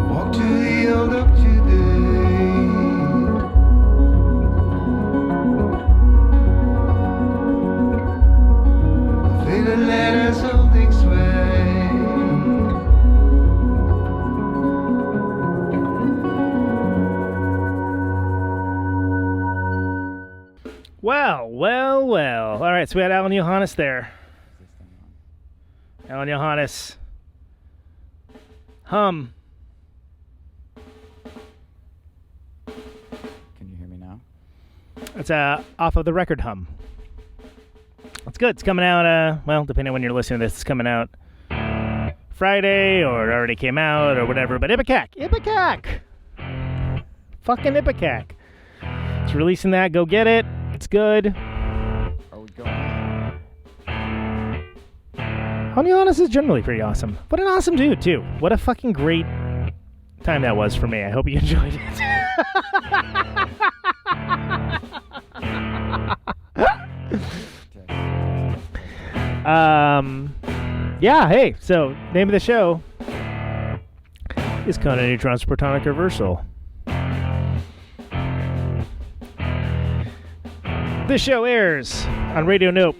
Walk to the old oak today. Feel the letters holding sway. Well. All right, so we had Alain Johannes there. Alain Johannes. Hum. Can you hear me now? It's off of the record Hum. It's good. It's coming out, well, depending on when you're listening to this, it's coming out Friday, or it already came out, or whatever. But Ipecac! Fucking Ipecac. It's releasing that. Go get it. It's good. Are we going? Alain Johannes is generally pretty awesome. What an awesome dude, too. What a fucking great time that was for me. I hope you enjoyed it. Yeah, hey, so name of the show is Conan Neutron's Protonic Reversal. This show airs on Radio Nope.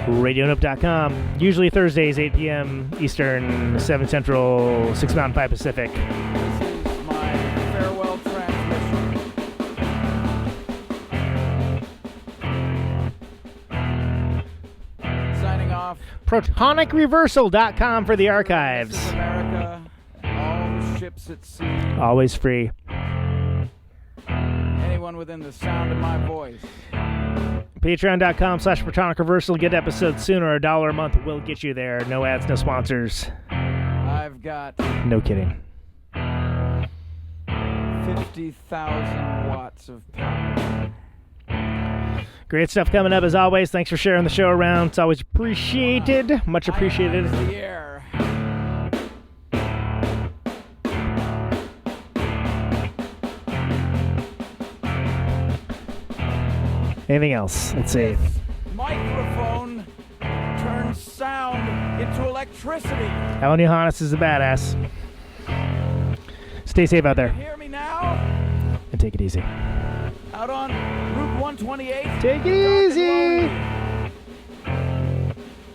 RadioNope.com. Usually Thursdays, 8 p.m. Eastern, 7 Central, 6 Mountain, 5 Pacific. This is my farewell transmission. Signing off. ProtonicReversal.com for the archives. This is America. All the ships at sea. Always free. Anyone within the sound of my voice. Patreon.com/Protonic Reversal. Get episodes sooner. $1 a month will get you there. No ads, no sponsors. I've got No kidding. 50,000 watts of power. Great stuff coming up as always. Thanks for sharing the show around. It's always appreciated. Much appreciated. Ionize the air. Anything else? Let's see. This microphone turns sound into electricity. Alain Johannes is a badass. Stay safe out You there hear me now? and take it easy. Out on Route 128. Take it easy. I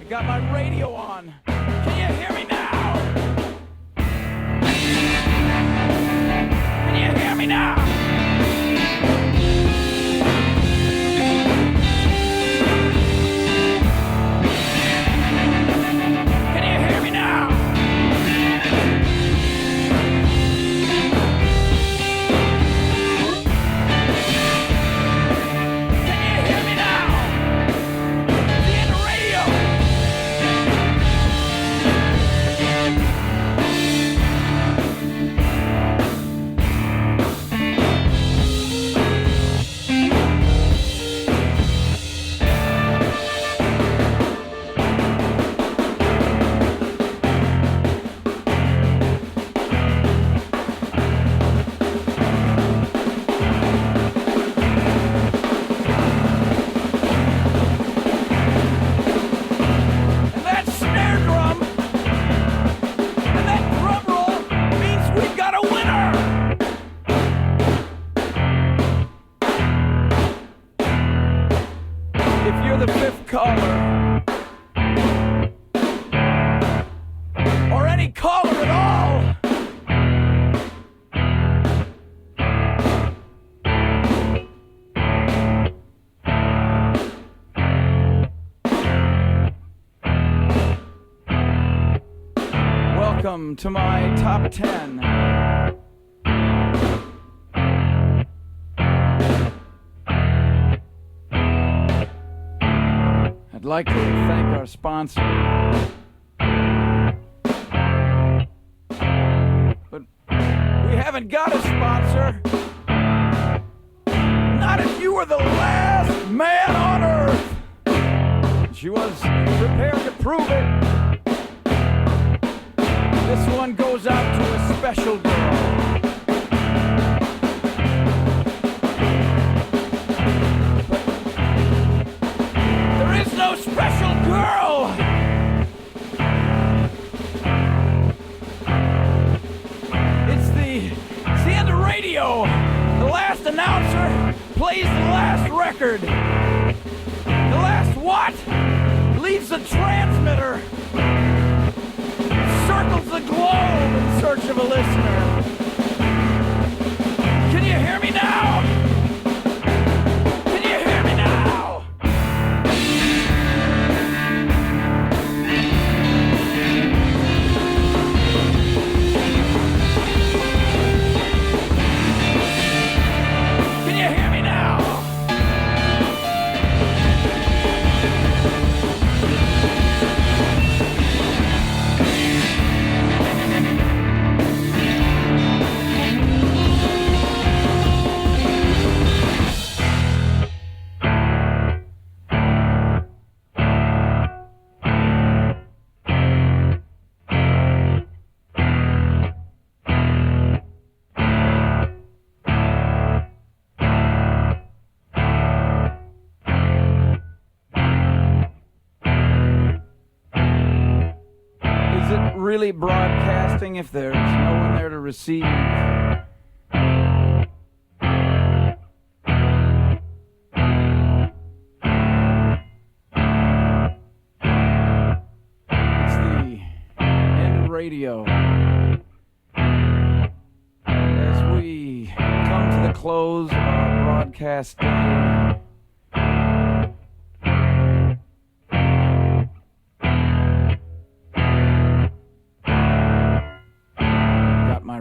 got my radio on. Can you hear me now? Can you hear me now? Can you hear me now? Can you hear me now? The end of radio. And that snare drum and that drum roll means we've got a winner. If you're the fifth caller, or any caller at all, welcome to my top 10. I'd like to thank our sponsor. But we haven't got a sponsor. Not if you were the last man on earth. She was prepared to prove it. This one goes out to a special girl. There is no special girl. It's the end of radio. The last announcer plays the last record. The last what? Leaves the transmitter. Circles the globe in search of a listener. Can you hear me now? Can you hear me now? really broadcasting if there's no one there to receive? It's the end of radio. As we come to the close of our broadcast day,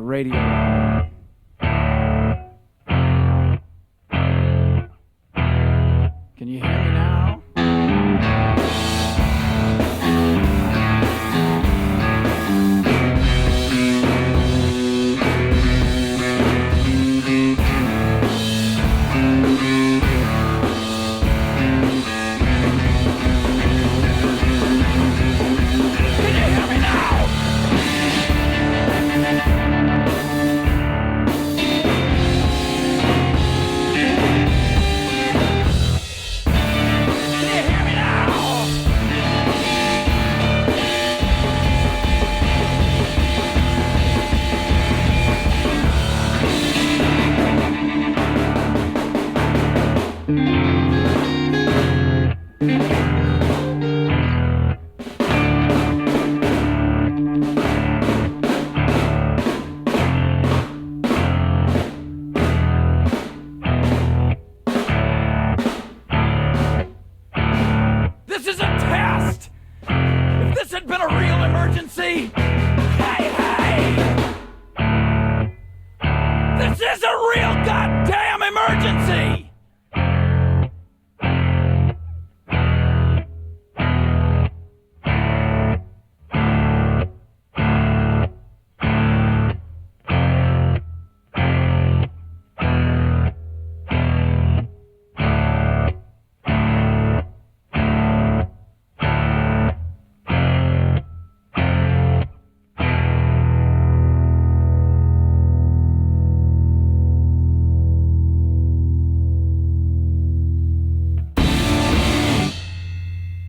radio